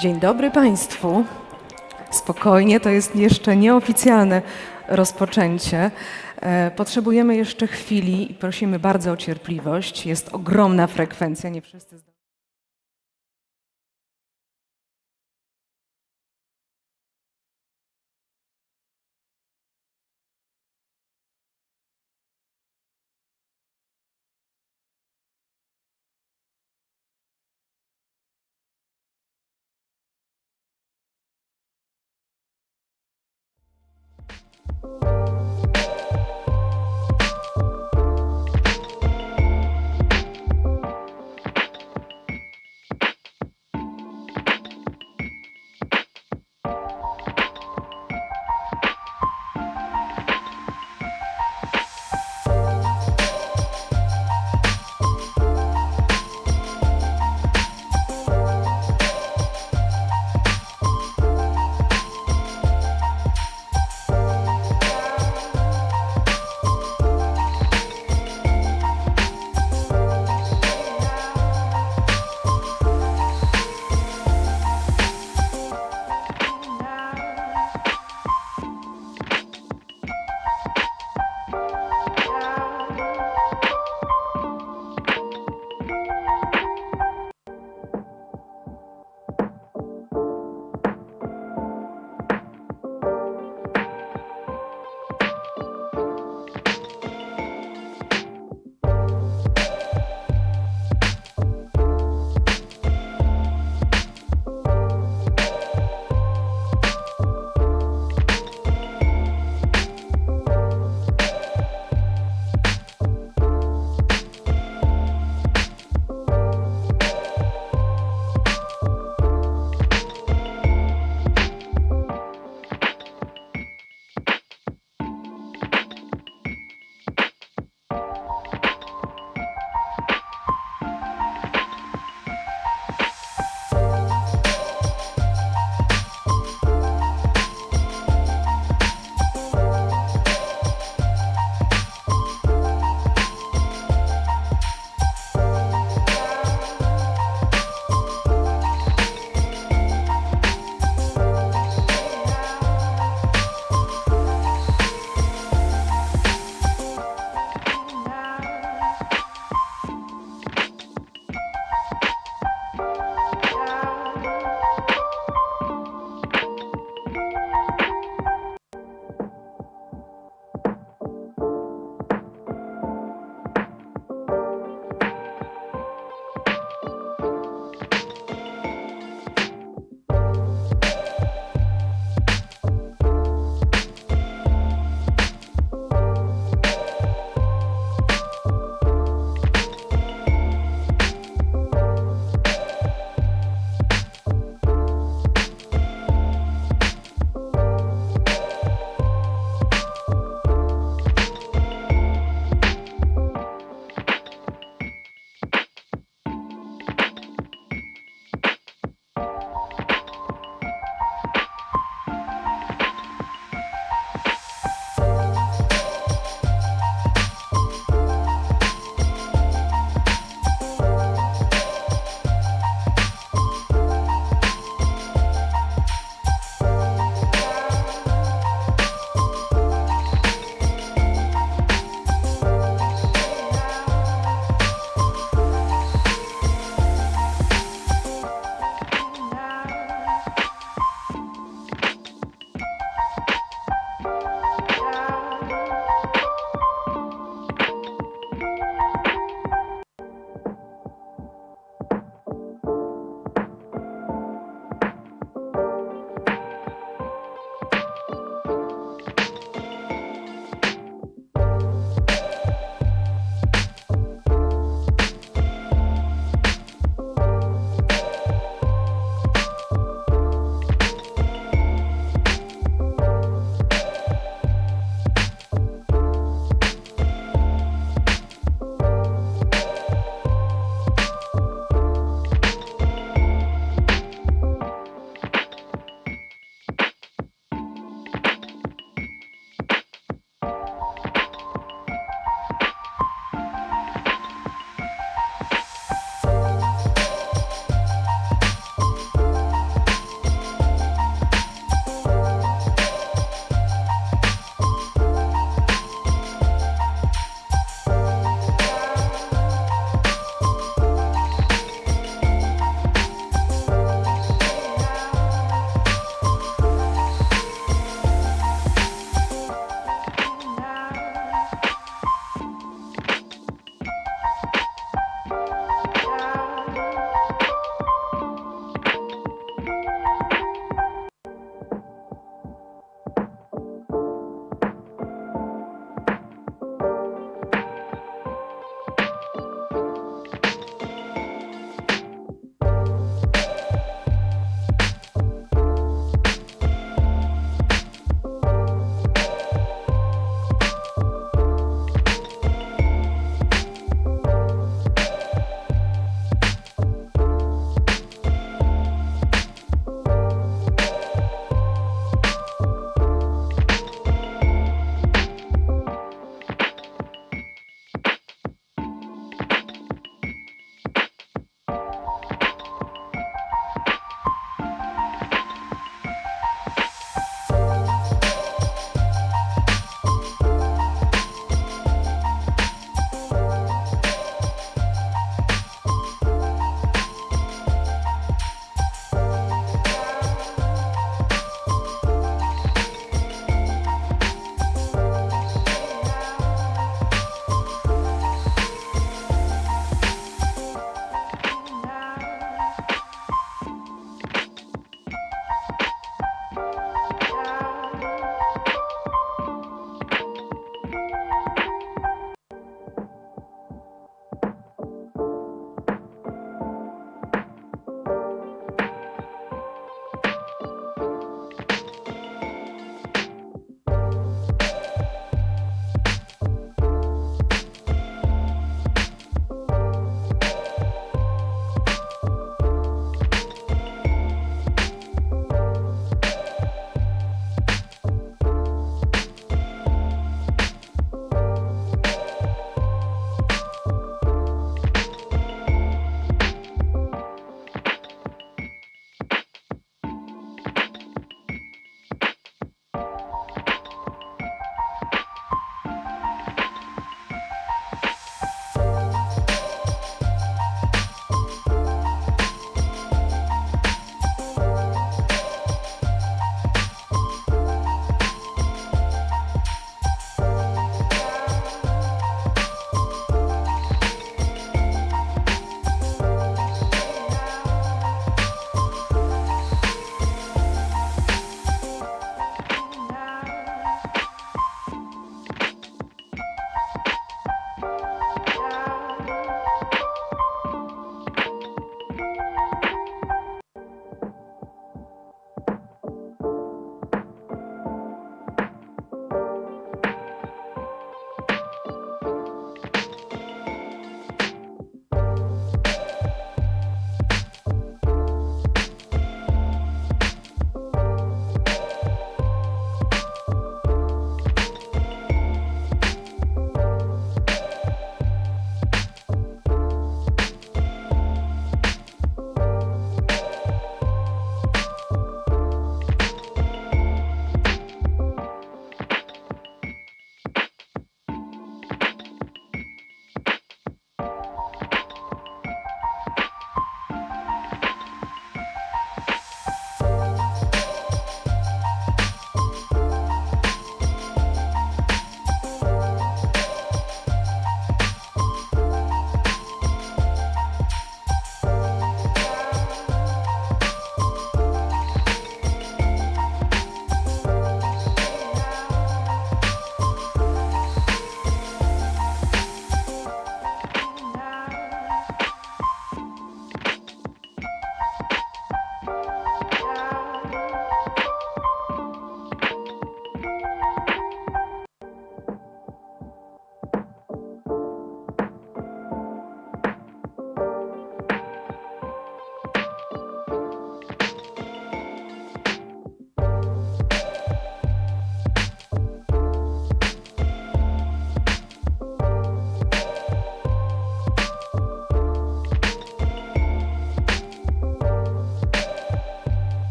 Dzień dobry Państwu. Spokojnie, to jest jeszcze nieoficjalne rozpoczęcie. Potrzebujemy jeszcze chwili i prosimy bardzo o cierpliwość. Jest ogromna frekwencja, nie wszyscy zdążą.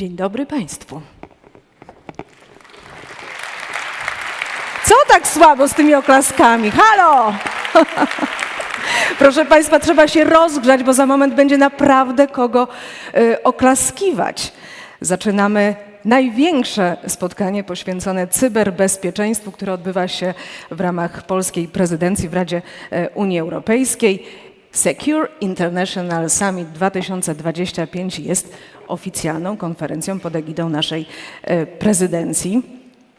Dzień dobry Państwu. Co tak słabo z tymi oklaskami? Halo! Proszę Państwa, trzeba się rozgrzać, bo za moment będzie naprawdę kogo oklaskiwać. Zaczynamy największe spotkanie poświęcone cyberbezpieczeństwu, które odbywa się w ramach polskiej prezydencji w Radzie Unii Europejskiej. Secure International Summit 2025 jest oficjalną konferencją pod egidą naszej prezydencji.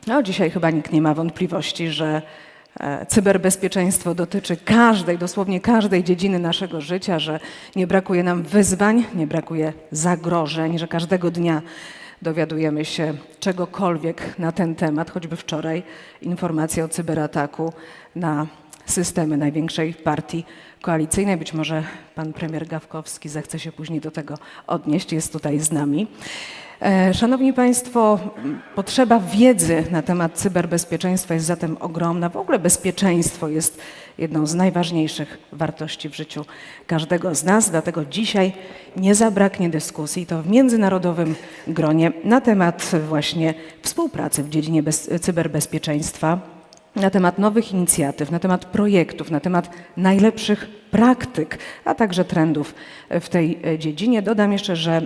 No, dzisiaj chyba nikt nie ma wątpliwości, że cyberbezpieczeństwo dotyczy każdej, dosłownie każdej dziedziny naszego życia, że nie brakuje nam wyzwań, nie brakuje zagrożeń, że każdego dnia dowiadujemy się czegokolwiek na ten temat. Choćby wczoraj informacje o cyberataku na systemy największej partii koalicyjnej. Być może pan premier Gawkowski zechce się później do tego odnieść, jest tutaj z nami. Szanowni Państwo, potrzeba wiedzy na temat cyberbezpieczeństwa jest zatem ogromna. W ogóle bezpieczeństwo jest jedną z najważniejszych wartości w życiu każdego z nas, dlatego dzisiaj nie zabraknie dyskusji, to w międzynarodowym gronie, na temat właśnie współpracy w dziedzinie cyberbezpieczeństwa, na temat nowych inicjatyw, na temat projektów, na temat najlepszych praktyk, a także trendów w tej dziedzinie. Dodam jeszcze, że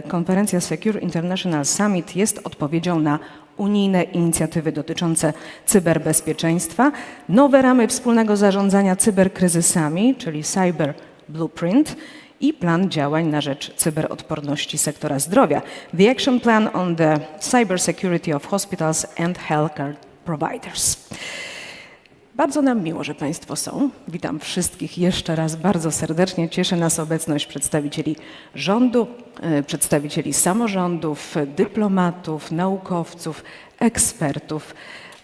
konferencja Secure International Summit jest odpowiedzią na unijne inicjatywy dotyczące cyberbezpieczeństwa, nowe ramy wspólnego zarządzania cyberkryzysami, czyli Cyber Blueprint i plan działań na rzecz cyberodporności sektora zdrowia. The Action Plan on the Cybersecurity of Hospitals and Healthcare Providers. Bardzo nam miło, że Państwo są. Witam wszystkich jeszcze raz bardzo serdecznie. Cieszy nas obecność przedstawicieli rządu, przedstawicieli samorządów, dyplomatów, naukowców, ekspertów.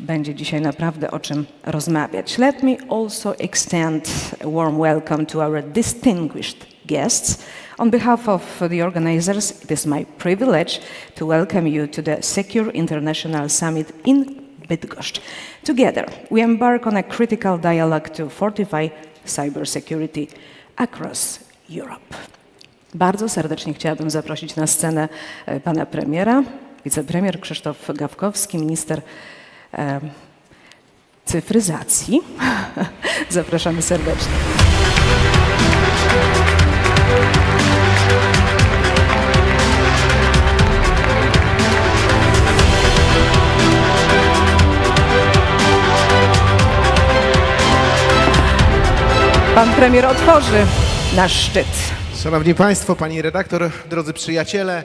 Będzie dzisiaj naprawdę o czym rozmawiać. Let me also extend a warm welcome to our distinguished guests. On behalf of the organizers, it is my privilege to welcome you to the Secure International Summit in Bydgoszcz. Together, we embark on a critical dialogue to fortify cybersecurity across Europe. Bardzo serdecznie chciałabym zaprosić na scenę pana premiera, wicepremier Krzysztof Gawkowski, minister cyfryzacji. Zapraszamy serdecznie. Pan premier otworzy nasz szczyt. Szanowni Państwo, Pani redaktor, drodzy przyjaciele,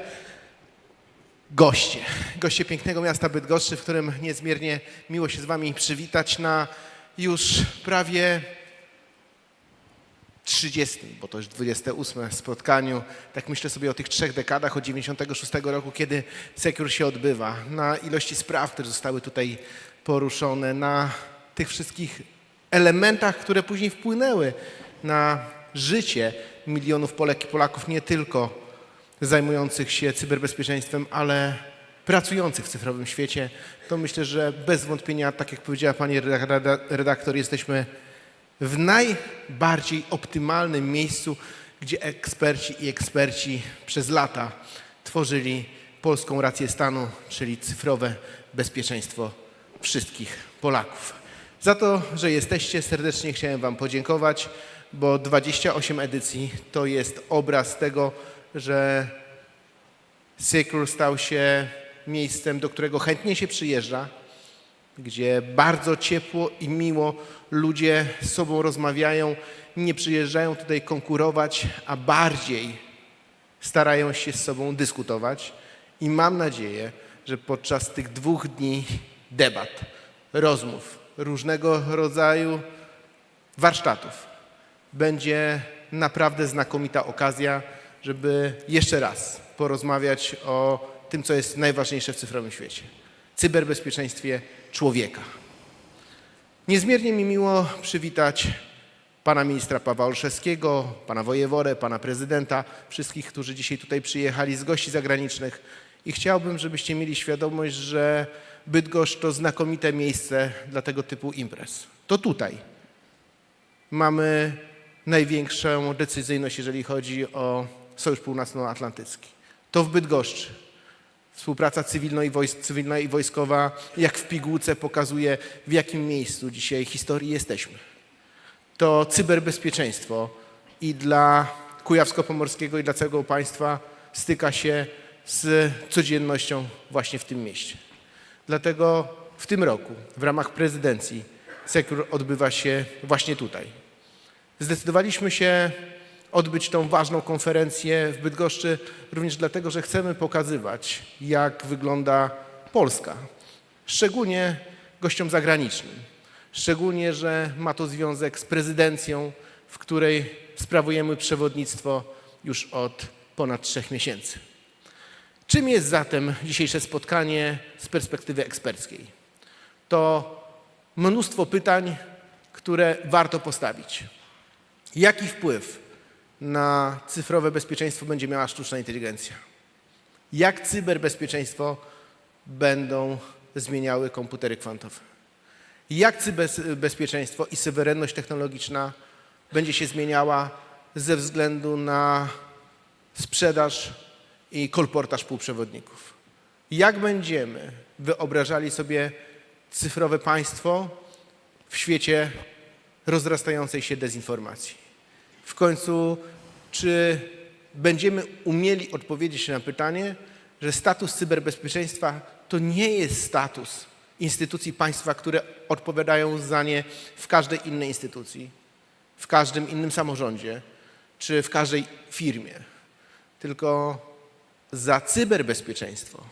goście pięknego miasta Bydgoszczy, w którym niezmiernie miło się z Wami przywitać na już prawie 30, bo to już 28 spotkaniu. Tak myślę sobie o tych 3 dekadach, od 96 roku, kiedy Secure się odbywa, na ilości spraw, które zostały tutaj poruszone, na tych wszystkich elementach, które później wpłynęły na życie milionów Polek i Polaków, nie tylko zajmujących się cyberbezpieczeństwem, ale pracujących w cyfrowym świecie, to myślę, że bez wątpienia, tak jak powiedziała Pani redaktor, jesteśmy w najbardziej optymalnym miejscu, gdzie eksperci przez lata tworzyli polską rację stanu, czyli cyfrowe bezpieczeństwo wszystkich Polaków. Za to, że jesteście, serdecznie chciałem Wam podziękować, bo 28 edycji to jest obraz tego, że Secure stał się miejscem, do którego chętnie się przyjeżdża, gdzie bardzo ciepło i miło ludzie z sobą rozmawiają, nie przyjeżdżają tutaj konkurować, a bardziej starają się z sobą dyskutować. I mam nadzieję, że podczas tych 2 dni debat, rozmów, różnego rodzaju warsztatów będzie naprawdę znakomita okazja, żeby jeszcze raz porozmawiać o tym, co jest najważniejsze w cyfrowym świecie. Cyberbezpieczeństwie człowieka. Niezmiernie mi miło przywitać pana ministra Pawła Olszewskiego, pana wojewodę, pana prezydenta, wszystkich, którzy dzisiaj tutaj przyjechali z gości zagranicznych. I chciałbym, żebyście mieli świadomość, że Bydgoszcz to znakomite miejsce dla tego typu imprez. To tutaj mamy największą decyzyjność, jeżeli chodzi o Sojusz Północnoatlantycki. To w Bydgoszczy Współpraca cywilna i wojskowa, jak w pigułce, pokazuje, w jakim miejscu dzisiaj historii jesteśmy. To cyberbezpieczeństwo i dla Kujawsko-Pomorskiego, i dla całego państwa styka się z codziennością właśnie w tym mieście. Dlatego w tym roku w ramach prezydencji Secure odbywa się właśnie tutaj. Zdecydowaliśmy się odbyć tą ważną konferencję w Bydgoszczy również dlatego, że chcemy pokazywać, jak wygląda Polska, szczególnie gościom zagranicznym. Szczególnie, że ma to związek z prezydencją, w której sprawujemy przewodnictwo już od ponad 3 miesięcy. Czym jest zatem dzisiejsze spotkanie z perspektywy eksperckiej? To mnóstwo pytań, które warto postawić. Jaki wpływ na cyfrowe bezpieczeństwo będzie miała sztuczna inteligencja? Jak cyberbezpieczeństwo będą zmieniały komputery kwantowe? Jak cyberbezpieczeństwo i suwerenność technologiczna będzie się zmieniała ze względu na sprzedaż i kolportaż półprzewodników? Jak będziemy wyobrażali sobie cyfrowe państwo w świecie rozrastającej się dezinformacji? W końcu, czy będziemy umieli odpowiedzieć na pytanie, że status cyberbezpieczeństwa to nie jest status instytucji państwa, które odpowiadają za nie w każdej innej instytucji, w każdym innym samorządzie czy w każdej firmie, tylko za cyberbezpieczeństwo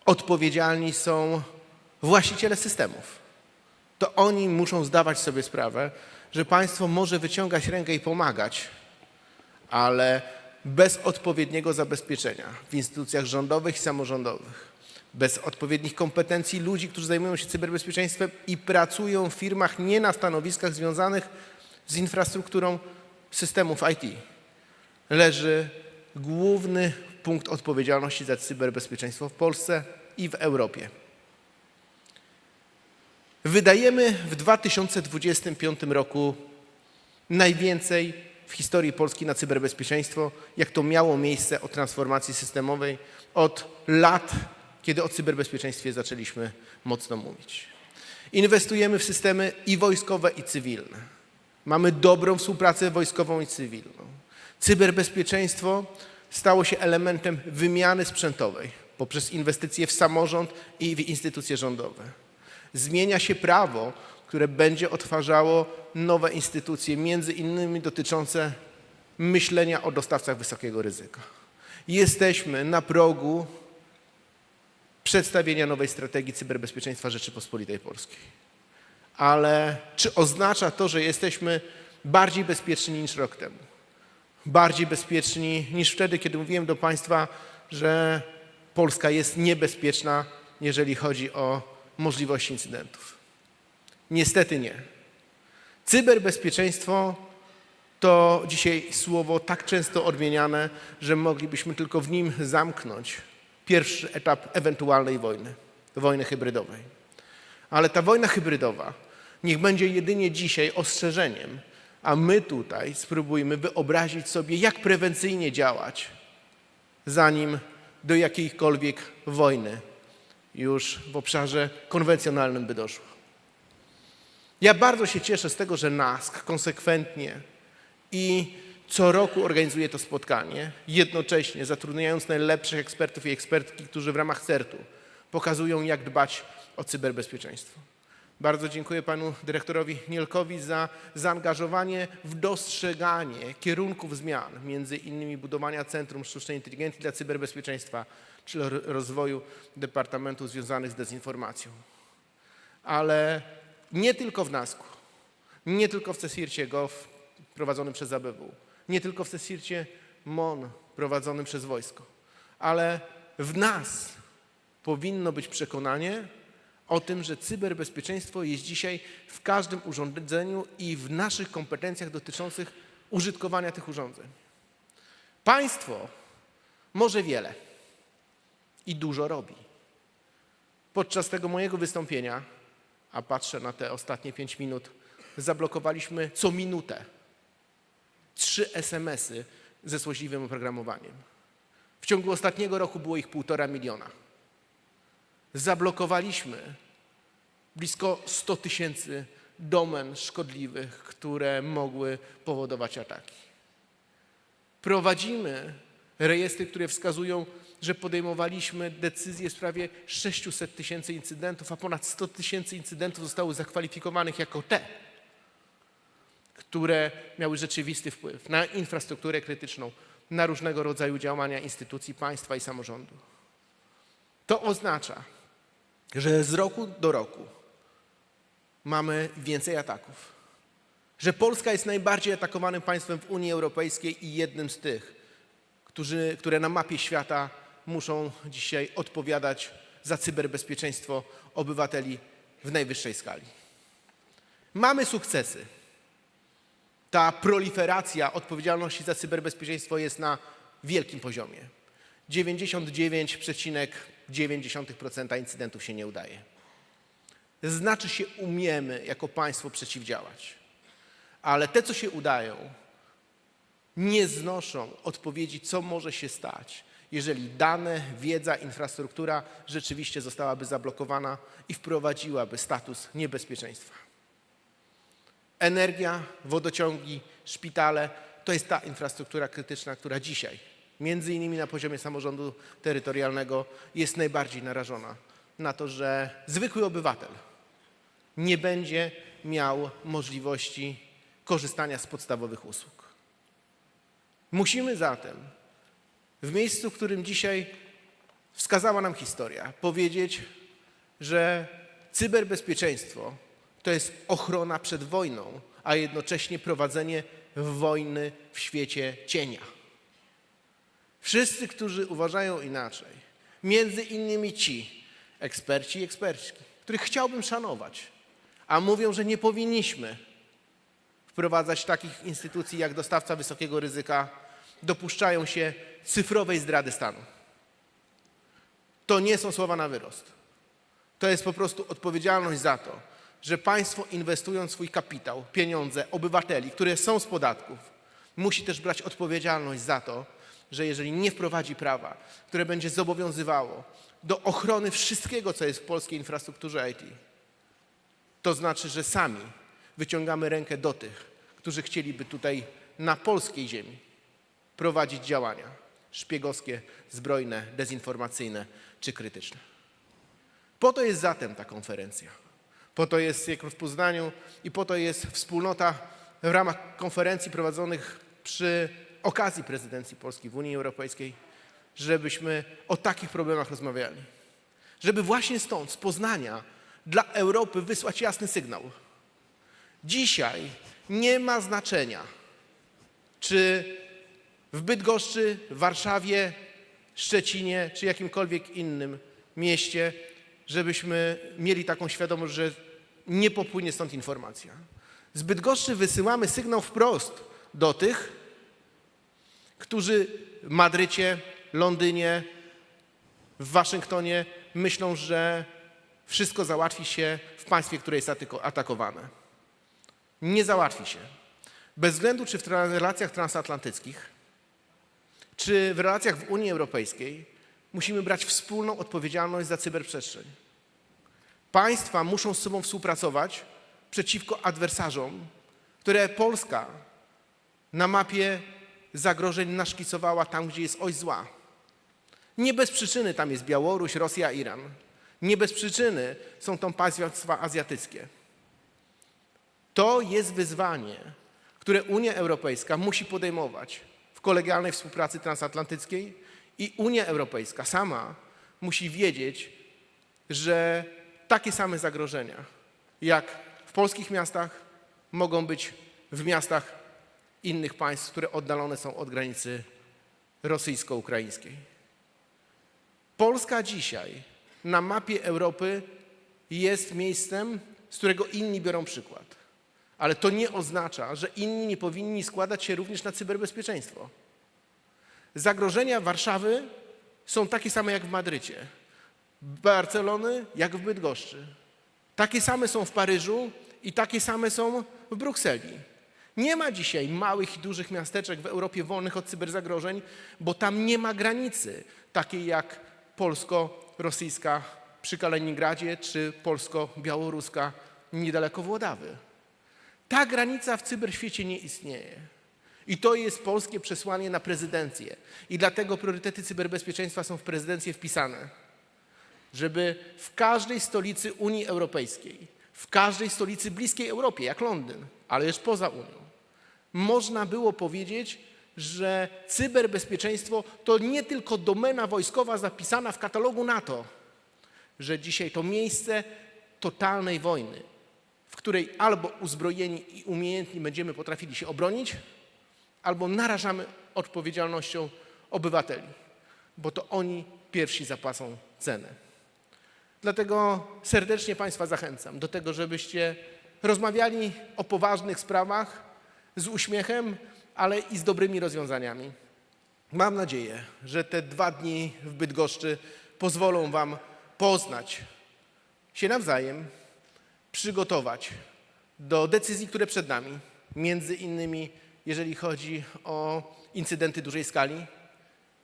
odpowiedzialni są właściciele systemów. To oni muszą zdawać sobie sprawę, że państwo może wyciągać rękę i pomagać, ale bez odpowiedniego zabezpieczenia w instytucjach rządowych i samorządowych, bez odpowiednich kompetencji ludzi, którzy zajmują się cyberbezpieczeństwem i pracują w firmach nie na stanowiskach związanych z infrastrukturą systemów IT, leży główny punkt odpowiedzialności za cyberbezpieczeństwo w Polsce i w Europie. Wydajemy w 2025 roku najwięcej w historii Polski na cyberbezpieczeństwo, jak to miało miejsce od transformacji systemowej, od lat, kiedy o cyberbezpieczeństwie zaczęliśmy mocno mówić. Inwestujemy w systemy i wojskowe, i cywilne. Mamy dobrą współpracę wojskową i cywilną. Cyberbezpieczeństwo stało się elementem wymiany sprzętowej poprzez inwestycje w samorząd i w instytucje rządowe. Zmienia się prawo, które będzie odtwarzało nowe instytucje, między innymi dotyczące myślenia o dostawcach wysokiego ryzyka. Jesteśmy na progu przedstawienia nowej strategii cyberbezpieczeństwa Rzeczypospolitej Polskiej. Ale czy oznacza to, że jesteśmy bardziej bezpieczni niż rok temu? Bardziej bezpieczni niż wtedy, kiedy mówiłem do państwa, że Polska jest niebezpieczna, jeżeli chodzi o możliwości incydentów? Niestety nie. Cyberbezpieczeństwo to dzisiaj słowo tak często odmieniane, że moglibyśmy tylko w nim zamknąć pierwszy etap ewentualnej wojny hybrydowej. Ale ta wojna hybrydowa niech będzie jedynie dzisiaj ostrzeżeniem, a my tutaj spróbujmy wyobrazić sobie, jak prewencyjnie działać, zanim do jakiejkolwiek wojny już w obszarze konwencjonalnym by doszło. Ja bardzo się cieszę z tego, że NASK konsekwentnie i co roku organizuje to spotkanie, jednocześnie zatrudniając najlepszych ekspertów i ekspertki, którzy w ramach CERT-u pokazują, jak dbać o cyberbezpieczeństwo. Bardzo dziękuję panu dyrektorowi Nielkowi za zaangażowanie w dostrzeganie kierunków zmian, między innymi budowania Centrum Sztucznej Inteligencji dla Cyberbezpieczeństwa, czy rozwoju departamentów związanych z dezinformacją. Ale nie tylko w NASK-u, nie tylko w CSIRT-cie GOV prowadzonym przez ABW, nie tylko w CSIRT-cie MON prowadzonym przez wojsko, ale w nas powinno być przekonanie o tym, że cyberbezpieczeństwo jest dzisiaj w każdym urządzeniu i w naszych kompetencjach dotyczących użytkowania tych urządzeń. Państwo może wiele i dużo robi. Podczas tego mojego wystąpienia, a patrzę na te ostatnie 5 minut, zablokowaliśmy co minutę 3 SMS-y ze złośliwym oprogramowaniem. W ciągu ostatniego roku było ich 1,5 miliona. Zablokowaliśmy blisko 100 000 domen szkodliwych, które mogły powodować ataki. Prowadzimy rejestry, które wskazują, że podejmowaliśmy decyzje w sprawie 600 000 incydentów, a ponad 100 000 incydentów zostało zakwalifikowanych jako te, które miały rzeczywisty wpływ na infrastrukturę krytyczną, na różnego rodzaju działania instytucji państwa i samorządu. To oznacza, że z roku do roku mamy więcej ataków, że Polska jest najbardziej atakowanym państwem w Unii Europejskiej i jednym z tych, które na mapie świata muszą dzisiaj odpowiadać za cyberbezpieczeństwo obywateli w najwyższej skali. Mamy sukcesy. Ta proliferacja odpowiedzialności za cyberbezpieczeństwo jest na wielkim poziomie. 99,9% incydentów się nie udaje. Znaczy się, umiemy jako państwo przeciwdziałać. Ale te, co się udają, nie znoszą odpowiedzi, co może się stać, jeżeli dane, wiedza, infrastruktura rzeczywiście zostałaby zablokowana i wprowadziłaby status niebezpieczeństwa. Energia, wodociągi, szpitale to jest ta infrastruktura krytyczna, która dzisiaj, między innymi na poziomie samorządu terytorialnego, jest najbardziej narażona na to, że zwykły obywatel nie będzie miał możliwości korzystania z podstawowych usług. Musimy zatem w miejscu, w którym dzisiaj wskazała nam historia, powiedzieć, że cyberbezpieczeństwo to jest ochrona przed wojną, a jednocześnie prowadzenie wojny w świecie cienia. Wszyscy, którzy uważają inaczej, między innymi ci eksperci i ekspertki, których chciałbym szanować, a mówią, że nie powinniśmy wprowadzać takich instytucji jak dostawca wysokiego ryzyka, dopuszczają się cyfrowej zdrady stanu. To nie są słowa na wyrost. To jest po prostu odpowiedzialność za to, że państwo, inwestując swój kapitał, pieniądze obywateli, które są z podatków, musi też brać odpowiedzialność za to, że jeżeli nie wprowadzi prawa, które będzie zobowiązywało do ochrony wszystkiego, co jest w polskiej infrastrukturze IT, to znaczy, że sami wyciągamy rękę do tych, którzy chcieliby tutaj na polskiej ziemi prowadzić działania szpiegowskie, zbrojne, dezinformacyjne czy krytyczne. Po to jest zatem ta konferencja. Po to jest cykl w Poznaniu i po to jest wspólnota w ramach konferencji prowadzonych przy okazji prezydencji Polski w Unii Europejskiej, żebyśmy o takich problemach rozmawiali. Żeby właśnie stąd, z Poznania, dla Europy wysłać jasny sygnał. Dzisiaj nie ma znaczenia, czy w Bydgoszczy, Warszawie, Szczecinie czy jakimkolwiek innym mieście, żebyśmy mieli taką świadomość, że nie popłynie stąd informacja. Z Bydgoszczy wysyłamy sygnał wprost do tych, którzy w Madrycie, Londynie, w Waszyngtonie myślą, że wszystko załatwi się w państwie, które jest atakowane. Nie załatwi się. Bez względu czy w relacjach transatlantyckich, czy w relacjach w Unii Europejskiej, musimy brać wspólną odpowiedzialność za cyberprzestrzeń. Państwa muszą z sobą współpracować przeciwko adwersarzom, które Polska na mapie zagrożeń naszkicowała tam, gdzie jest oś zła. Nie bez przyczyny tam jest Białoruś, Rosja, Iran. Nie bez przyczyny są tam państwa azjatyckie. To jest wyzwanie, które Unia Europejska musi podejmować w kolegialnej współpracy transatlantyckiej i Unia Europejska sama musi wiedzieć, że takie same zagrożenia jak w polskich miastach mogą być w miastach innych państw, które oddalone są od granicy rosyjsko-ukraińskiej. Polska dzisiaj na mapie Europy jest miejscem, z którego inni biorą przykład. Ale to nie oznacza, że inni nie powinni składać się również na cyberbezpieczeństwo. Zagrożenia Warszawy są takie same jak w Madrycie, Barcelony jak w Bydgoszczy. Takie same są w Paryżu i takie same są w Brukseli. Nie ma dzisiaj małych i dużych miasteczek w Europie wolnych od cyberzagrożeń, bo tam nie ma granicy, takiej jak polsko-rosyjska przy Kaliningradzie czy polsko-białoruska niedaleko Włodawy. Ta granica w cyberświecie nie istnieje. I to jest polskie przesłanie na prezydencję. I dlatego priorytety cyberbezpieczeństwa są w prezydencję wpisane. Żeby w każdej stolicy Unii Europejskiej, w każdej stolicy bliskiej Europie, jak Londyn, ale już poza Unią, można było powiedzieć, że cyberbezpieczeństwo to nie tylko domena wojskowa zapisana w katalogu NATO, że dzisiaj to miejsce totalnej wojny, w której albo uzbrojeni i umiejętni będziemy potrafili się obronić, albo narażamy odpowiedzialnością obywateli, bo to oni pierwsi zapłacą cenę. Dlatego serdecznie Państwa zachęcam do tego, żebyście rozmawiali o poważnych sprawach z uśmiechem, ale i z dobrymi rozwiązaniami. Mam nadzieję, że te 2 dni w Bydgoszczy pozwolą Wam poznać się nawzajem, przygotować do decyzji, które przed nami, między innymi jeżeli chodzi o incydenty dużej skali,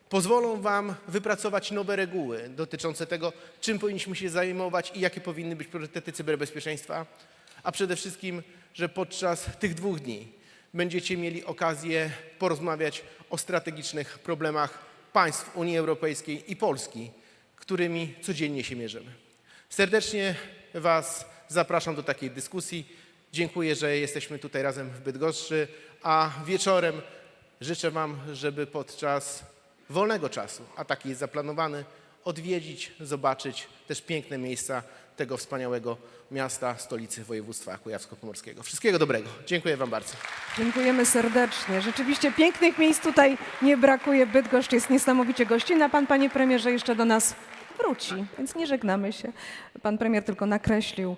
pozwolą Wam wypracować nowe reguły dotyczące tego, czym powinniśmy się zajmować i jakie powinny być priorytety cyberbezpieczeństwa, a przede wszystkim, że podczas tych 2 dni będziecie mieli okazję porozmawiać o strategicznych problemach państw Unii Europejskiej i Polski, którymi codziennie się mierzymy. Serdecznie Was zapraszam do takiej dyskusji. Dziękuję, że jesteśmy tutaj razem w Bydgoszczy, a wieczorem życzę Wam, żeby podczas wolnego czasu, a taki jest zaplanowany, odwiedzić, zobaczyć też piękne miejsca tego wspaniałego miasta, stolicy województwa kujawsko-pomorskiego. Wszystkiego dobrego. Dziękuję Wam bardzo. Dziękujemy serdecznie. Rzeczywiście pięknych miejsc tutaj nie brakuje. Bydgoszcz jest niesamowicie gościnna. Pan, panie premierze, jeszcze do nas wróci, więc nie żegnamy się. Pan premier tylko nakreślił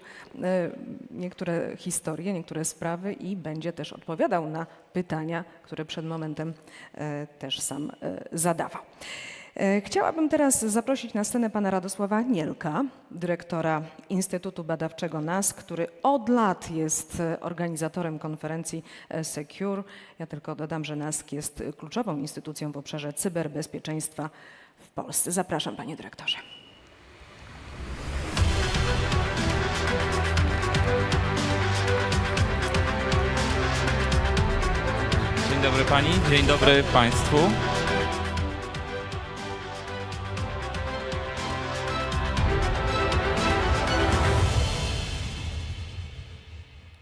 niektóre historie, niektóre sprawy i będzie też odpowiadał na pytania, które przed momentem też sam zadawał. Chciałabym teraz zaprosić na scenę pana Radosława Nielka, dyrektora Instytutu Badawczego NASK, który od lat jest organizatorem konferencji Secure. Ja tylko dodam, że NASK jest kluczową instytucją w obszarze cyberbezpieczeństwa w Polsce. Zapraszam, panie dyrektorze. Dzień dobry pani, dzień dobry państwu.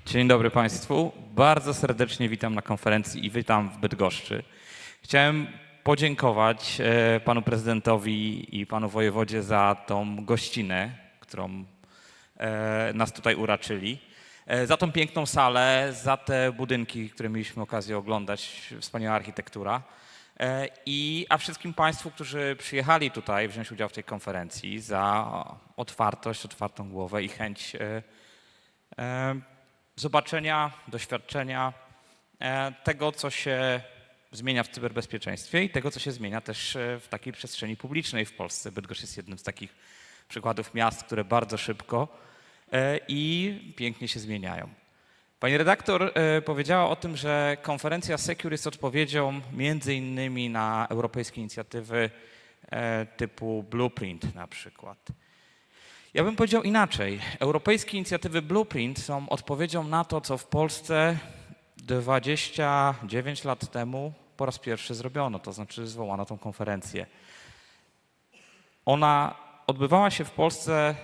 Dzień dobry państwu. Bardzo serdecznie witam na konferencji i witam w Bydgoszczy. Chciałem podziękować panu prezydentowi i panu wojewodzie za tą gościnę, którą nas tutaj uraczyli. Za tą piękną salę, za te budynki, które mieliśmy okazję oglądać, wspaniała architektura. A wszystkim państwu, którzy przyjechali tutaj wziąć udział w tej konferencji, za otwartość, otwartą głowę i chęć zobaczenia, doświadczenia tego, co się zmienia w cyberbezpieczeństwie i tego, co się zmienia też w takiej przestrzeni publicznej w Polsce. Bydgoszcz jest jednym z takich przykładów miast, które bardzo szybko i pięknie się zmieniają. Pani redaktor powiedziała o tym, że konferencja Secure jest odpowiedzią między innymi na europejskie inicjatywy typu Blueprint na przykład. Ja bym powiedział inaczej. Europejskie inicjatywy Blueprint są odpowiedzią na to, co w Polsce 29 lat temu po raz pierwszy zrobiono, to znaczy zwołano tą konferencję. Ona odbywała się w Polsce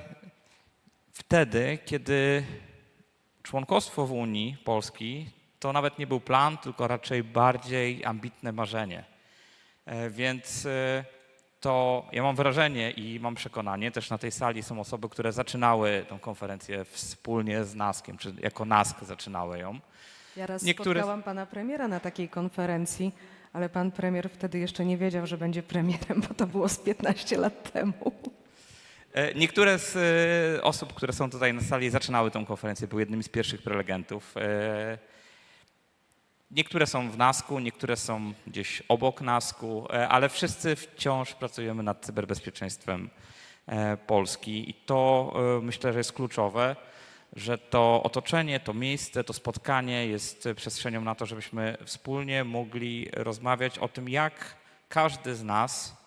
wtedy, kiedy członkostwo w Unii Polski to nawet nie był plan, tylko raczej bardziej ambitne marzenie. Więc to ja mam wrażenie i mam przekonanie, też na tej sali są osoby, które zaczynały tę konferencję wspólnie z NASK-iem, czy jako NASK zaczynały ją. Ja raz spotkałam pana premiera na takiej konferencji, ale pan premier wtedy jeszcze nie wiedział, że będzie premierem, bo to było z 15 lat temu. Niektóre z osób, które są tutaj na sali, zaczynały tę konferencję, były jednymi z pierwszych prelegentów. Niektóre są w NASK-u, niektóre są gdzieś obok NASK-u, ale wszyscy wciąż pracujemy nad cyberbezpieczeństwem Polski i to myślę, że jest kluczowe, że to otoczenie, to miejsce, to spotkanie jest przestrzenią na to, żebyśmy wspólnie mogli rozmawiać o tym, jak każdy z nas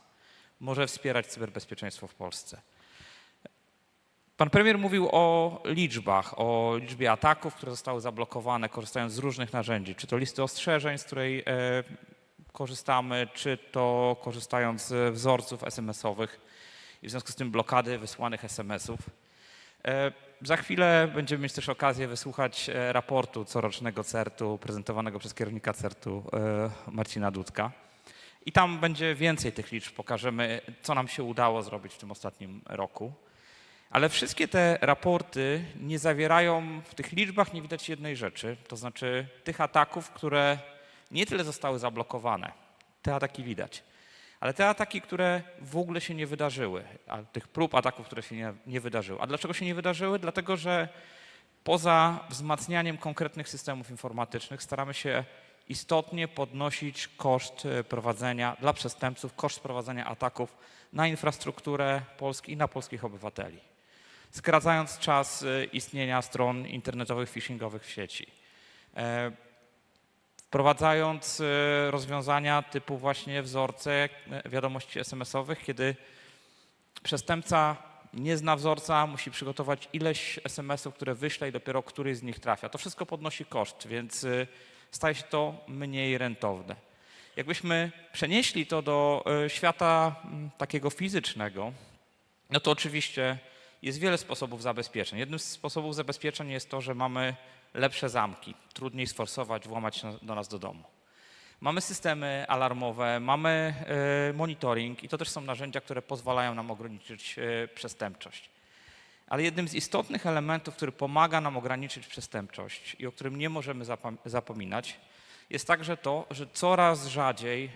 może wspierać cyberbezpieczeństwo w Polsce. Pan premier mówił o liczbach, o liczbie ataków, które zostały zablokowane, korzystając z różnych narzędzi. Czy to listy ostrzeżeń, z której korzystamy, czy to korzystając z wzorców SMS-owych i w związku z tym blokady wysłanych SMS-ów. Za chwilę będziemy mieć też okazję wysłuchać raportu corocznego CERT-u prezentowanego przez kierownika CERT-u Marcina Dudka. I tam będzie więcej tych liczb, pokażemy, co nam się udało zrobić w tym ostatnim roku. Ale wszystkie te raporty nie zawierają, w tych liczbach nie widać jednej rzeczy, to znaczy tych ataków, które nie tyle zostały zablokowane, te ataki widać, ale te ataki, które w ogóle się nie wydarzyły, a tych prób ataków, które się nie wydarzyły. A dlaczego się nie wydarzyły? Dlatego, że poza wzmacnianiem konkretnych systemów informatycznych staramy się istotnie podnosić koszt prowadzenia dla przestępców, koszt prowadzenia ataków na infrastrukturę Polski i na polskich obywateli, skracając czas istnienia stron internetowych, phishingowych w sieci, wprowadzając rozwiązania typu właśnie wzorce wiadomości SMS-owych, kiedy przestępca nie zna wzorca, musi przygotować ileś SMS-ów, które wyśle i dopiero któryś z nich trafia. To wszystko podnosi koszt, więc staje się to mniej rentowne. Jakbyśmy przenieśli to do świata takiego fizycznego, no to oczywiście jest wiele sposobów zabezpieczeń. Jednym z sposobów zabezpieczeń jest to, że mamy lepsze zamki. Trudniej sforsować, włamać się do nas do domu. Mamy systemy alarmowe, mamy monitoring i to też są narzędzia, które pozwalają nam ograniczyć przestępczość. Ale jednym z istotnych elementów, który pomaga nam ograniczyć przestępczość i o którym nie możemy zapominać, jest także to, że coraz rzadziej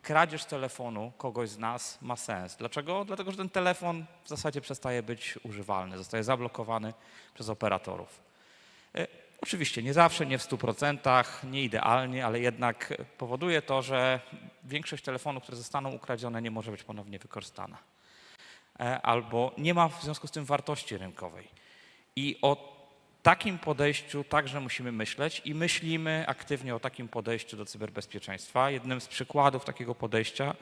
kradzież telefonu kogoś z nas ma sens. Dlaczego? Dlatego, że ten telefon w zasadzie przestaje być używalny, zostaje zablokowany przez operatorów. Oczywiście nie zawsze, nie w 100%, nie idealnie, ale jednak powoduje to, że większość telefonów, które zostaną ukradzione, nie może być ponownie wykorzystana. Albo nie ma w związku z tym wartości rynkowej. I o takim podejściu także musimy myśleć i myślimy aktywnie o takim podejściu do cyberbezpieczeństwa. Jednym z przykładów takiego podejścia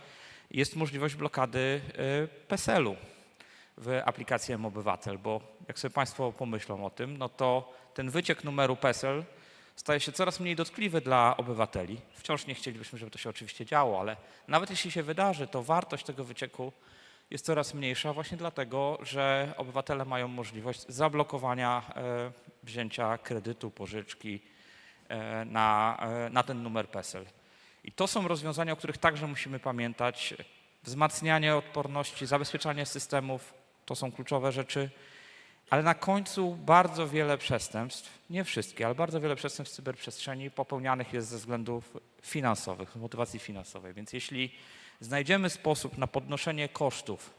jest możliwość blokady PESEL-u w aplikacji M-Obywatel, bo jak sobie Państwo pomyślą o tym, no to ten wyciek numeru PESEL staje się coraz mniej dotkliwy dla obywateli. Wciąż nie chcielibyśmy, żeby to się oczywiście działo, ale nawet jeśli się wydarzy, to wartość tego wycieku jest coraz mniejsza właśnie dlatego, że obywatele mają możliwość zablokowania wzięcia kredytu, pożyczki na ten numer PESEL. I to są rozwiązania, o których także musimy pamiętać. Wzmacnianie odporności, zabezpieczanie systemów to są kluczowe rzeczy, ale na końcu bardzo wiele przestępstw, nie wszystkie, ale bardzo wiele przestępstw w cyberprzestrzeni popełnianych jest ze względów finansowych, motywacji finansowej. Więc jeśli znajdziemy sposób na podnoszenie kosztów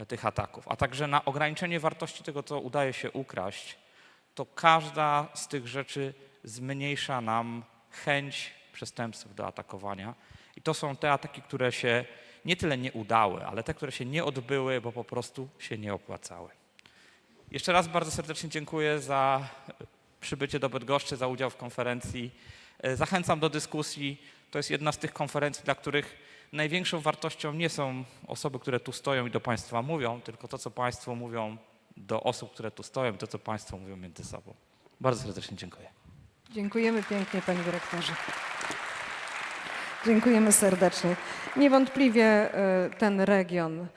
tych ataków, a także na ograniczenie wartości tego, co udaje się ukraść, to każda z tych rzeczy zmniejsza nam chęć przestępców do atakowania. I to są te ataki, które się nie tyle nie udały, ale te, które się nie odbyły, bo po prostu się nie opłacały. Jeszcze raz bardzo serdecznie dziękuję za przybycie do Bydgoszczy, za udział w konferencji. Zachęcam do dyskusji. To jest jedna z tych konferencji, dla których największą wartością nie są osoby, które tu stoją i do Państwa mówią, tylko to, co Państwo mówią do osób, które tu stoją, to, co Państwo mówią między sobą. Bardzo serdecznie dziękuję. Dziękujemy pięknie, Panie Dyrektorze. Dziękujemy serdecznie. Niewątpliwie ten region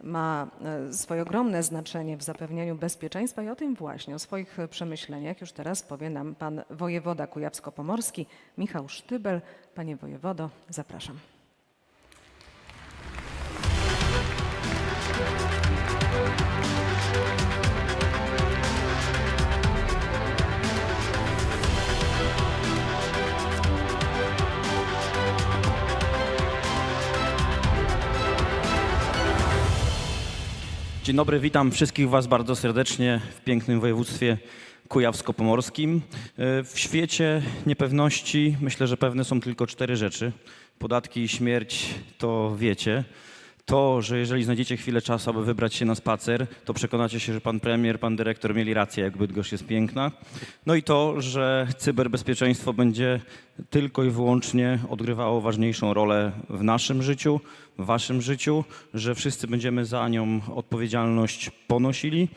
ma swoje ogromne znaczenie w zapewnianiu bezpieczeństwa i o tym właśnie, o swoich przemyśleniach już teraz powie nam pan wojewoda kujawsko-pomorski Michał Sztybel. Panie wojewodo, zapraszam. Dzień dobry, witam wszystkich Was bardzo serdecznie w pięknym województwie kujawsko-pomorskim. W świecie niepewności myślę, że pewne są tylko 4 rzeczy. Podatki i śmierć to wiecie. To, że jeżeli znajdziecie chwilę czasu, aby wybrać się na spacer, to przekonacie się, że pan premier, pan dyrektor mieli rację, jak Bydgoszcz jest piękna. No i to, że cyberbezpieczeństwo będzie tylko i wyłącznie odgrywało ważniejszą rolę w naszym życiu, w waszym życiu, że wszyscy będziemy za nią odpowiedzialność ponosili.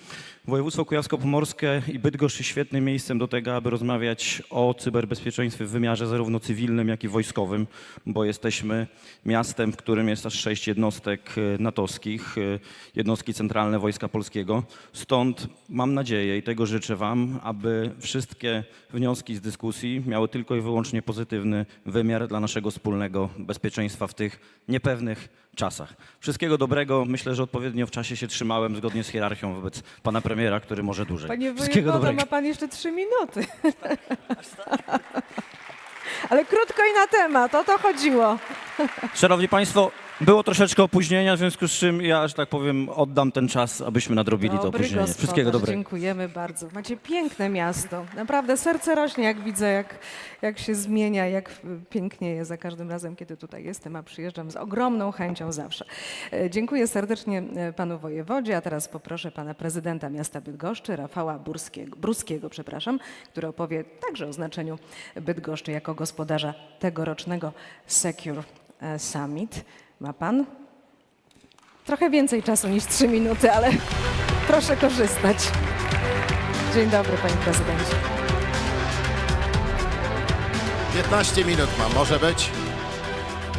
Województwo kujawsko-pomorskie i Bydgoszcz jest świetnym miejscem do tego, aby rozmawiać o cyberbezpieczeństwie w wymiarze zarówno cywilnym, jak i wojskowym, bo jesteśmy miastem, w którym jest aż 6 jednostek natowskich, jednostki centralne Wojska Polskiego. Stąd mam nadzieję i tego życzę wam, aby wszystkie wnioski z dyskusji miały tylko i wyłącznie pozytywny wymiar dla naszego wspólnego bezpieczeństwa w tych niepewnych czasach. Wszystkiego dobrego. Myślę, że odpowiednio w czasie się trzymałem zgodnie z hierarchią wobec pana premiera, który może dłużej. Panie Wszystkiego wojewodo, dobrego. ma pan jeszcze 3 minuty. Ale krótko i na temat, o to chodziło. Szanowni Państwo, było troszeczkę opóźnienia, w związku z czym ja, że tak powiem, oddam ten czas, abyśmy nadrobili to Dobry opóźnienie. gospodarz, Wszystkiego dobrego. dziękujemy bardzo. Macie piękne miasto. Naprawdę serce rośnie, jak widzę, jak się zmienia, jak pięknieje za każdym razem, kiedy tutaj jestem, a przyjeżdżam z ogromną chęcią zawsze. Dziękuję serdecznie panu wojewodzie, a teraz poproszę pana prezydenta miasta Bydgoszczy, Rafała Bruskiego, który opowie także o znaczeniu Bydgoszczy jako gospodarza tegorocznego Secure Summit. Ma pan trochę więcej czasu niż 3 minuty, ale proszę korzystać. Dzień dobry, panie prezydencie. 15 minut mam, może być?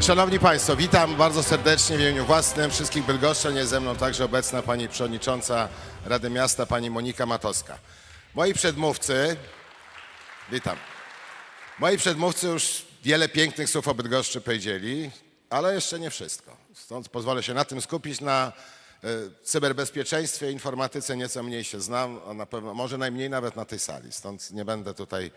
Szanowni Państwo, witam bardzo serdecznie w imieniu własnym wszystkich bydgoszczan. Jest ze mną także obecna pani przewodnicząca Rady Miasta, pani Monika Matowska. Moi przedmówcy, witam. Moi przedmówcy już wiele pięknych słów o Bydgoszczy powiedzieli, ale jeszcze nie wszystko. Stąd pozwolę się na tym skupić. Na cyberbezpieczeństwie, informatyce nieco mniej się znam, a na pewno, może najmniej nawet na tej sali, stąd nie będę tutaj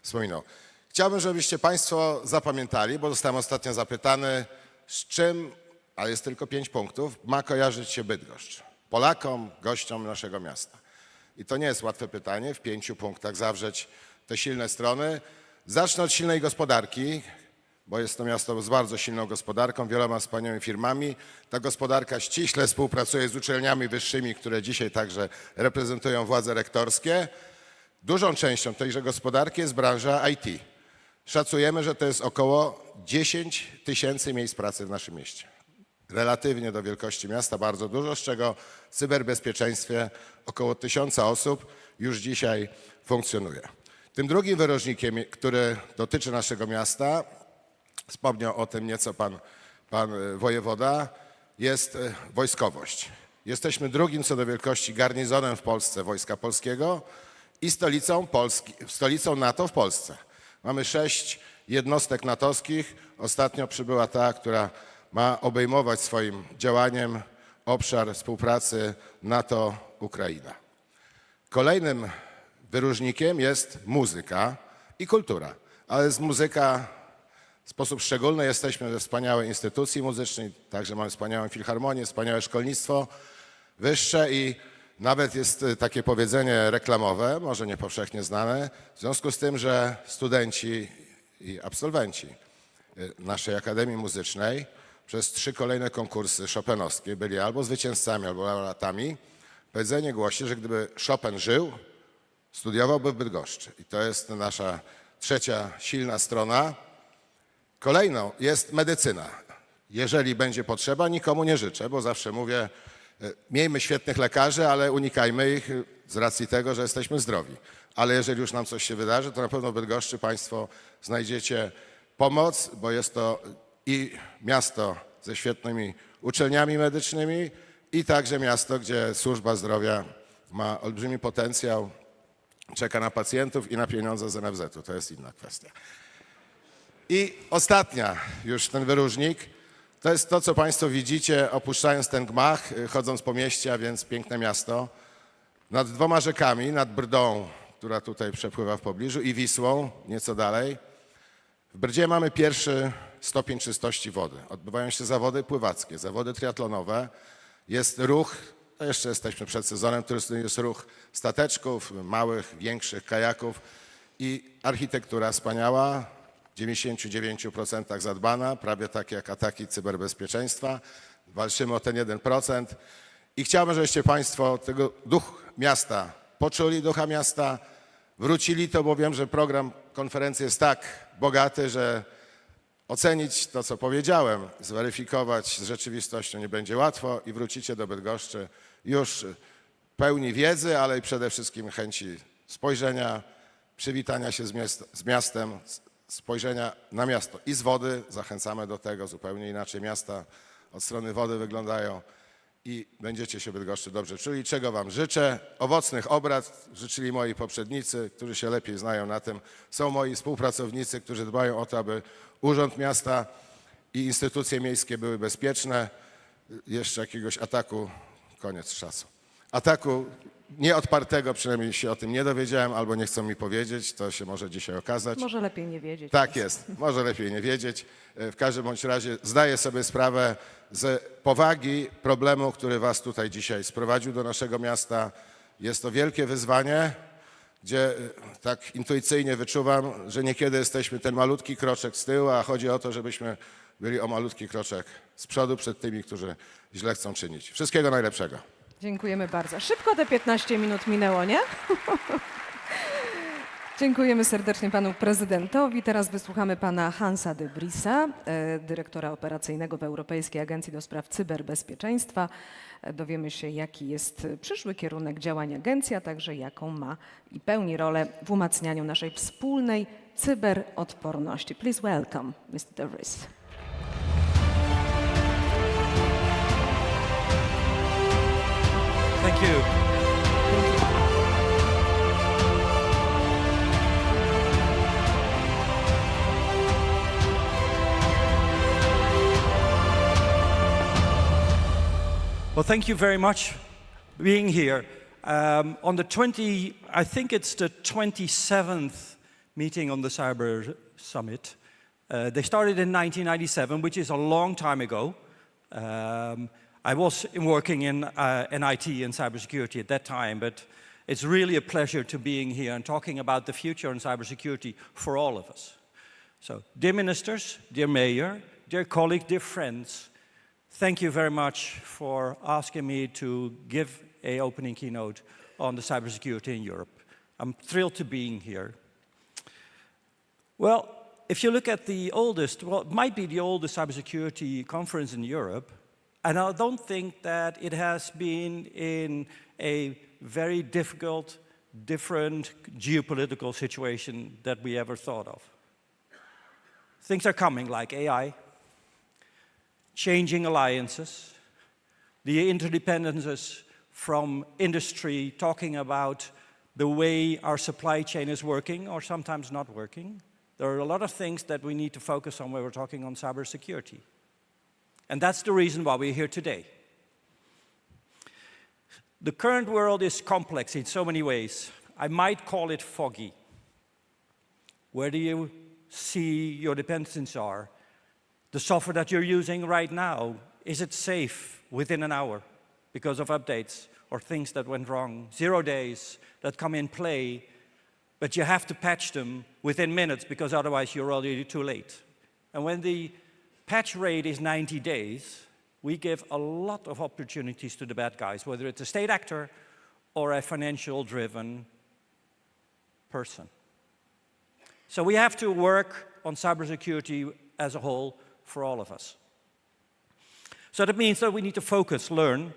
wspominał. Chciałbym, żebyście Państwo zapamiętali, bo zostałem ostatnio zapytany, z czym, a jest tylko 5 punktów, ma kojarzyć się Bydgoszcz Polakom, gościom naszego miasta. I to nie jest łatwe pytanie, w 5 punktach zawrzeć te silne strony. Zacznę od silnej gospodarki, bo jest to miasto z bardzo silną gospodarką, wieloma wspaniałymi firmami. Ta gospodarka ściśle współpracuje z uczelniami wyższymi, które dzisiaj także reprezentują władze rektorskie. Dużą częścią tejże gospodarki jest branża IT. Szacujemy, że to jest około 10 000 miejsc pracy w naszym mieście. Relatywnie do wielkości miasta bardzo dużo, z czego w cyberbezpieczeństwie około 1000 osób już dzisiaj funkcjonuje. Tym drugim wyróżnikiem, który dotyczy naszego miasta, wspomniał o tym nieco pan wojewoda, jest wojskowość. Jesteśmy drugim co do wielkości garnizonem w Polsce Wojska Polskiego i stolicą NATO w Polsce. Mamy 6 jednostek natowskich. Ostatnio przybyła ta, która ma obejmować swoim działaniem obszar współpracy NATO-Ukraina. Kolejnym wyróżnikiem jest muzyka i kultura, ale z muzyka w sposób szczególny jesteśmy we wspaniałej instytucji muzycznej, także mamy wspaniałą filharmonię, wspaniałe szkolnictwo wyższe i nawet jest takie powiedzenie reklamowe, może nie powszechnie znane, w związku z tym, że studenci i absolwenci naszej Akademii Muzycznej przez 3 kolejne konkursy chopinowskie byli albo zwycięzcami, albo laureatami. Powiedzenie głosi, że gdyby Chopin żył, studiowałby w Bydgoszczy. I to jest nasza trzecia silna strona. Kolejną jest medycyna. Jeżeli będzie potrzeba, nikomu nie życzę, bo zawsze mówię, miejmy świetnych lekarzy, ale unikajmy ich z racji tego, że jesteśmy zdrowi. Ale jeżeli już nam coś się wydarzy, to na pewno w Bydgoszczy Państwo znajdziecie pomoc, bo jest to i miasto ze świetnymi uczelniami medycznymi i także miasto, gdzie służba zdrowia ma olbrzymi potencjał, czeka na pacjentów i na pieniądze z NFZ-u. To jest inna kwestia. I ostatnia już ten wyróżnik, to jest to, co Państwo widzicie, opuszczając ten gmach, chodząc po mieście, a więc piękne miasto, nad 2 rzekami, nad Brdą, która tutaj przepływa w pobliżu, i Wisłą, nieco dalej. W Brdzie mamy pierwszy stopień czystości wody. Odbywają się zawody pływackie, zawody triatlonowe. Jest ruch, to jeszcze jesteśmy przed sezonem turystycznym, jest ruch stateczków, małych, większych kajaków i architektura wspaniała, w 99% zadbana, prawie tak jak ataki cyberbezpieczeństwa. walczymy o ten 1%. I chciałbym, żebyście Państwo tego duch miasta poczuli, ducha miasta, wrócili to, bo wiem, że program konferencji jest tak bogaty, że ocenić to, co powiedziałem, zweryfikować z rzeczywistością nie będzie łatwo i wrócicie do Bydgoszczy już pełni wiedzy, ale i przede wszystkim chęci spojrzenia, przywitania się z miastem, spojrzenia na miasto i z wody. Zachęcamy do tego, zupełnie inaczej miasta od strony wody wyglądają i będziecie się w Bydgoszczy dobrze czuli. Czego Wam życzę? Owocnych obrad życzyli moi poprzednicy, którzy się lepiej znają na tym. Są moi współpracownicy, którzy dbają o to, aby Urząd Miasta i instytucje miejskie były bezpieczne. Jeszcze jakiegoś ataku, koniec czasu. Ataku nieodpartego, przynajmniej się o tym nie dowiedziałem, albo nie chcą mi powiedzieć, to się może dzisiaj okazać. Może lepiej nie wiedzieć. Tak jest, może lepiej nie wiedzieć. W każdym bądź razie zdaję sobie sprawę z powagi problemu, który Was tutaj dzisiaj sprowadził do naszego miasta. Jest to wielkie wyzwanie, gdzie tak intuicyjnie wyczuwam, że niekiedy jesteśmy ten malutki kroczek z tyłu, a chodzi o to, żebyśmy byli o malutki kroczek z przodu przed tymi, którzy źle chcą czynić. Wszystkiego najlepszego. Dziękujemy bardzo. Szybko te 15 minut minęło, nie? Dziękujemy serdecznie panu prezydentowi. Teraz wysłuchamy pana Hansa de Vriesa, dyrektora operacyjnego w Europejskiej Agencji do Spraw Cyberbezpieczeństwa. Dowiemy się, jaki jest przyszły kierunek działań agencji, a także jaką ma i pełni rolę w umacnianiu naszej wspólnej cyberodporności. Please welcome Mr. de Vries. Thank you. Well, thank you very much for being here. On the I think it's the 27th meeting on the Cyber Summit. They started in 1997, which is a long time ago. I was working in IT and cybersecurity at that time, but it's really a pleasure to being here and talking about the future in cybersecurity for all of us. So, dear ministers, dear mayor, dear colleagues, dear friends, thank you very much for asking me to give an opening keynote on the cybersecurity in Europe. I'm thrilled to being here. Well, if you look at the oldest, well, it might be the oldest cybersecurity conference in Europe, and I don't think that it has been in a very difficult, different geopolitical situation that we ever thought of. Things are coming like AI, changing alliances, the interdependencies from industry, talking about the way our supply chain is working or sometimes not working. There are a lot of things that we need to focus on when we're talking on cybersecurity. And that's the reason why we're here today. The current world is complex in so many ways. I might call it foggy. Where do you see your dependencies are? The software that you're using right now, is it safe within an hour because of updates or things that went wrong? 0 days that come in play, but you have to patch them within minutes because otherwise you're already too late. And when the patch rate is 90 days, we give a lot of opportunities to the bad guys, whether it's a state actor or a financial-driven person. So we have to work on cybersecurity as a whole for all of us. So that means that we need to focus, learn,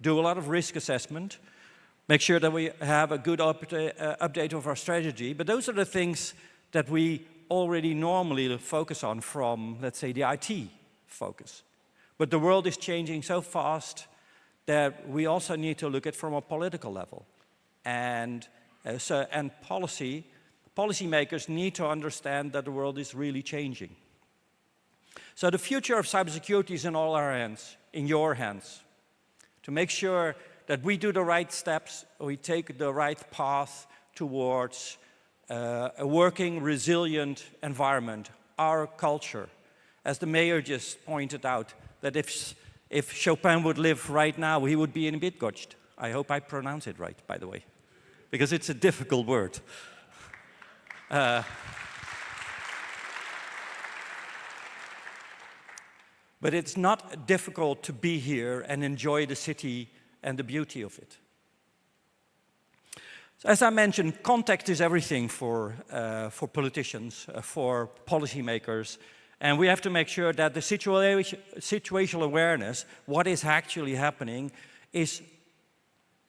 do a lot of risk assessment, make sure that we have a good update of our strategy. But those are the things that we already normally focus on from, let's say, the IT focus. But the world is changing so fast that we also need to look at from a political level. And policymakers need to understand that the world is really changing. So the future of cybersecurity is in all our hands, in your hands, to make sure that we do the right steps, we take the right path towards a working, resilient environment, our culture. As the mayor just pointed out, that if Chopin would live right now, he would be in Bydgoszcz. I hope I pronounce it right, by the way, because it's a difficult word. But it's not difficult to be here and enjoy the city and the beauty of it. So as I mentioned, context is everything for politicians, for policymakers, and we have to make sure that the situational awareness, what is actually happening, is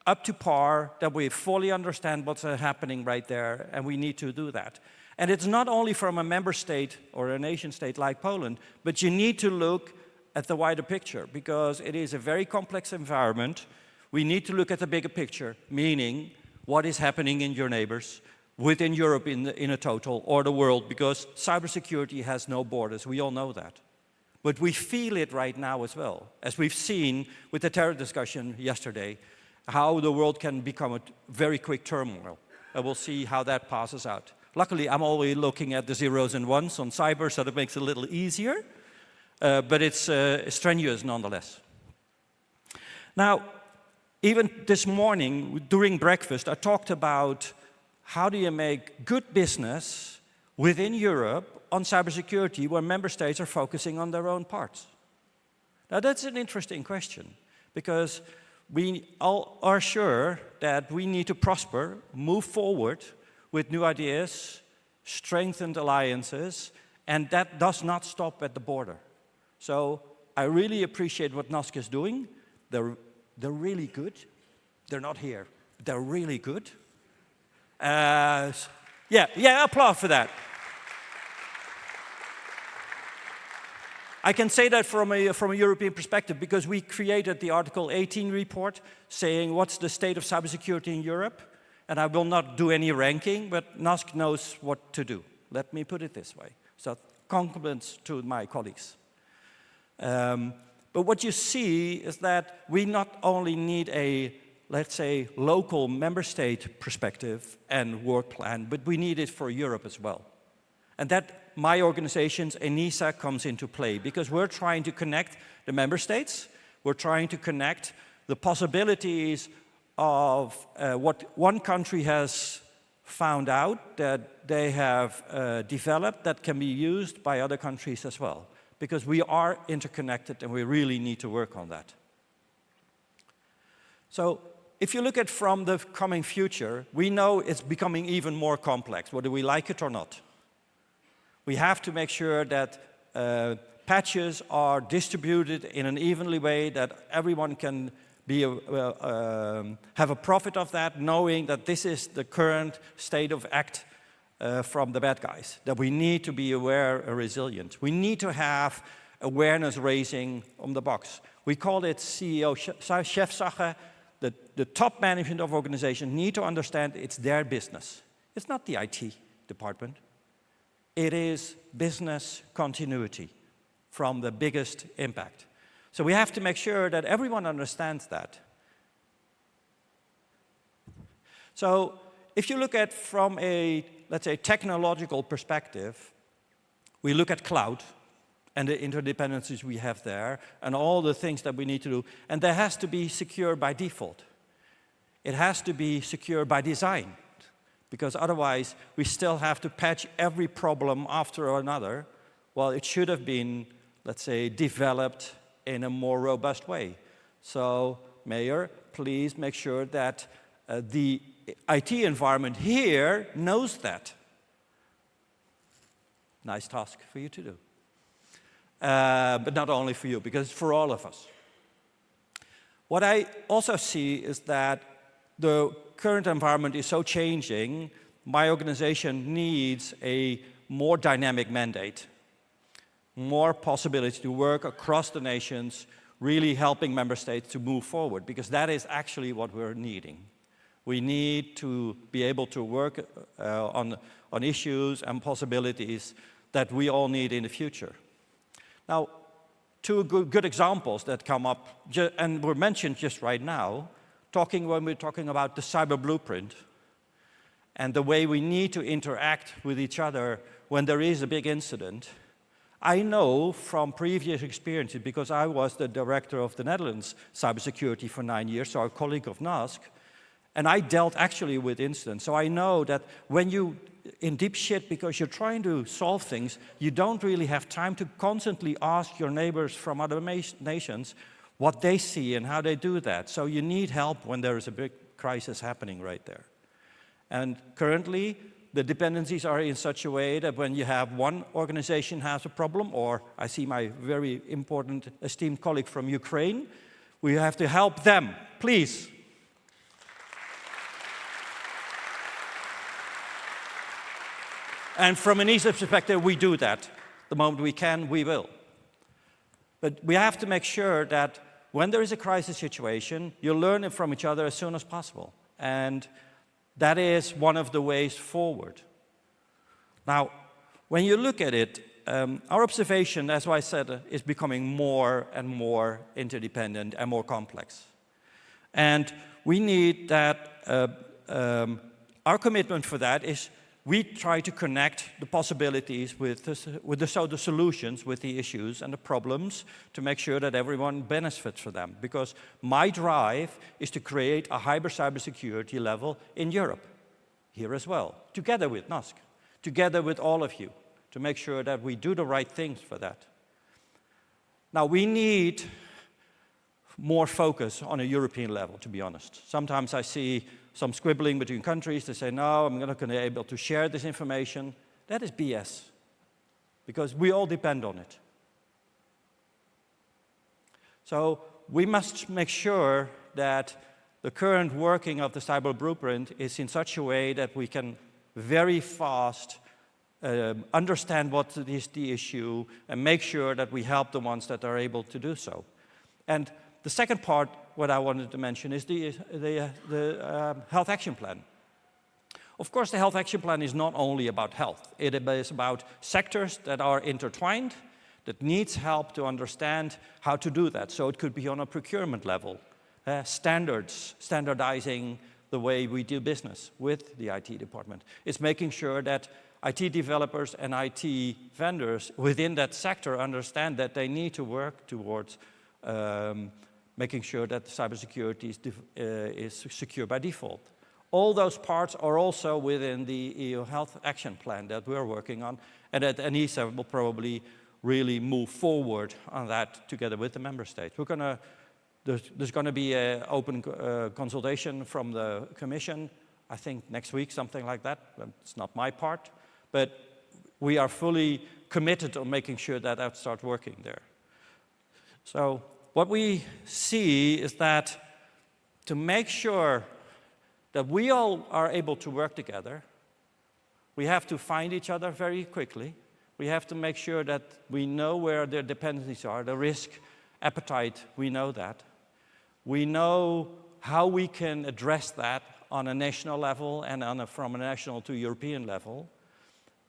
up to par, that we fully understand what's happening right there, and we need to do that. And it's not only from a member state or a nation state like Poland, but you need to look at the wider picture, because it is a very complex environment. We need to look at the bigger picture, meaning what is happening in your neighbors, within Europe in a total, or the world, because cybersecurity has no borders. We all know that. But we feel it right now as well, as we've seen with the terror discussion yesterday, how the world can become a very quick turmoil. And we'll see how that passes out. Luckily, I'm always looking at the zeros and ones on cyber, so that makes it a little easier. But it's strenuous nonetheless. Now, even this morning, during breakfast, I talked about how do you make good business within Europe on cybersecurity where member states are focusing on their own parts. Now, that's an interesting question, because we all are sure that we need to prosper, move forward with new ideas, strengthened alliances, and that does not stop at the border. So I really appreciate what NASC is doing. They're really good. They're not here. They're really good. Yeah, applaud for that. I can say that from a European perspective, because we created the Article 18 report saying what's the state of cybersecurity in Europe. And I will not do any ranking, but NASC knows what to do. Let me put it this way. So compliments to my colleagues. But what you see is that we not only need a, let's say, local member state perspective and work plan, but we need it for Europe as well. And that my organization's ENISA comes into play, because we're trying to connect the member states. We're trying to connect the possibilities of what one country has found out that they have developed that can be used by other countries as well. Because we are interconnected and we really need to work on that. So if you look at from the coming future, we know it's becoming even more complex, whether we like it or not. We have to make sure that patches are distributed in an evenly way, that everyone can have a profit of that, knowing that this is the current state of act from the bad guys, that we need to be aware and resilient. We need to have awareness raising on the box. We call it CEO Chefsache. The top management of organizations need to understand it's their business. It's not the IT department. It is business continuity from the biggest impact. So we have to make sure that everyone understands that. So if you look at from a, let's say, technological perspective, we look at cloud and the interdependencies we have there and all the things that we need to do. And that has to be secure by default. It has to be secure by design, because otherwise we still have to patch every problem after another. Well, it should have been, let's say, developed in a more robust way. So, Mayor, please make sure that the IT environment here knows that. Nice task for you to do. But not only for you, because it's for all of us. What I also see is that the current environment is so changing, my organization needs a more dynamic mandate, more possibility to work across the nations, really helping member states to move forward, because that is actually what we're needing. We need to be able to work on issues and possibilities that we all need in the future. Now, two good examples that come up, and were mentioned just right now, when we're talking about the cyber blueprint and the way we need to interact with each other when there is a big incident. I know from previous experiences, because I was the director of the Netherlands cybersecurity for 9 years, so a colleague of NASC, And I dealt actually with incidents, so I know that when you in deep shit because you're trying to solve things, you don't really have time to constantly ask your neighbors from other nations what they see and how they do that. So you need help when there is a big crisis happening right there. And currently, the dependencies are in such a way that when you have one organization has a problem, or I see my very important esteemed colleague from Ukraine, we have to help them, please. And from an ESA perspective, we do that. The moment we can, we will. But we have to make sure that when there is a crisis situation, you learn it from each other as soon as possible. And that is one of the ways forward. Now, when you look at it, our observation, as I said, is becoming more and more interdependent and more complex. And we need that, our commitment for that is we try to connect the possibilities with the solutions, with the issues and the problems to make sure that everyone benefits from them. Because my drive is to create a cybersecurity level in Europe, here as well, together with NOSC, together with all of you, to make sure that we do the right things for that. Now, we need more focus on a European level, to be honest. Sometimes I see some squibbling between countries. They say, no, I'm not going to be able to share this information. That is BS, because we all depend on it. So we must make sure that the current working of the cyber blueprint is in such a way that we can very fast understand what is the issue and make sure that we help the ones that are able to do so. And the second part, what I wanted to mention, is the Health Action Plan. Of course, the Health Action Plan is not only about health. It is about sectors that are intertwined, that needs help to understand how to do that. So it could be on a procurement level, standardizing the way we do business with the IT department. It's making sure that IT developers and IT vendors within that sector understand that they need to work towards making sure that cybersecurity is secure by default. All those parts are also within the EU Health Action Plan that we're working on, and that ENISA will probably really move forward on that together with the member states. There's going to be an open consultation from the Commission, I think next week, something like that. It's not my part, but we are fully committed on making sure that that starts working there. So what we see is that to make sure that we all are able to work together, we have to find each other very quickly. We have to make sure that we know where their dependencies are, the risk appetite, we know that. We know how we can address that on a national level and from a national to European level.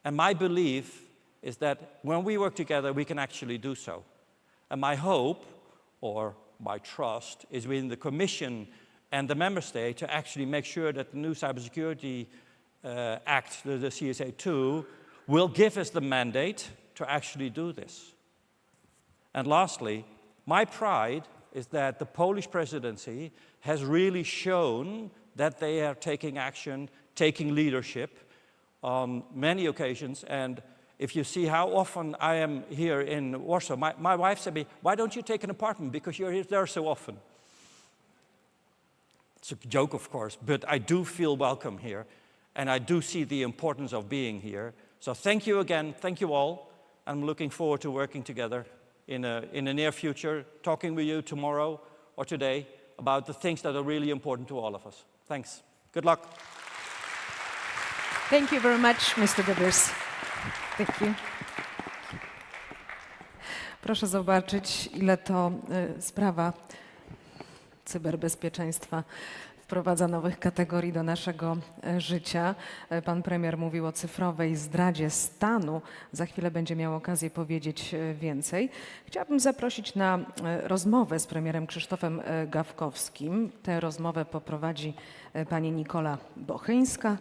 And my belief is that when we work together, we can actually do so. And my hope, or my trust, is within the Commission and the Member State to actually make sure that the new Cybersecurity Act, the CSA2, will give us the mandate to actually do this. And lastly, my pride is that the Polish Presidency has really shown that they are taking action, taking leadership on many occasions. And if you see how often I am here in Warsaw, my wife said to me, why don't you take an apartment? Because you're there so often. It's a joke, of course, but I do feel welcome here. And I do see the importance of being here. So thank you again, thank you all. I'm looking forward to working together in the near future, talking with you tomorrow or today about the things that are really important to all of us. Thanks. Good luck. Thank you very much, Mr. Gebers. Thank you. Proszę zobaczyć, ile to sprawa cyberbezpieczeństwa wprowadza nowych kategorii do naszego życia. Pan premier mówił o cyfrowej zdradzie stanu. Za chwilę będzie miał okazję powiedzieć więcej. Chciałabym zaprosić na rozmowę z premierem Krzysztofem Gawkowskim. Tę rozmowę poprowadzi pani Nikola Bochyńska.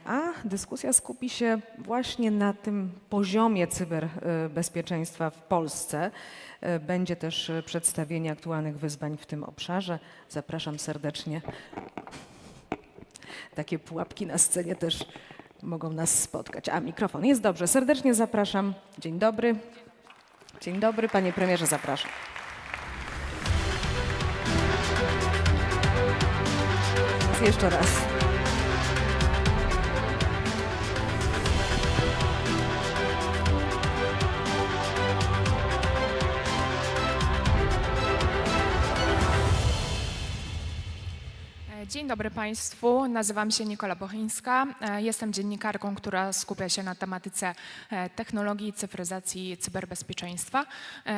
A dyskusja skupi się właśnie na tym poziomie cyberbezpieczeństwa w Polsce. Będzie też przedstawienie aktualnych wyzwań w tym obszarze. Zapraszam serdecznie. Takie pułapki na scenie też mogą nas spotkać. A, mikrofon jest, dobrze. Serdecznie zapraszam. Dzień dobry. Dzień dobry, panie premierze, zapraszam. Jeszcze raz. Dzień dobry Państwu, nazywam się Nikola Bochińska. Jestem dziennikarką, która skupia się na tematyce technologii, cyfryzacji, cyberbezpieczeństwa.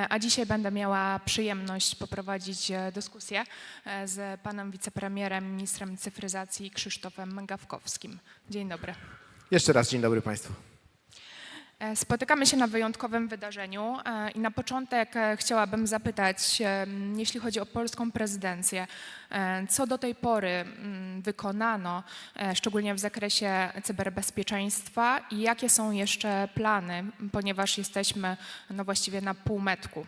A dzisiaj będę miała przyjemność poprowadzić dyskusję z panem wicepremierem, ministrem cyfryzacji Krzysztofem Gawkowskim. Dzień dobry. Jeszcze raz dzień dobry Państwu. Spotykamy się na wyjątkowym wydarzeniu i na początek chciałabym zapytać, jeśli chodzi o polską prezydencję, co do tej pory wykonano, szczególnie w zakresie cyberbezpieczeństwa i jakie są jeszcze plany, ponieważ jesteśmy właściwie na półmetku.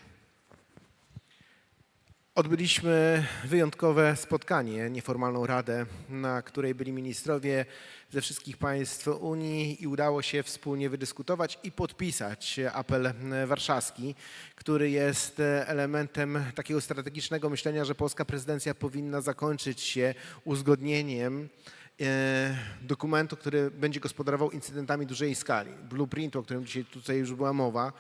Odbyliśmy wyjątkowe spotkanie, nieformalną radę, na której byli ministrowie ze wszystkich państw Unii i udało się wspólnie wydyskutować i podpisać apel warszawski, który jest elementem takiego strategicznego myślenia, że polska prezydencja powinna zakończyć się uzgodnieniem dokumentu, który będzie gospodarował incydentami dużej skali, blueprintu, o którym dzisiaj tutaj już była mowa.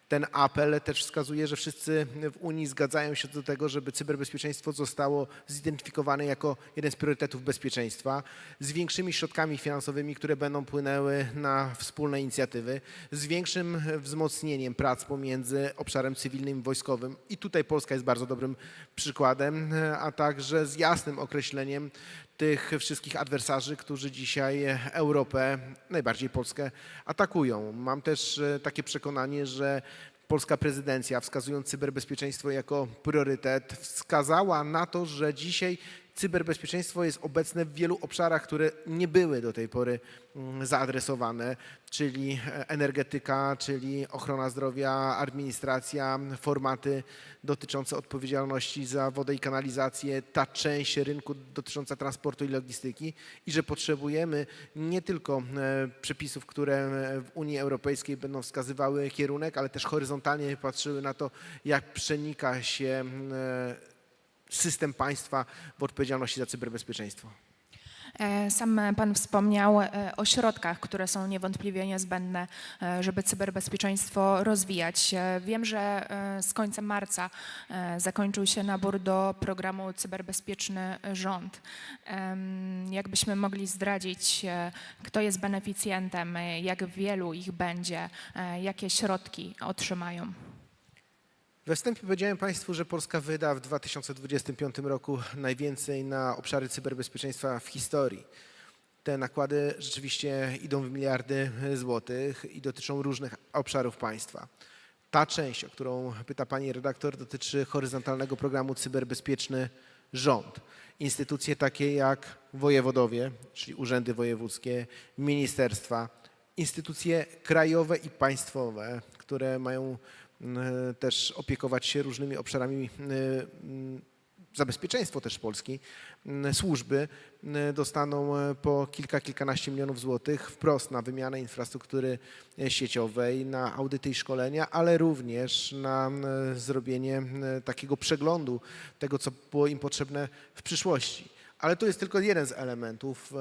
Ten apel też wskazuje, że wszyscy w Unii zgadzają się do tego, żeby cyberbezpieczeństwo zostało zidentyfikowane jako jeden z priorytetów bezpieczeństwa, z większymi środkami finansowymi, które będą płynęły na wspólne inicjatywy, z większym wzmocnieniem prac pomiędzy obszarem cywilnym i wojskowym. I tutaj Polska jest bardzo dobrym przykładem, a także z jasnym określeniem tych wszystkich adwersarzy, którzy dzisiaj Europę, najbardziej Polskę, atakują. Mam też takie przekonanie, że polska prezydencja, wskazując cyberbezpieczeństwo jako priorytet, wskazała na to, że dzisiaj cyberbezpieczeństwo jest obecne w wielu obszarach, które nie były do tej pory zaadresowane, czyli energetyka, czyli ochrona zdrowia, administracja, formaty dotyczące odpowiedzialności za wodę i kanalizację, ta część rynku dotycząca transportu i logistyki i że potrzebujemy nie tylko przepisów, które w Unii Europejskiej będą wskazywały kierunek, ale też horyzontalnie patrzyły na to, jak przenika się system państwa w odpowiedzialności za cyberbezpieczeństwo. Sam Pan wspomniał o środkach, które są niewątpliwie niezbędne, żeby cyberbezpieczeństwo rozwijać. Wiem, że z końcem marca zakończył się nabór do programu Cyberbezpieczny Rząd. Jakbyśmy mogli zdradzić, kto jest beneficjentem, jak wielu ich będzie, jakie środki otrzymają? We wstępie powiedziałem Państwu, że Polska wyda w 2025 roku najwięcej na obszary cyberbezpieczeństwa w historii. Te nakłady rzeczywiście idą w miliardy złotych i dotyczą różnych obszarów państwa. Ta część, o którą pyta pani redaktor, dotyczy horyzontalnego programu Cyberbezpieczny Rząd. Instytucje takie jak wojewodowie, czyli urzędy wojewódzkie, ministerstwa, instytucje krajowe i państwowe, które mają też opiekować się różnymi obszarami za bezpieczeństwo też Polski, służby dostaną po kilkanaście milionów złotych wprost na wymianę infrastruktury sieciowej, na audyty i szkolenia, ale również na zrobienie takiego przeglądu tego, co było im potrzebne w przyszłości. Ale to jest tylko jeden z elementów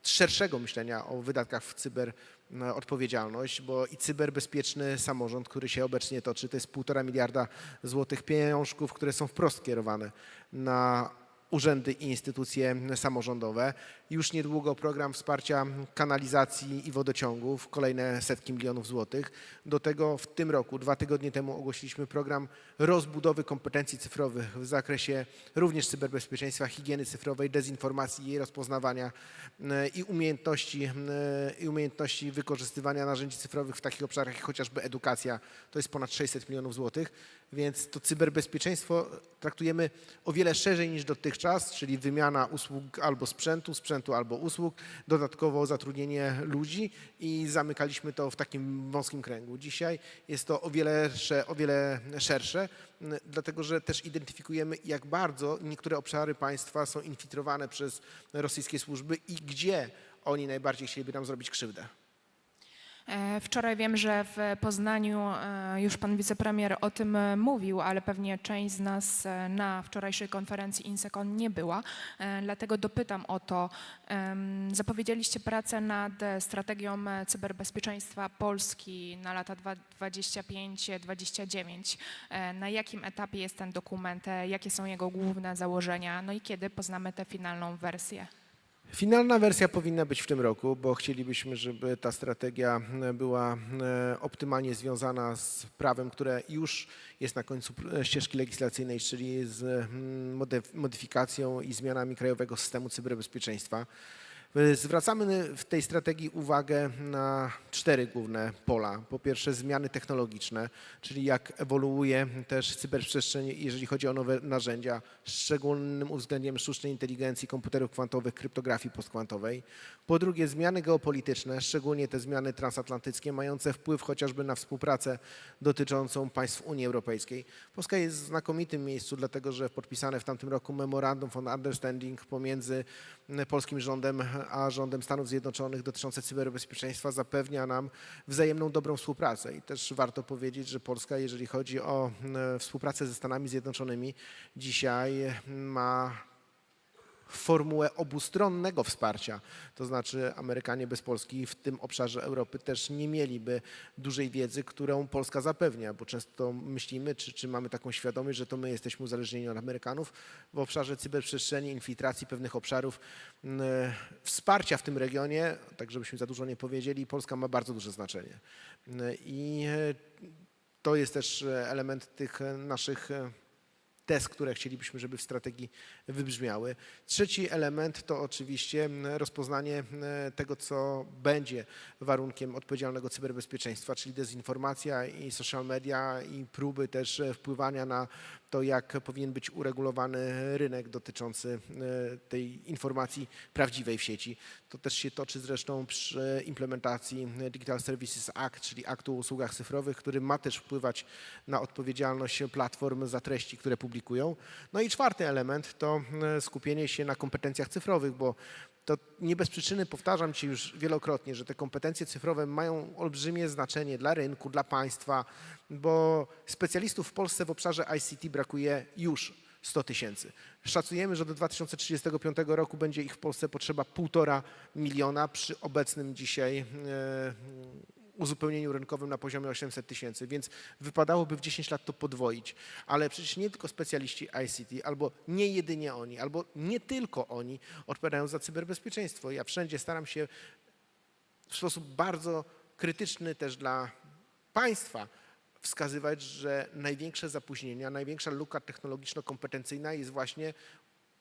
szerszego myślenia o wydatkach w cyberodpowiedzialność, bo i cyberbezpieczny samorząd, który się obecnie toczy, to jest 1,5 miliarda złotych pieniążków, które są wprost kierowane na urzędy i instytucje samorządowe. Już niedługo program wsparcia kanalizacji i wodociągów, kolejne setki milionów złotych. Do tego w tym roku, 2 tygodnie temu ogłosiliśmy program rozbudowy kompetencji cyfrowych w zakresie również cyberbezpieczeństwa, higieny cyfrowej, dezinformacji, jej rozpoznawania i umiejętności wykorzystywania narzędzi cyfrowych w takich obszarach jak chociażby edukacja. To jest ponad 600 milionów złotych. Więc to cyberbezpieczeństwo traktujemy o wiele szerzej niż dotychczas, czyli wymiana usług albo sprzętu albo usług, dodatkowo zatrudnienie ludzi i zamykaliśmy to w takim wąskim kręgu. Dzisiaj jest to o wiele szersze, dlatego że też identyfikujemy, jak bardzo niektóre obszary państwa są infiltrowane przez rosyjskie służby i gdzie oni najbardziej chcieliby nam zrobić krzywdę. Wczoraj wiem, że w Poznaniu już pan wicepremier o tym mówił, ale pewnie część z nas na wczorajszej konferencji INSECON nie była. Dlatego dopytam o to. Zapowiedzieliście pracę nad strategią cyberbezpieczeństwa Polski na lata 25-29. Na jakim etapie jest ten dokument? Jakie są jego główne założenia? No i kiedy poznamy tę finalną wersję? Finalna wersja powinna być w tym roku, bo chcielibyśmy, żeby ta strategia była optymalnie związana z prawem, które już jest na końcu ścieżki legislacyjnej, czyli z modyfikacją i zmianami krajowego systemu cyberbezpieczeństwa. Zwracamy w tej strategii uwagę na 4 główne pola. Po pierwsze zmiany technologiczne, czyli jak ewoluuje też cyberprzestrzeń, jeżeli chodzi o nowe narzędzia, z szczególnym uwzględnieniem sztucznej inteligencji, komputerów kwantowych, kryptografii postkwantowej. Po drugie zmiany geopolityczne, szczególnie te zmiany transatlantyckie, mające wpływ chociażby na współpracę dotyczącą państw Unii Europejskiej. Polska jest w znakomitym miejscu, dlatego że podpisane w tamtym roku Memorandum of Understanding pomiędzy polskim rządem a rządem Stanów Zjednoczonych dotyczące cyberbezpieczeństwa zapewnia nam wzajemną dobrą współpracę. I też warto powiedzieć, że Polska, jeżeli chodzi o współpracę ze Stanami Zjednoczonymi, dzisiaj ma formułę obustronnego wsparcia. To znaczy Amerykanie bez Polski w tym obszarze Europy też nie mieliby dużej wiedzy, którą Polska zapewnia, bo często myślimy, czy mamy taką świadomość, że to my jesteśmy uzależnieni od Amerykanów w obszarze cyberprzestrzeni, infiltracji pewnych obszarów, wsparcia w tym regionie, tak żebyśmy za dużo nie powiedzieli, Polska ma bardzo duże znaczenie. I to jest też element tych naszych tez, które chcielibyśmy, żeby w strategii wybrzmiały. Trzeci element to oczywiście rozpoznanie tego, co będzie warunkiem odpowiedzialnego cyberbezpieczeństwa, czyli dezinformacja i social media i próby też wpływania na to, jak powinien być uregulowany rynek dotyczący tej informacji prawdziwej w sieci. To też się toczy zresztą przy implementacji Digital Services Act, czyli aktu o usługach cyfrowych, który ma też wpływać na odpowiedzialność platform za treści, które publikują. No i czwarty element to skupienie się na kompetencjach cyfrowych, bo to nie bez przyczyny powtarzam Ci już wielokrotnie, że te kompetencje cyfrowe mają olbrzymie znaczenie dla rynku, dla państwa, bo specjalistów w Polsce w obszarze ICT brakuje już 100 000. Szacujemy, że do 2035 roku będzie ich w Polsce potrzeba 1,5 miliona przy obecnym dzisiaj uzupełnieniu rynkowym na poziomie 800 000, więc wypadałoby w 10 lat to podwoić. Ale przecież nie tylko specjaliści ICT, albo nie jedynie oni, albo nie tylko oni odpowiadają za cyberbezpieczeństwo. Ja wszędzie staram się w sposób bardzo krytyczny też dla państwa wskazywać, że największe zapóźnienia, największa luka technologiczno-kompetencyjna jest właśnie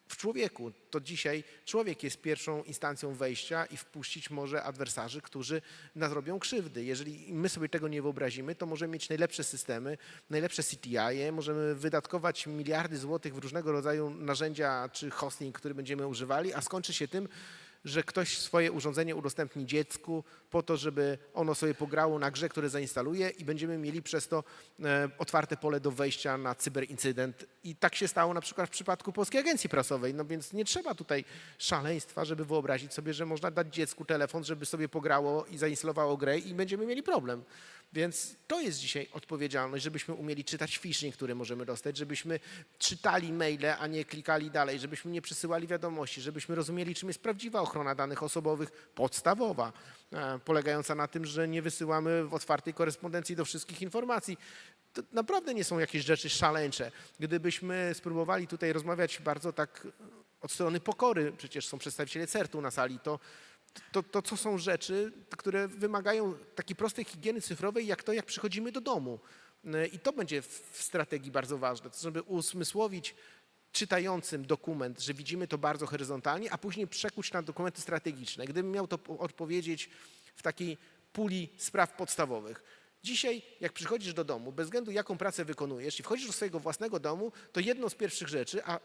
w człowieku. To dzisiaj człowiek jest pierwszą instancją wejścia i wpuścić może adwersarzy, którzy nas robią krzywdy. Jeżeli my sobie tego nie wyobrazimy, to możemy mieć najlepsze systemy, najlepsze CTI, możemy wydatkować miliardy złotych w różnego rodzaju narzędzia czy hosting, który będziemy używali, a skończy się tym, że ktoś swoje urządzenie udostępni dziecku po to, żeby ono sobie pograło na grze, które zainstaluje i będziemy mieli przez to otwarte pole do wejścia na cyberincydent. I tak się stało na przykład w przypadku Polskiej Agencji Prasowej. No więc nie trzeba tutaj szaleństwa, żeby wyobrazić sobie, że można dać dziecku telefon, żeby sobie pograło i zainstalowało grę i będziemy mieli problem. Więc to jest dzisiaj odpowiedzialność, żebyśmy umieli czytać phishing, który możemy dostać, żebyśmy czytali maile, a nie klikali dalej, żebyśmy nie przesyłali wiadomości, żebyśmy rozumieli, czym jest prawdziwa ochrona danych osobowych, podstawowa, polegająca na tym, że nie wysyłamy w otwartej korespondencji do wszystkich informacji. To naprawdę nie są jakieś rzeczy szaleńcze. Gdybyśmy spróbowali tutaj rozmawiać bardzo tak od strony pokory, przecież są przedstawiciele CERT-u na sali, to są rzeczy, które wymagają takiej prostej higieny cyfrowej, jak to, jak przychodzimy do domu. I to będzie w strategii bardzo ważne, żeby uzmysłowić czytającym dokument, że widzimy to bardzo horyzontalnie, a później przekuć na dokumenty strategiczne. Gdybym miał to odpowiedzieć w takiej puli spraw podstawowych. Dzisiaj, jak przychodzisz do domu, bez względu jaką pracę wykonujesz i wchodzisz do swojego własnego domu, to jedną z pierwszych rzeczy, a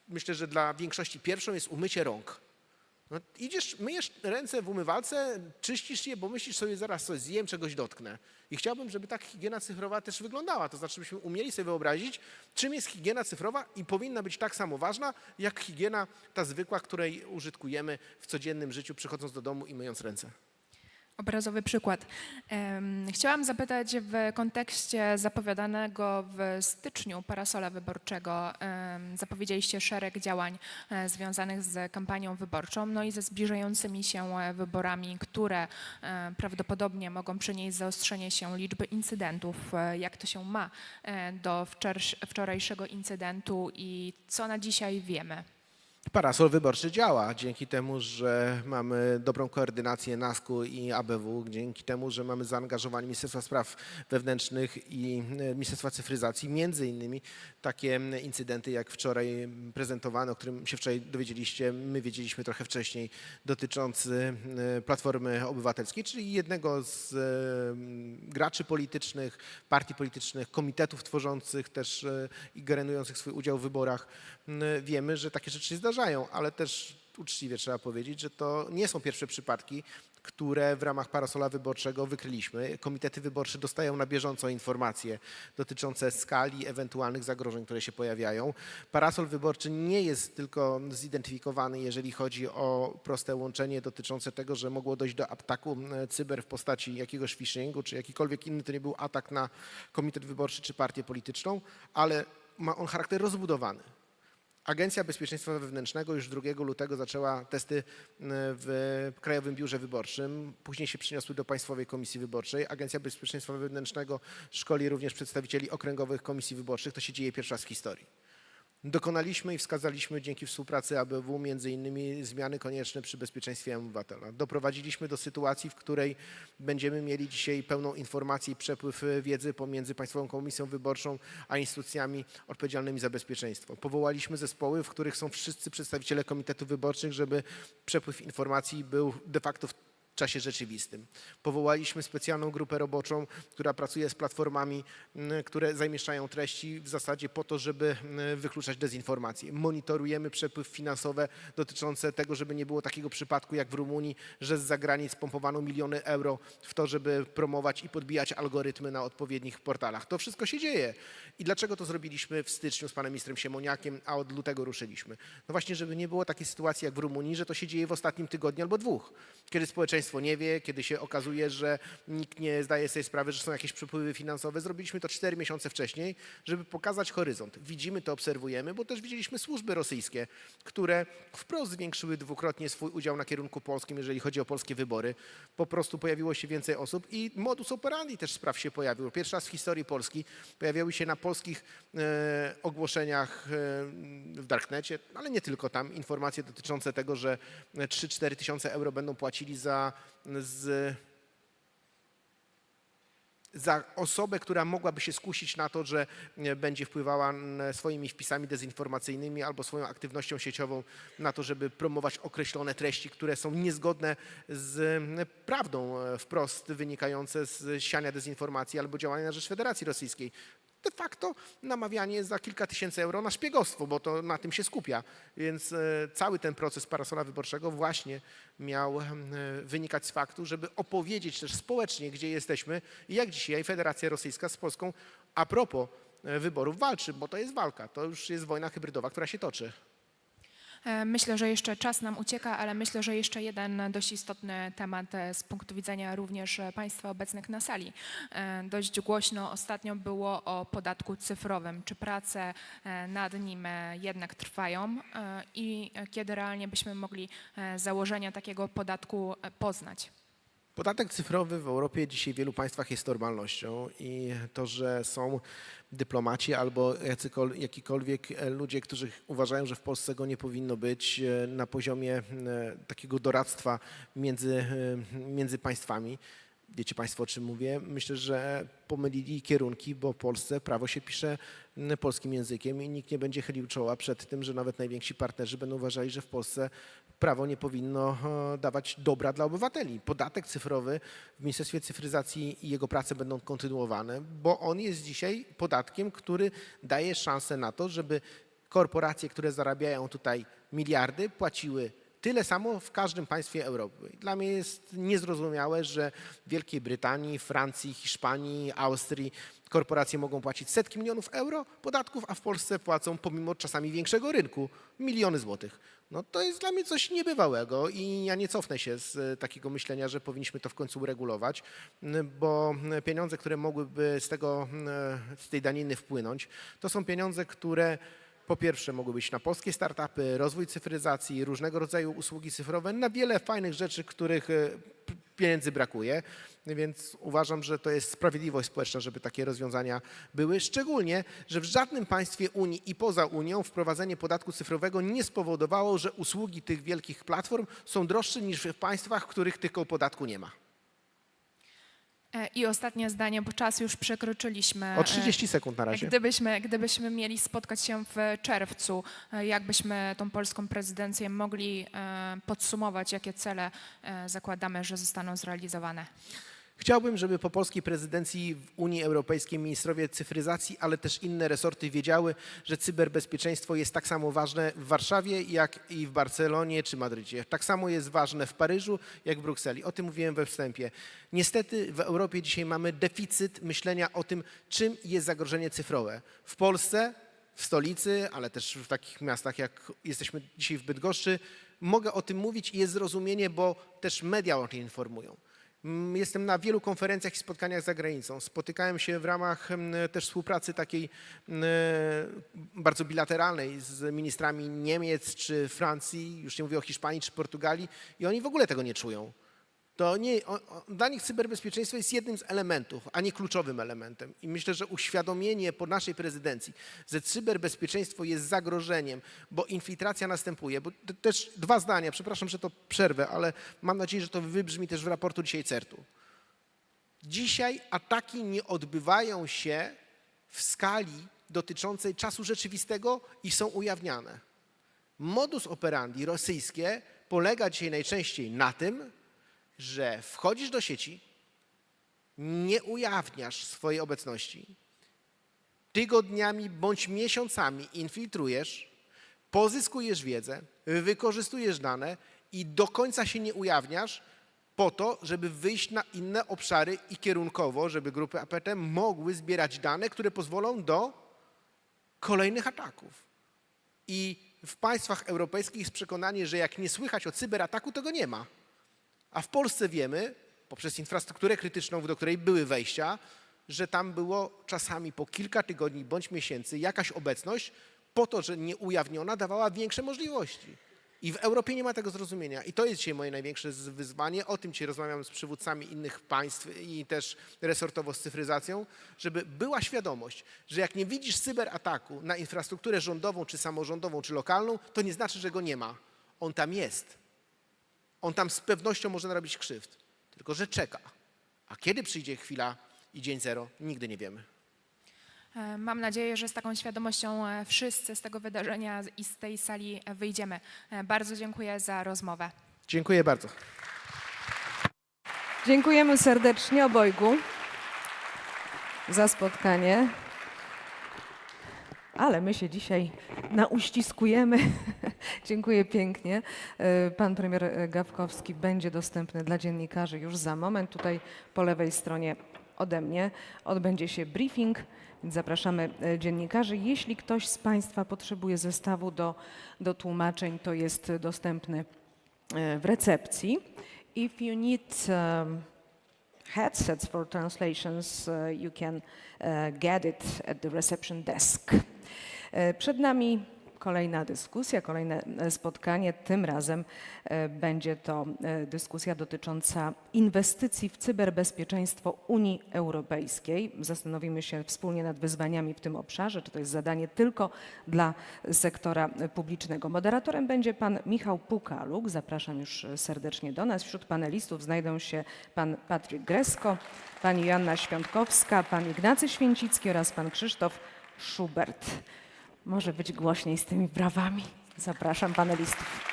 myślę, że dla większości pierwszą jest umycie rąk. No, idziesz, myjesz ręce w umywalce, czyścisz je, bo myślisz sobie, zaraz coś zjem, czegoś dotknę. I chciałbym, żeby tak higiena cyfrowa też wyglądała. To znaczy, byśmy umieli sobie wyobrazić, czym jest higiena cyfrowa i powinna być tak samo ważna, jak higiena ta zwykła, której użytkujemy w codziennym życiu, przychodząc do domu i myjąc ręce. Obrazowy przykład. Chciałam zapytać w kontekście zapowiadanego w styczniu parasola wyborczego. Zapowiedzieliście szereg działań związanych z kampanią wyborczą, no i ze zbliżającymi się wyborami, które prawdopodobnie mogą przynieść zaostrzenie się liczby incydentów. Jak to się ma do wczorajszego incydentu i co na dzisiaj wiemy? Parasol wyborczy działa dzięki temu, że mamy dobrą koordynację NASK-u i ABW, dzięki temu, że mamy zaangażowanie Ministerstwa Spraw Wewnętrznych i Ministerstwa Cyfryzacji. Między innymi takie incydenty jak wczoraj prezentowany, o którym się wczoraj dowiedzieliście, my wiedzieliśmy trochę wcześniej, dotyczący Platformy Obywatelskiej, czyli jednego z graczy politycznych, partii politycznych, komitetów tworzących też i generujących swój udział w wyborach. Wiemy, że takie rzeczy się zdarzają, ale też uczciwie trzeba powiedzieć, że to nie są pierwsze przypadki, które w ramach parasola wyborczego wykryliśmy. Komitety wyborcze dostają na bieżąco informacje dotyczące skali ewentualnych zagrożeń, które się pojawiają. Parasol wyborczy nie jest tylko zidentyfikowany, jeżeli chodzi o proste łączenie dotyczące tego, że mogło dojść do ataku cyber w postaci jakiegoś phishingu, czy jakikolwiek inny, to nie był atak na komitet wyborczy czy partię polityczną, ale ma on charakter rozbudowany. Agencja Bezpieczeństwa Wewnętrznego już 2 lutego zaczęła testy w Krajowym Biurze Wyborczym, później się przyniosły do Państwowej Komisji Wyborczej. Agencja Bezpieczeństwa Wewnętrznego szkoli również przedstawicieli okręgowych komisji wyborczych. To się dzieje pierwszy raz w historii. Dokonaliśmy i wskazaliśmy dzięki współpracy ABW między innymi zmiany konieczne przy bezpieczeństwie obywatela. Doprowadziliśmy do sytuacji, w której będziemy mieli dzisiaj pełną informację i przepływ wiedzy pomiędzy Państwową Komisją Wyborczą a instytucjami odpowiedzialnymi za bezpieczeństwo. Powołaliśmy zespoły, w których są wszyscy przedstawiciele komitetów wyborczych, żeby przepływ informacji był de facto w czasie rzeczywistym. Powołaliśmy specjalną grupę roboczą, która pracuje z platformami, które zamieszczają treści w zasadzie po to, żeby wykluczać dezinformację. Monitorujemy przepływ finansowy dotyczące tego, żeby nie było takiego przypadku jak w Rumunii, że z zagranic pompowano miliony euro w to, żeby promować i podbijać algorytmy na odpowiednich portalach. To wszystko się dzieje. I dlaczego to zrobiliśmy w styczniu z panem ministrem Siemoniakiem, a od lutego ruszyliśmy? No właśnie, żeby nie było takiej sytuacji jak w Rumunii, że to się dzieje w ostatnim tygodniu albo 2, kiedy społeczeństwo nie wie, kiedy się okazuje, że nikt nie zdaje sobie sprawy, że są jakieś przepływy finansowe. Zrobiliśmy to 4 miesiące wcześniej, żeby pokazać horyzont. Widzimy to, obserwujemy, bo też widzieliśmy służby rosyjskie, które wprost zwiększyły 2-krotnie swój udział na kierunku polskim, jeżeli chodzi o polskie wybory. Po prostu pojawiło się więcej osób i modus operandi też spraw się pojawił. Pierwszy raz w historii Polski pojawiały się na polskich ogłoszeniach w darknecie, ale nie tylko tam, informacje dotyczące tego, że 3-4 tysiące euro będą płacili za osobę, która mogłaby się skusić na to, że będzie wpływała swoimi wpisami dezinformacyjnymi albo swoją aktywnością sieciową na to, żeby promować określone treści, które są niezgodne z prawdą wprost wynikające z siania dezinformacji albo działania na rzecz Federacji Rosyjskiej. De facto namawianie za kilka tysięcy euro na szpiegostwo, bo to na tym się skupia. Więc cały ten proces parasola wyborczego właśnie miał wynikać z faktu, żeby opowiedzieć też społecznie, gdzie jesteśmy i jak dzisiaj Federacja Rosyjska z Polską a propos wyborów walczy, bo to jest walka, to już jest wojna hybrydowa, która się toczy. Myślę, że jeszcze czas nam ucieka, ale myślę, że jeszcze jeden dość istotny temat z punktu widzenia również Państwa obecnych na sali. Dość głośno ostatnio było o podatku cyfrowym. Czy prace nad nim jednak trwają i kiedy realnie byśmy mogli założenia takiego podatku poznać? Podatek cyfrowy w Europie dzisiaj w wielu państwach jest normalnością i to, że są dyplomaci albo jakikolwiek ludzie, którzy uważają, że w Polsce go nie powinno być na poziomie takiego doradztwa między państwami, Wiecie Państwo, o czym mówię? Myślę, że pomylili kierunki, bo w Polsce prawo się pisze polskim językiem i nikt nie będzie chylił czoła przed tym, że nawet najwięksi partnerzy będą uważali, że w Polsce prawo nie powinno dawać dobra dla obywateli. Podatek cyfrowy w Ministerstwie Cyfryzacji i jego prace będą kontynuowane, bo on jest dzisiaj podatkiem, który daje szansę na to, żeby korporacje, które zarabiają tutaj miliardy, płaciły tyle samo w każdym państwie Europy. Dla mnie jest niezrozumiałe, że w Wielkiej Brytanii, Francji, Hiszpanii, Austrii korporacje mogą płacić setki milionów euro podatków, a w Polsce płacą pomimo czasami większego rynku miliony złotych. No to jest dla mnie coś niebywałego i ja nie cofnę się z takiego myślenia, że powinniśmy to w końcu uregulować, bo pieniądze, które mogłyby z tej daniny wpłynąć, to są pieniądze, które po pierwsze mogły być na polskie startupy, rozwój cyfryzacji, różnego rodzaju usługi cyfrowe, na wiele fajnych rzeczy, których pieniędzy brakuje, więc uważam, że to jest sprawiedliwość społeczna, żeby takie rozwiązania były, szczególnie, że w żadnym państwie Unii i poza Unią wprowadzenie podatku cyfrowego nie spowodowało, że usługi tych wielkich platform są droższe niż w państwach, w których tylko podatku nie ma. I ostatnie zdanie, bo czas już przekroczyliśmy. O 30 sekund na razie. Gdybyśmy mieli spotkać się w czerwcu, jak byśmy tą polską prezydencję mogli podsumować, jakie cele zakładamy, że zostaną zrealizowane? Chciałbym, żeby po polskiej prezydencji w Unii Europejskiej ministrowie cyfryzacji, ale też inne resorty wiedziały, że cyberbezpieczeństwo jest tak samo ważne w Warszawie, jak i w Barcelonie czy Madrycie. Tak samo jest ważne w Paryżu, jak w Brukseli. O tym mówiłem we wstępie. Niestety w Europie dzisiaj mamy deficyt myślenia o tym, czym jest zagrożenie cyfrowe. W Polsce, w stolicy, ale też w takich miastach, jak jesteśmy dzisiaj w Bydgoszczy, mogę o tym mówić i jest zrozumienie, bo też media o tym informują. Jestem na wielu konferencjach i spotkaniach za granicą. Spotykałem się w ramach też współpracy takiej bardzo bilateralnej z ministrami Niemiec czy Francji, już nie mówię o Hiszpanii czy Portugalii i oni w ogóle tego nie czują. Dla nich cyberbezpieczeństwo jest jednym z elementów, a nie kluczowym elementem. I myślę, że uświadomienie po naszej prezydencji, że cyberbezpieczeństwo jest zagrożeniem, bo infiltracja następuje. Bo też dwa zdania, przepraszam, że to przerwę, ale mam nadzieję, że to wybrzmi też w raportu dzisiaj CERT-u. Dzisiaj ataki nie odbywają się w skali dotyczącej czasu rzeczywistego i są ujawniane. Modus operandi rosyjskie polega dzisiaj najczęściej na tym, że wchodzisz do sieci, nie ujawniasz swojej obecności, tygodniami bądź miesiącami infiltrujesz, pozyskujesz wiedzę, wykorzystujesz dane i do końca się nie ujawniasz po to, żeby wyjść na inne obszary i kierunkowo, żeby grupy APT mogły zbierać dane, które pozwolą do kolejnych ataków. I w państwach europejskich jest przekonanie, że jak nie słychać o cyberataku, to go nie ma. A w Polsce wiemy, poprzez infrastrukturę krytyczną, do której były wejścia, że tam było czasami po kilka tygodni bądź miesięcy jakaś obecność po to, że nieujawniona dawała większe możliwości. I w Europie nie ma tego zrozumienia. I to jest dzisiaj moje największe wyzwanie. O tym dzisiaj rozmawiam z przywódcami innych państw i też resortowo z cyfryzacją, żeby była świadomość, że jak nie widzisz cyberataku na infrastrukturę rządową, czy samorządową, czy lokalną, to nie znaczy, że go nie ma. On tam jest. On tam z pewnością może narobić krzywd, tylko że czeka. A kiedy przyjdzie chwila i dzień zero, nigdy nie wiemy. Mam nadzieję, że z taką świadomością wszyscy z tego wydarzenia i z tej sali wyjdziemy. Bardzo dziękuję za rozmowę. Dziękuję bardzo. Dziękujemy serdecznie obojgu za spotkanie. Ale my się dzisiaj nauściskujemy. Dziękuję pięknie. Pan premier Gawkowski będzie dostępny dla dziennikarzy już za moment. Tutaj po lewej stronie ode mnie odbędzie się briefing, więc zapraszamy dziennikarzy. Jeśli ktoś z Państwa potrzebuje zestawu do tłumaczeń, to jest dostępny w recepcji. If you need headsets for translations, you can get it at the reception desk. Przed nami kolejna dyskusja, kolejne spotkanie. Tym razem będzie to dyskusja dotycząca inwestycji w cyberbezpieczeństwo Unii Europejskiej. Zastanowimy się wspólnie nad wyzwaniami w tym obszarze, czy to jest zadanie tylko dla sektora publicznego. Moderatorem będzie pan Michał Pukaluk. Zapraszam już serdecznie do nas. Wśród panelistów znajdą się pan Patryk Gresko, pani Joanna Świątkowska, pan Ignacy Święcicki oraz pan Krzysztof Schubert. Może być głośniej z tymi brawami. Zapraszam panelistów.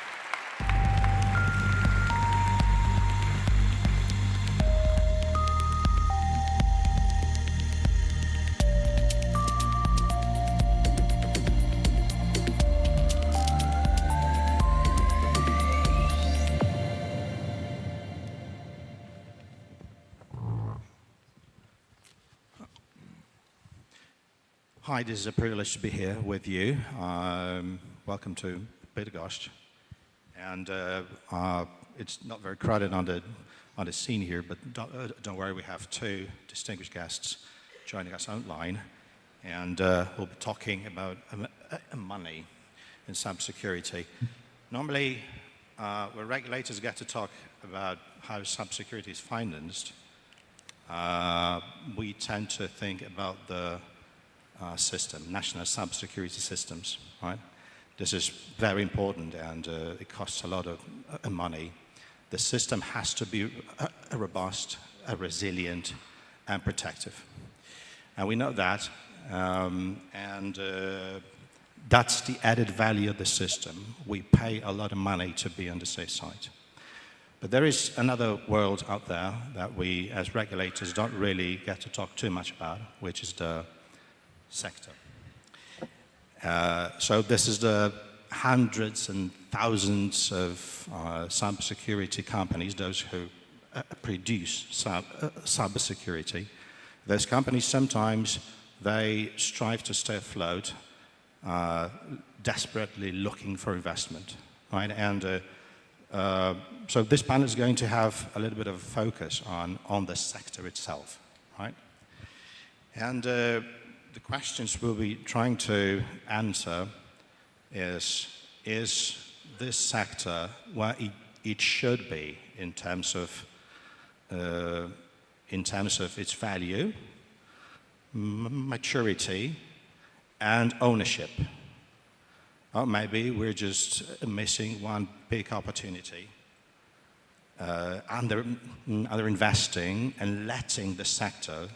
Hi, this is a privilege to be here with you. Welcome to Bydgoszcz. And it's not very crowded on the scene here, but don't worry, we have two distinguished guests joining us online. And we'll be talking about money in cybersecurity. Normally, when regulators get to talk about how cybersecurity is financed, we tend to think about the system, national cybersecurity systems, right? This is very important and it costs a lot of money. The system has to be robust, resilient and protective. And we know that, that's the added value of the system. We pay a lot of money to be on the safe side. But there is another world out there that we as regulators don't really get to talk too much about, which is the sector. So this is the hundreds and thousands of cybersecurity companies, those who produce cybersecurity. Those companies sometimes they strive to stay afloat, desperately looking for investment, right? And so this panel is going to have a little bit of focus on the sector itself, right? And the questions we'll be trying to answer is this sector where it should be in terms of its value, maturity, and ownership? Or maybe we're just missing one big opportunity, under investing and letting the sector,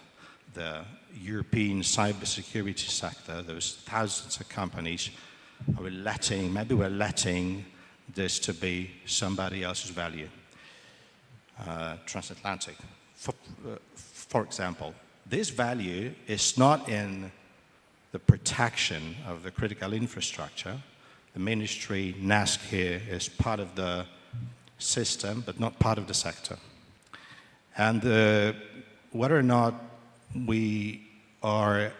the European cybersecurity sector, those thousands of companies, maybe we're letting this to be somebody else's value. Transatlantic, for example, this value is not in the protection of the critical infrastructure. The ministry, NASC here, is part of the system, but not part of the sector. And whether or not we are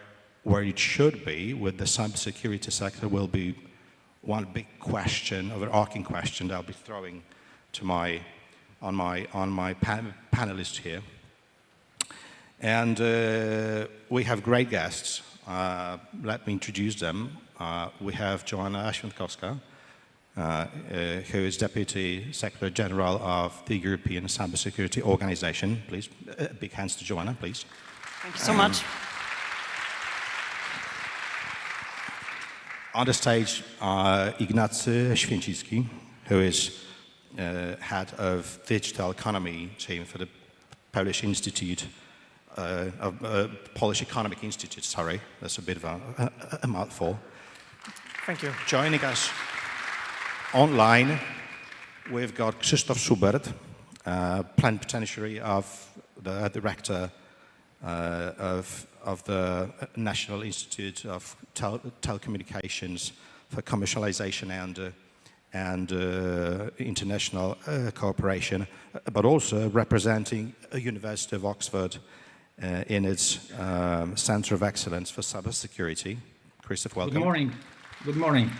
where it should be with the cybersecurity sector will be one big question, overarching question that I'll be throwing to my panelists here. And we have great guests. Let me introduce them. We have Joanna Świątkowska, who is Deputy Secretary General of the European Cybersecurity Organization. Please, big hands to Joanna, please. Thank you so much. On the stage, Ignacy Święcicki, who is head of digital economy team for the Polish Institute, Polish Economic Institute, sorry, that's a bit of a mouthful. Thank you. Joining us online, we've got Krzysztof Schubert, plenipotentiary of the director of the National Institute of Telecommunications for Commercialization and International Cooperation, but also representing a University of Oxford in its Center of Excellence for Cybersecurity. Krzysztof, welcome. Good morning. Good morning.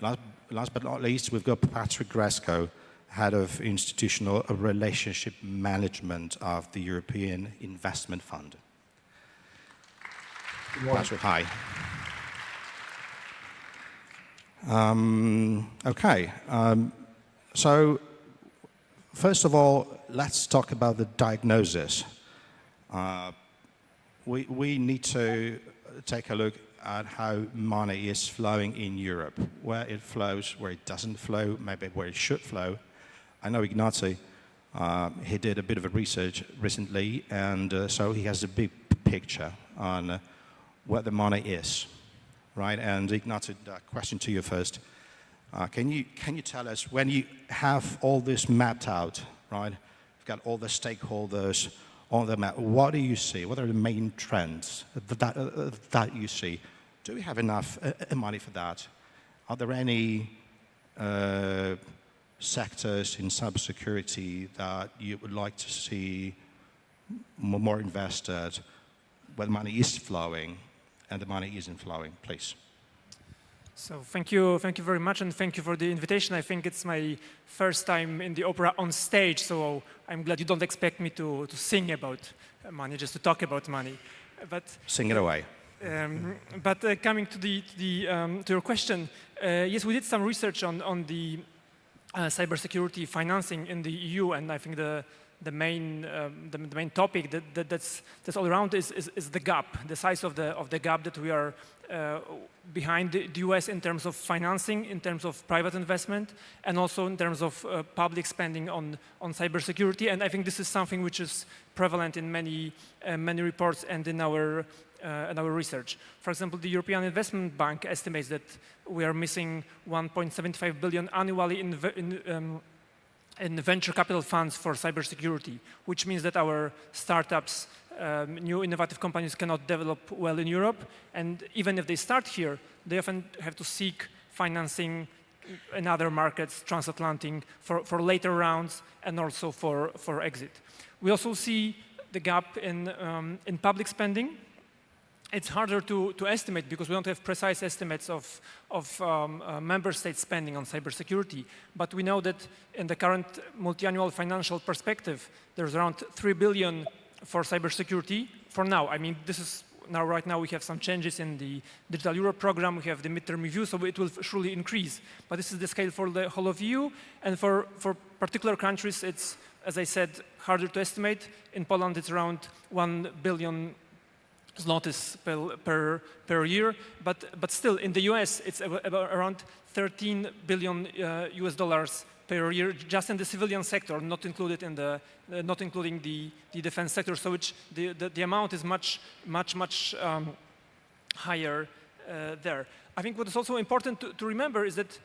Last but not least, we've got Patryk Gresko, Head of Institutional Relationship Management of the European Investment Fund. Patryk, hi. Okay. So, first of all, let's talk about the diagnosis. We need to take a look at how money is flowing in Europe, where it flows, where it doesn't flow, maybe where it should flow. I know Ignacy, he did a bit of a research recently, and so he has a big picture on where the money is, right? And Ignacy, question to you first. Can you tell us, when you have all this mapped out, right? You've got all the stakeholders on the map. What do you see? What are the main trends that you see? Do we have enough money for that? Are there any sectors in cybersecurity that you would like to see more invested, where the money is flowing and the money isn't flowing, please? So thank you very much, and thank you for the invitation. I think it's my first time in the opera on stage, so I'm glad you don't expect me to sing about money, just to talk about money. But Sing it away. Coming to your question, yes, we did some research on the cybersecurity financing in the EU, and I think the main topic that's all around is the gap, the size of the gap that we are behind the US in terms of financing, in terms of private investment, and also in terms of public spending on cybersecurity. And I think this is something which is prevalent in many reports and in our research. For example, the European Investment Bank estimates that we are missing 1.75 billion annually in venture capital funds for cybersecurity, which means that our startups, new innovative companies cannot develop well in Europe. And even if they start here, they often have to seek financing in other markets, transatlantic, for later rounds and also for exit. We also see the gap in public spending. It's harder to estimate because we don't have precise estimates of member state spending on cybersecurity. But we know that in the current multi-annual financial perspective, there's around 3 billion for cybersecurity for now. I mean, this is now, right now we have some changes in the Digital Europe program, we have the midterm review, so it will surely increase. But this is the scale for the whole of EU, and for particular countries, it's, as I said, harder to estimate. In Poland, it's around 1 billion zlotys per year, but still in the US it's about around 13 billion US dollars per year just in the civilian sector, not included in the not including the defense sector. So which the amount is much higher there. I think what is also important to remember is that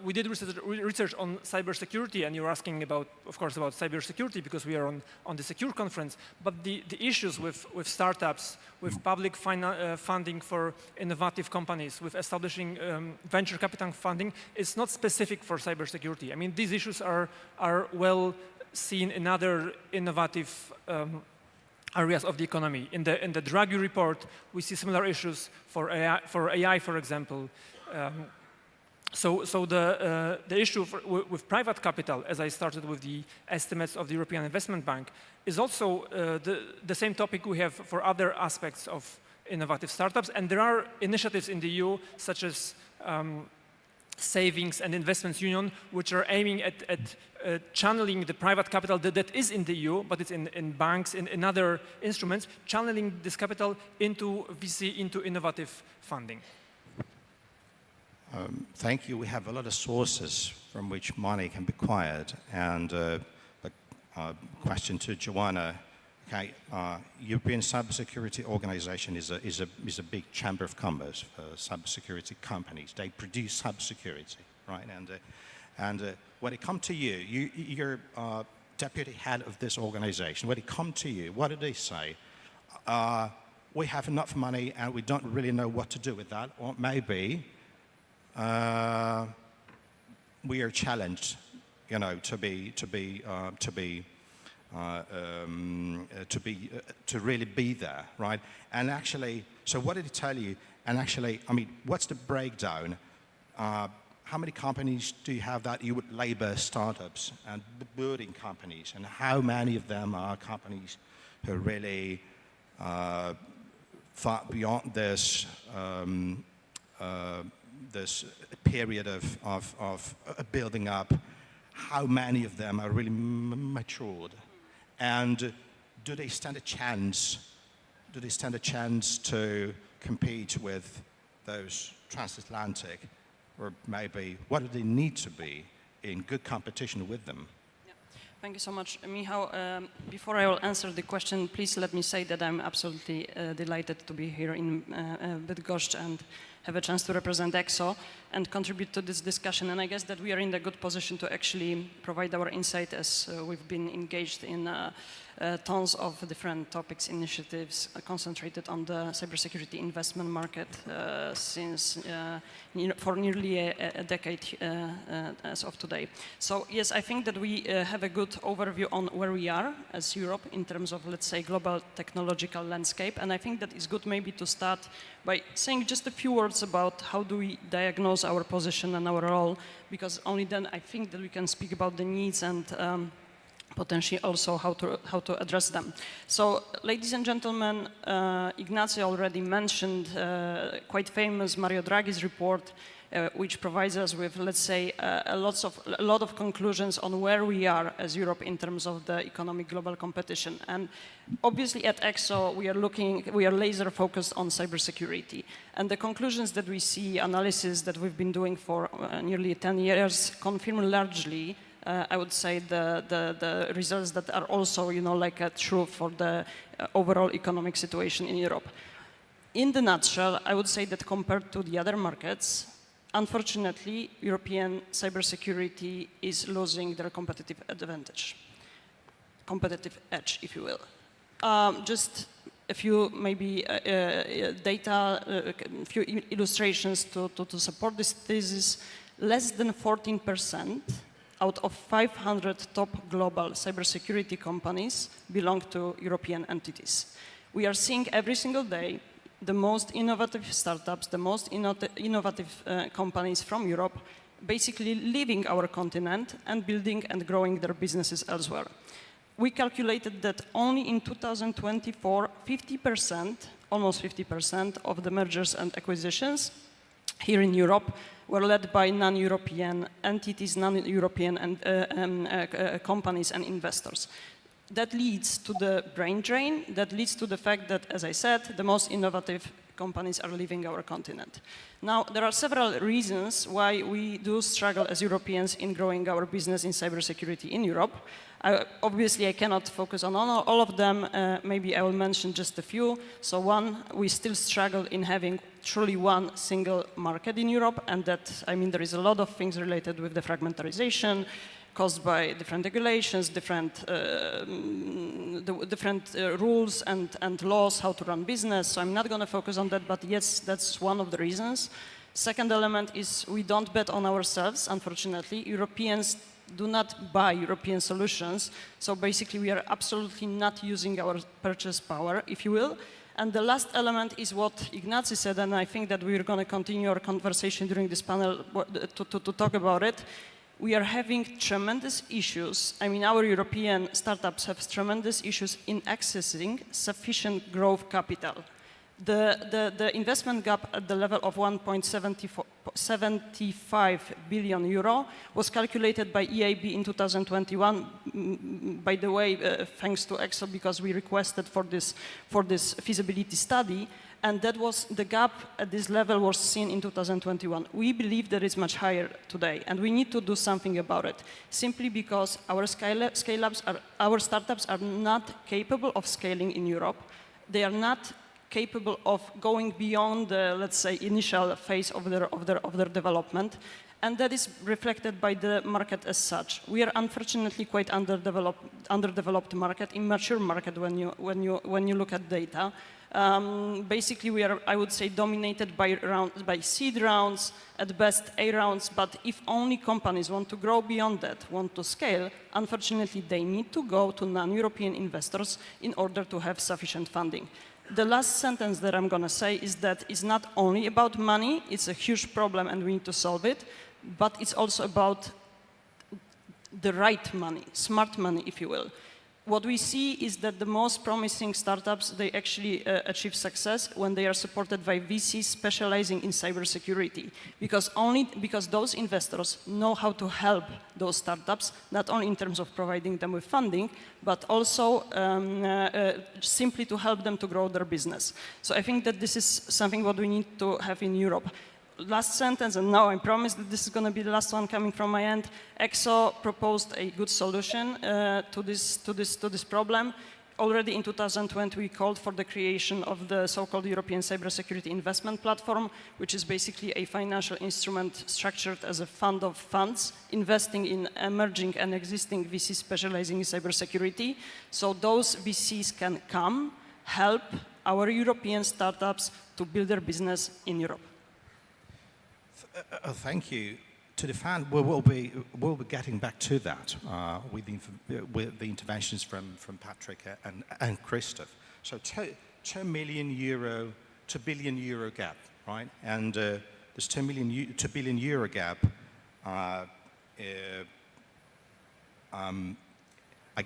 we did research on cybersecurity, and you're asking about, of course, about cybersecurity because we are on the Secure conference. But the issues with startups, with public funding for innovative companies, with establishing venture capital funding, is not specific for cybersecurity. I mean, these issues are well seen in other innovative areas of the economy. In the Draghi report, we see similar issues for AI, for example. So the issue with private capital, as I started with the estimates of the European Investment Bank, is also the same topic we have for other aspects of innovative startups. And there are initiatives in the EU, such as Savings and Investments Union, which are aiming at channeling the private capital that is in the EU, but it's in banks, in other instruments, channeling this capital into VC, into innovative funding. Thank you. We have a lot of sources from which money can be acquired. And a question to Joanna. Okay, European Cybersecurity Organization is a big chamber of commerce for cybersecurity companies. They produce cybersecurity, right? And when it comes to you, you're deputy head of this organization. When it comes to you, what do they say? We have enough money and we don't really know what to do with that, or maybe we are challenged, you know, to really be there, right? And actually, so what did it tell you? And actually, I mean, what's the breakdown? How many companies do you have that you would label startups and building companies? And how many of them are companies who really thought beyond this period of building up, how many of them are really matured? And do they stand a chance? Do they stand a chance to compete with those transatlantic, or maybe what do they need to be in good competition with them? Thank you so much, Michał. Before I will answer the question, please let me say that I'm absolutely delighted to be here in Bydgoszcz and have a chance to represent EXO and contribute to this discussion. And I guess that we are in a good position to actually provide our insight, as we've been engaged in tons of different topics, initiatives concentrated on the cybersecurity investment market for nearly a decade as of today. So yes, I think that we have a good overview on where we are as Europe in terms of, let's say, global technological landscape. And I think that it's good maybe to start by saying just a few words about how do we diagnose our position and our role, because only then I think that we can speak about the needs and potentially also how to address them. So, ladies and gentlemen, Ignacy already mentioned quite famous Mario Draghi's report, which provides us with, let's say, a lot of conclusions on where we are as Europe in terms of the economic global competition. And obviously at EXO, we are laser focused on cybersecurity. And the conclusions that we see, analysis that we've been doing for nearly 10 years, confirm largely I would say the results that are also, like a truth for the overall economic situation in Europe. In the nutshell, I would say that compared to the other markets, unfortunately, European cybersecurity is losing their competitive advantage, competitive edge, if you will. Just a few maybe data, a few illustrations to support this thesis. Less than 14% out of 500 top global cybersecurity companies belong to European entities. We are seeing every single day the most innovative startups, the most innovative companies from Europe basically leaving our continent and building and growing their businesses elsewhere. We calculated that only in 2024, 50%, almost 50% of the mergers and acquisitions here in Europe were led by non-European entities, non-European companies and investors. That leads to the brain drain, that leads to the fact that, as I said, the most innovative companies are leaving our continent. Now, there are several reasons why we do struggle as Europeans in growing our business in cybersecurity in Europe. Obviously, I cannot focus on all of them. Maybe I will mention just a few. So one, we still struggle in having truly one single market in Europe, and that, I mean, there is a lot of things related with the fragmentarization caused by different regulations, different rules and laws, how to run business. So I'm not going to focus on that, but yes, that's one of the reasons. Second element is we don't bet on ourselves, unfortunately. Europeans do not buy European solutions. So basically, we are absolutely not using our purchase power, if you will. And the last element is what Ignacy said, and I think that we're going to continue our conversation during this panel to talk about it. We are having tremendous issues. I mean, our European startups have tremendous issues in accessing sufficient growth capital. The investment gap at the level of 1.75 billion euro was calculated by EIB in 2021. By the way, thanks to EXO, because we requested for this feasibility study, and that was the gap at this level was seen in 2021. We believe that it's much higher today, and we need to do something about it. Simply because our our startups are not capable of scaling in Europe. They are not capable of going beyond the, let's say, initial phase of their development, and that is reflected by the market as such. We are unfortunately quite underdeveloped market, immature market when you look at data. Basically, we are, I would say, dominated by seed rounds, at best A rounds, but if only companies want to grow beyond that, want to scale, unfortunately, they need to go to non-European investors in order to have sufficient funding. The last sentence that I'm going to say is that it's not only about money, it's a huge problem and we need to solve it, but it's also about the right money, smart money, if you will. what we see is that the most promising startups, they actually achieve success when they are supported by VCs specializing in cybersecurity, because those investors know how to help those startups, not only in terms of providing them with funding, but also simply to help them to grow their business. So I think that this is something what we need to have in Europe. Last sentence, and now I promise that this is going to be the last one coming from my end. EXO proposed a good solution to this problem. Already in 2020, we called for the creation of the so-called European Cybersecurity Investment Platform, which is basically a financial instrument structured as a fund of funds, investing in emerging and existing VCs specializing in cybersecurity. So those VCs can come, help our European startups to build their business in Europe. Thank you. To defend, we'll be getting back to that with the interventions from Patrick and Christoph. So 2 billion euro gap, right? And this 2 billion euro gap, I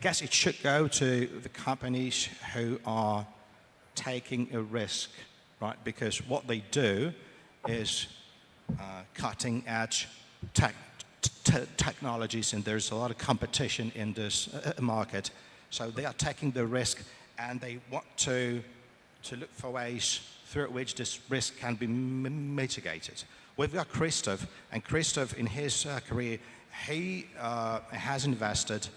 guess it should go to the companies who are taking a risk, right? Because what they do is cutting edge technologies, and there's a lot of competition in this market. So they are taking the risk, and they want to look for ways through which this risk can be mitigated. We've got Christoph, and Christoph in his career, he has invested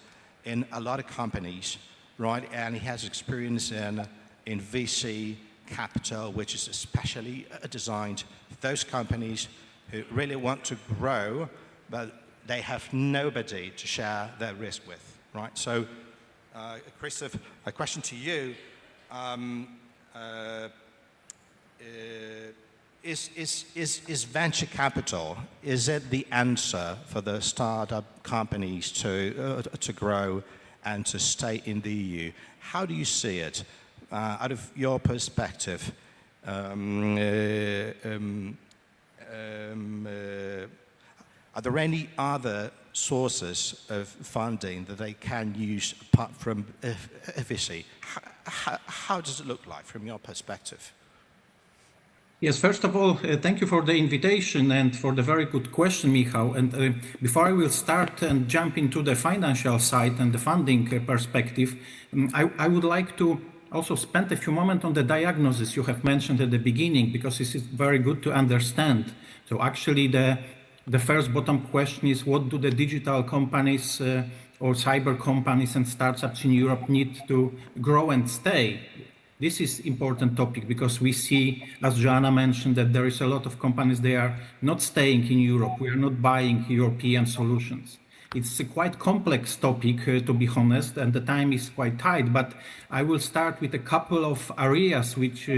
in a lot of companies, right? And he has experience in VC capital, which is especially designed for those companies who really want to grow, but they have nobody to share their risk with, right? So, Christoph, a question to you. Is venture capital, is it the answer for the startup companies to grow and to stay in the EU? How do you see it? Out of your perspective, are there any other sources of funding that they can use apart from VC? How does it look like from your perspective? Yes, first of all, thank you for the invitation and for the very good question, Michał. And before I will start and jump into the financial side and the funding perspective, I would like to also spend a few moments on the diagnosis you have mentioned at the beginning, because this is very good to understand. So actually the first bottom question is, what do the digital companies or cyber companies and startups in Europe need to grow and stay? This is important topic because we see, as Joanna mentioned, that there is a lot of companies, they are not staying in Europe. We are not buying European solutions. It's a quite complex topic, to be honest, and the time is quite tight, but I will start with a couple of areas which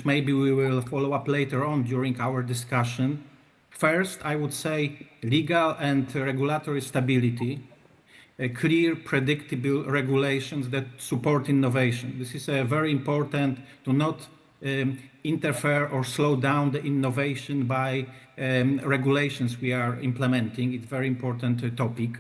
maybe we will follow up later on during our discussion. First, I would say legal and regulatory stability. Clear, predictable regulations that support innovation. This is very important to not interfere or slow down the innovation by regulations we are implementing. It's a very important topic.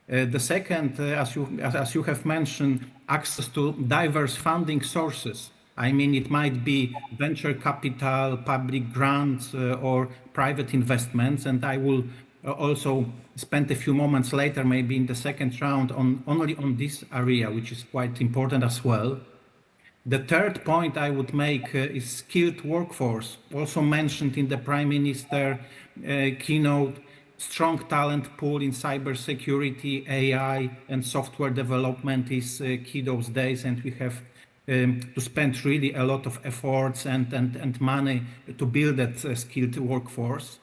The second, as you have mentioned, access to diverse funding sources. I mean, it might be venture capital, public grants, or private investments, and I will also spend a few moments later, maybe in the second round, only on this area, which is quite important as well. The third point I would make is skilled workforce, also mentioned in the Prime Minister keynote. Strong talent pool in cybersecurity, AI, and software development is key those days, and we have to spend really a lot of efforts and money to build that skilled workforce.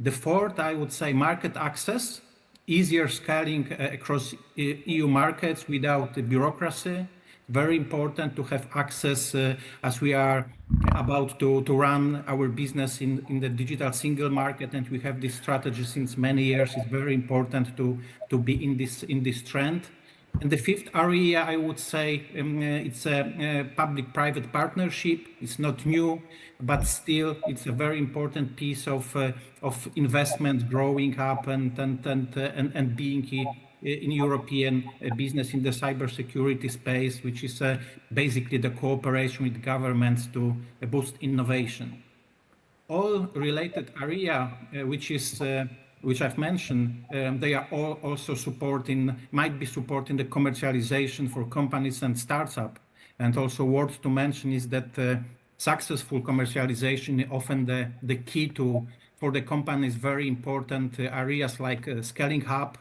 The fourth, I would say, market access, easier scaling across EU markets without the bureaucracy. Very important to have access as we are about to run our business in the digital single market, and we have this strategy since many years. It's very important to be in this trend. And the fifth area, I would say, it's a public-private partnership. It's not new, but still, it's a very important piece of investment growing up and being in European business in the cybersecurity space, which is basically the cooperation with governments to boost innovation. All related area, which I've mentioned, they are all also might be supporting the commercialization for companies and startups. And also worth to mention is that successful commercialization is often the key for the companies, very important areas like scaling up,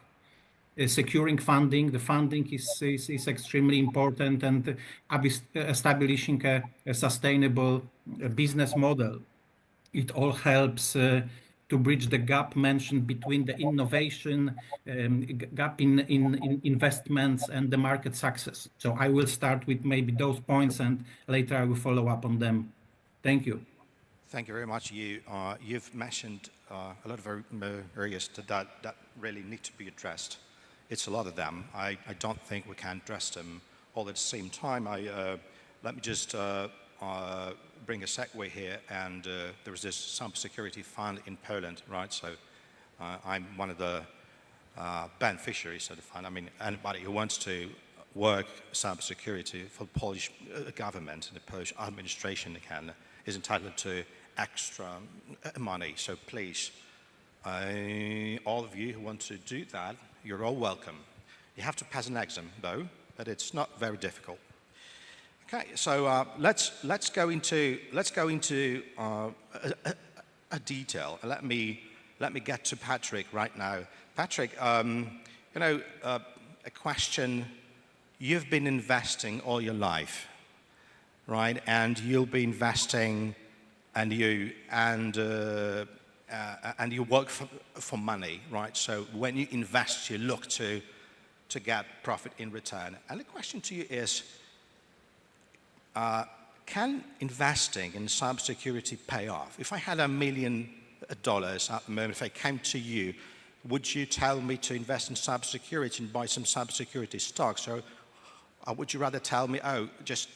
securing funding. The funding is extremely important, and establishing a sustainable business model. It all helps to bridge the gap mentioned between the innovation, gap in investments and the market success. So I will start with maybe those points, and later I will follow up on them. Thank you. Thank you very much. You've mentioned a lot of areas that really need to be addressed. It's a lot of them. I don't think we can address them all at the same time. Let me just bring a segue here, and there is this cybersecurity fund in Poland, right? So I'm one of the beneficiaries of the fund. I mean, anybody who wants to work cybersecurity for the Polish government and the Polish administration is entitled to extra money. So please, all of you who want to do that, you're all welcome. You have to pass an exam, though, but it's not very difficult. Okay, so let's go into a detail. Let me get to Patrick right now. Patrick, a question. You've been investing all your life, right? And you'll be investing, and you work for money, right? So when you invest, you look to get profit in return. And the question to you is, can investing in cybersecurity pay off? If I had $1 million at the moment, if I came to you, would you tell me to invest in cybersecurity and buy some cybersecurity stocks? Or would you rather tell me, oh, just,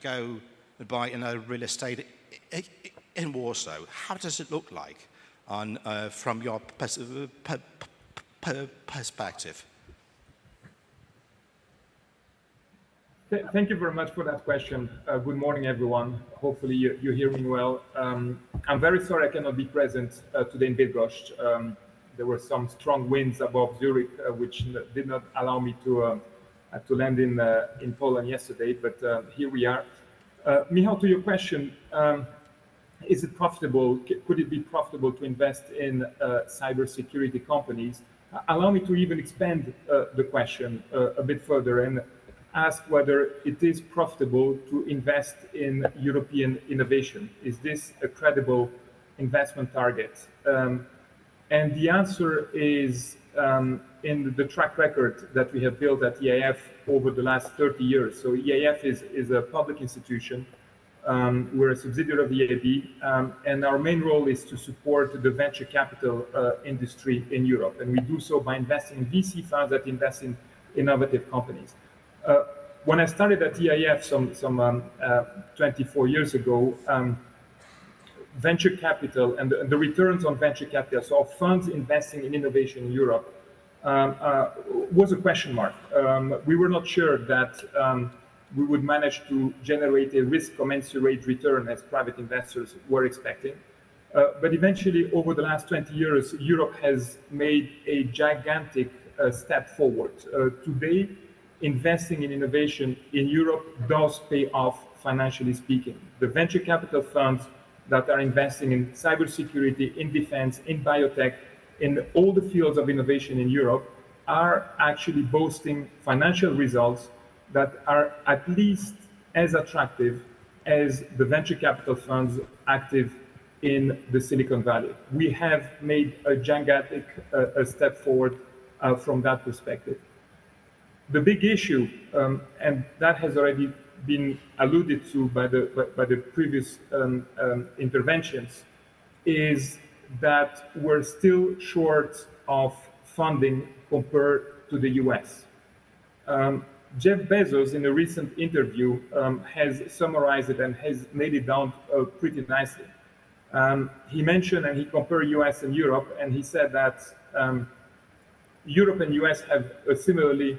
go and buy real estate in Warsaw? How does it look like from your perspective? Thank you very much for that question. Good morning, everyone. Hopefully you hear me well. I'm very sorry I cannot be present today in Bydgoszcz. There were some strong winds above Zurich, which did not allow me to land in Poland yesterday, but here we are. Michał, to your question, is it profitable? Could it be profitable to invest in cybersecurity companies? Allow me to even expand the question a bit further and ask whether it is profitable to invest in European innovation. Is this a credible investment target? And the answer is in the track record that we have built at EIF over the last 30 years. So EIF is a public institution. We're a subsidiary of the EIB, and our main role is to support the venture capital industry in Europe. And we do so by investing in VC funds that invest in innovative companies. When I started at EIF some 24 years ago, venture capital and the returns on venture capital, so funds investing in innovation in Europe, was a question mark. We were not sure that we would manage to generate a risk commensurate return as private investors were expecting. But eventually, over the last 20 years, Europe has made a gigantic step forward. Today, investing in innovation in Europe does pay off financially speaking. The venture capital funds that are investing in cybersecurity, in defense, in biotech, in all the fields of innovation in Europe are actually boasting financial results that are at least as attractive as the venture capital funds active in the Silicon Valley. We have made a gigantic step forward from that perspective. The big issue, and that has already been alluded to by the previous interventions, is that we're still short of funding compared to the US. Jeff Bezos, in a recent interview, has summarized it and has made it down pretty nicely. He mentioned and he compared US and Europe, and he said that Europe and US have a similarly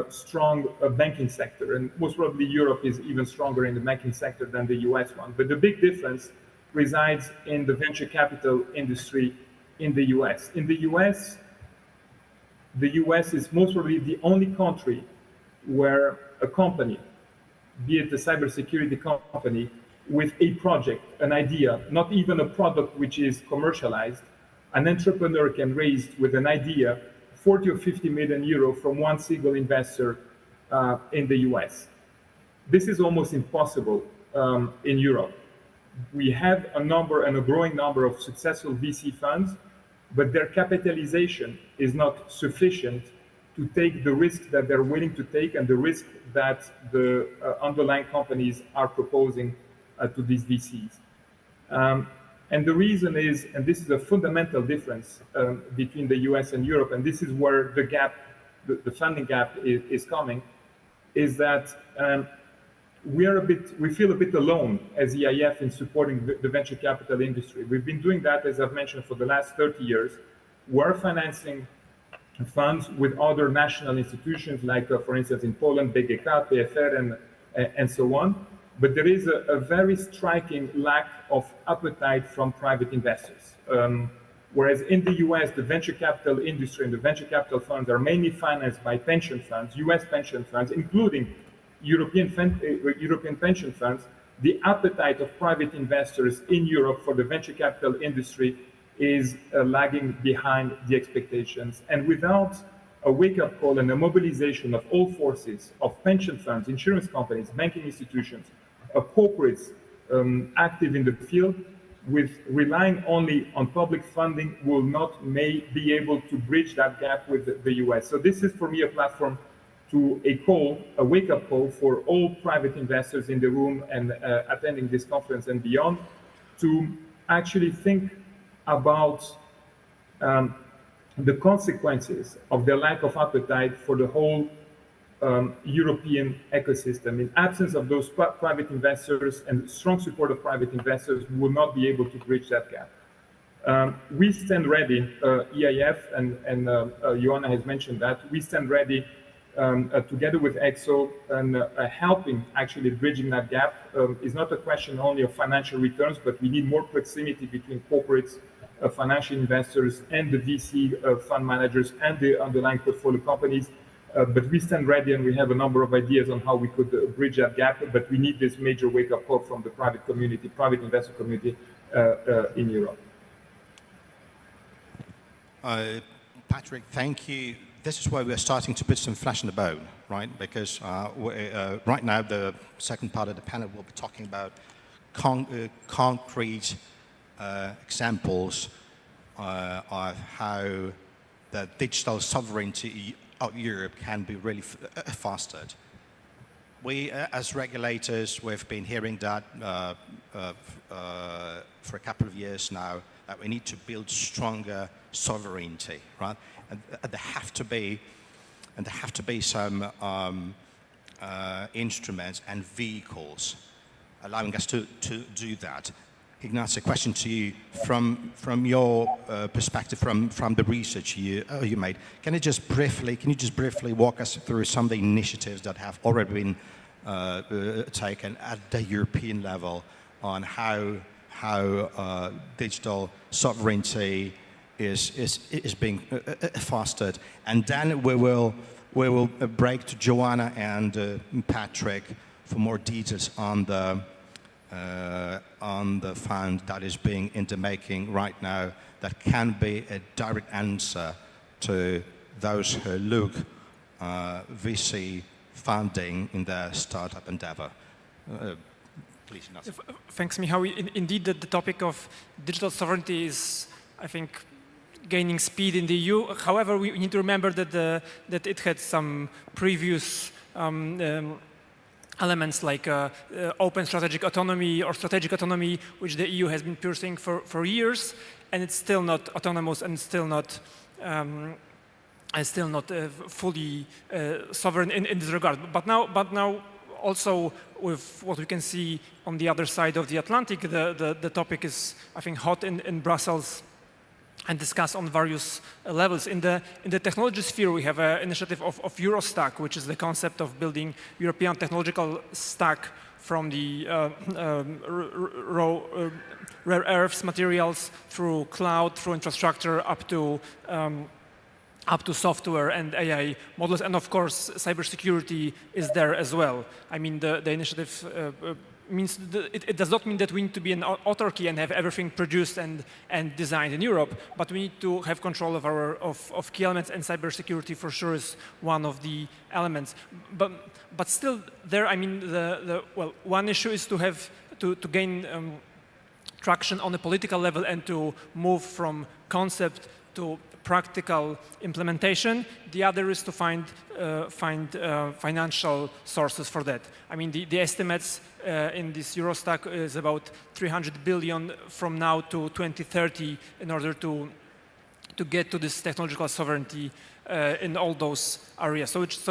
strong banking sector, and most probably Europe is even stronger in the banking sector than the US one. But the big difference resides in the venture capital industry in the US. In the US is most probably the only country where a company, be it a cybersecurity company, with a project, an idea, not even a product which is commercialized, an entrepreneur can raise with an idea 40 or 50 million euro from one single investor in the US. This is almost impossible in Europe. We have a number and a growing number of successful VC funds, but their capitalization is not sufficient to take the risk that they're willing to take and the risk that the underlying companies are proposing to these VCs. And the reason is, and this is a fundamental difference between the US and Europe, and this is where the gap, the funding gap is coming, is that we feel a bit alone as EIF in supporting the venture capital industry. We've been doing that, as I've mentioned, for the last 30 years. We're financing funds with other national institutions, like, for instance, in Poland, BGK, PFR, and so on. But there is a very striking lack of appetite from private investors. Whereas in the US, the venture capital industry and the venture capital funds are mainly financed by pension funds, US pension funds, including European pension funds, the appetite of private investors in Europe for the venture capital industry is lagging behind the expectations. And without a wake-up call and a mobilization of all forces of pension funds, insurance companies, banking institutions, corporates active in the field, with relying only on public funding, will not be able to bridge that gap with the US. So this is for me a platform to a wake-up call for all private investors in the room and attending this conference and beyond, to actually think about the consequences of the lack of appetite for the whole European ecosystem. In absence of those private investors and strong support of private investors, we will not be able to bridge that gap. We stand ready, EIF, and Joanna has mentioned that, we stand ready together with EXO and helping actually bridging that gap. Is not a question only of financial returns, but we need more proximity between corporates, financial investors, and the VC fund managers and the underlying portfolio companies. But we stand ready, and we have a number of ideas on how we could bridge that gap, but we need this major wake-up call from the private community, private investor community in Europe. Patrick, thank you. This is where we're starting to put some flesh in the bone, right? Because right now, the second part of the panel will be talking about concrete examples of how the digital sovereignty of Europe can be really fostered. We, as regulators, we've been hearing that for a couple of years now, that we need to build stronger sovereignty, right? And there have to be some instruments and vehicles allowing us to do that. Ignacio, a question to you from your perspective, from the research you made. Can you just briefly walk us through some of the initiatives that have already been taken at the European level on how digital sovereignty is being fostered, and then we will break to Joanna and Patrick for more details on the fund that is being in the making right now, that can be a direct answer to those who look VC funding in their startup endeavor. Please, Ignacio. Thanks, Michał. Indeed, the topic of digital sovereignty is, I think, gaining speed in the EU. However, we need to remember that it had some previous elements like open strategic autonomy or strategic autonomy, which the EU has been pursuing for years, and it's still not autonomous and still not fully sovereign in this regard. But now, also with what we can see on the other side of the Atlantic, the topic is, I think, hot in Brussels and discuss on various levels. In the technology sphere, we have an initiative of Eurostack, which is the concept of building European technological stack from the rare earths materials through cloud, through infrastructure, up to software and AI models. And of course, cybersecurity is there as well. I mean, the initiative means it does not mean that we need to be an autarky and have everything produced and designed in Europe, but we need to have control of key elements, and cybersecurity for sure is one of the elements. But still, there, I mean, well, one issue is to have to gain traction on a political level and to move from concept to practical implementation. The other is to find financial sources for that. I mean, the estimates in this Eurostack is about 300 billion from now to 2030 in order to get to this technological sovereignty in all those areas. So it's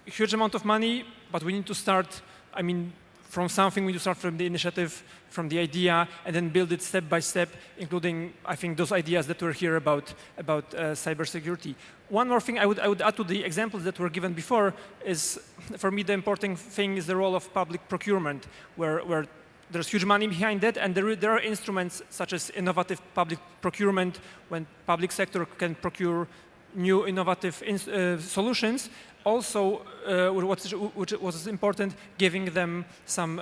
a huge amount of money, but we need to start, I mean, from something. We need to start from the initiative, from the idea, and then build it step by step, including, I think, those ideas that were here about cybersecurity. One more thing I would add to the examples that were given before is, for me, the important thing is the role of public procurement, where there's huge money behind that, and there are instruments such as innovative public procurement, when public sector can procure new innovative solutions. Also, which was important, giving them some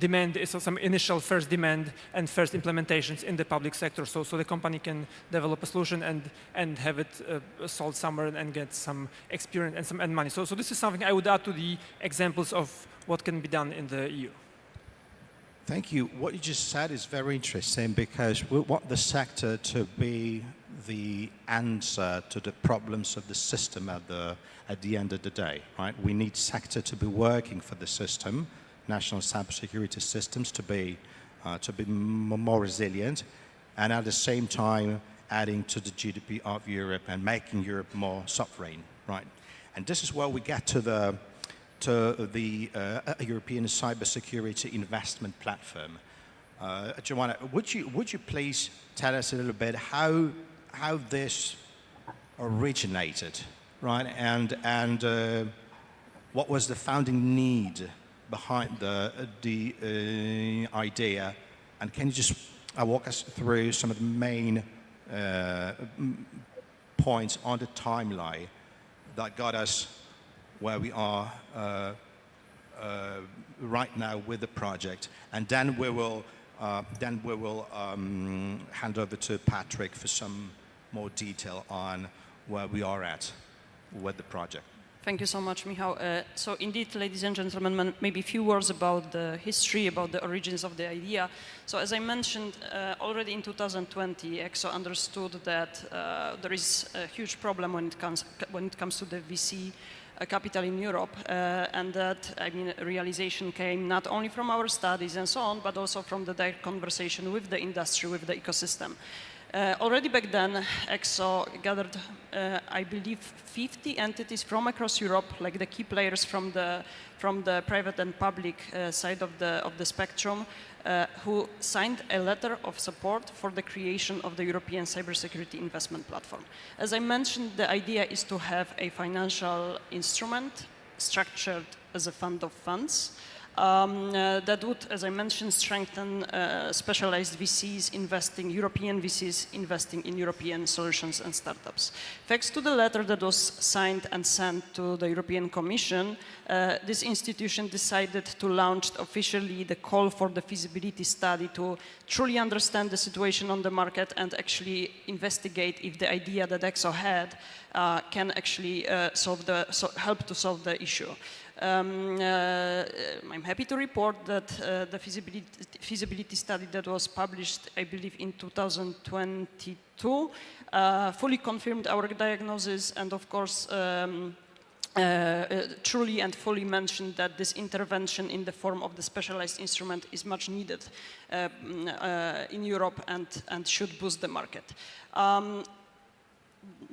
demand, so some initial first demand and first implementations in the public sector, so the company can develop a solution and have it sold somewhere and get some experience and some end money. So this is something I would add to the examples of what can be done in the EU. Thank you. What you just said is very interesting, because we want the sector to be the answer to the problems of the system at the end of the day, right? We need sector to be working for the system, national cybersecurity systems to be more resilient, and at the same time adding to the GDP of Europe and making Europe more sovereign, right? And this is where we get to the European cybersecurity investment platform. Joanna, would you please tell us a little bit how this originated, right? And what was the founding need behind the idea? And can you just walk us through some of the main points on the timeline that got us where we are right now with the project? And then we will hand over to Patrick for some more detail on where we are at with the project. Thank you so much, Michał. So indeed, ladies and gentlemen, maybe a few words about the history, about the origins of the idea. So as I mentioned, already in 2020, EXO understood that there is a huge problem when it comes to the VC capital in Europe, and that, I mean, realization came not only from our studies and so on, but also from the direct conversation with the industry, with the ecosystem. Already back then, EXO gathered, I believe, 50 entities from across Europe, like the key players from the private and public side of the spectrum, who signed a letter of support for the creation of the European Cybersecurity Investment Platform. As I mentioned, the idea is to have a financial instrument structured as a fund of funds that would, as I mentioned, strengthen specialized VCs European VCs investing in European solutions and startups. Thanks to the letter that was signed and sent to the European Commission, this institution decided to launch officially the call for the feasibility study to truly understand the situation on the market and actually investigate if the idea that EXO had can actually help to solve the issue. I'm happy to report that the feasibility study that was published, I believe, in 2022, fully confirmed our diagnosis, and of course, truly and fully mentioned that this intervention in the form of the specialized instrument is much needed in Europe and should boost the market.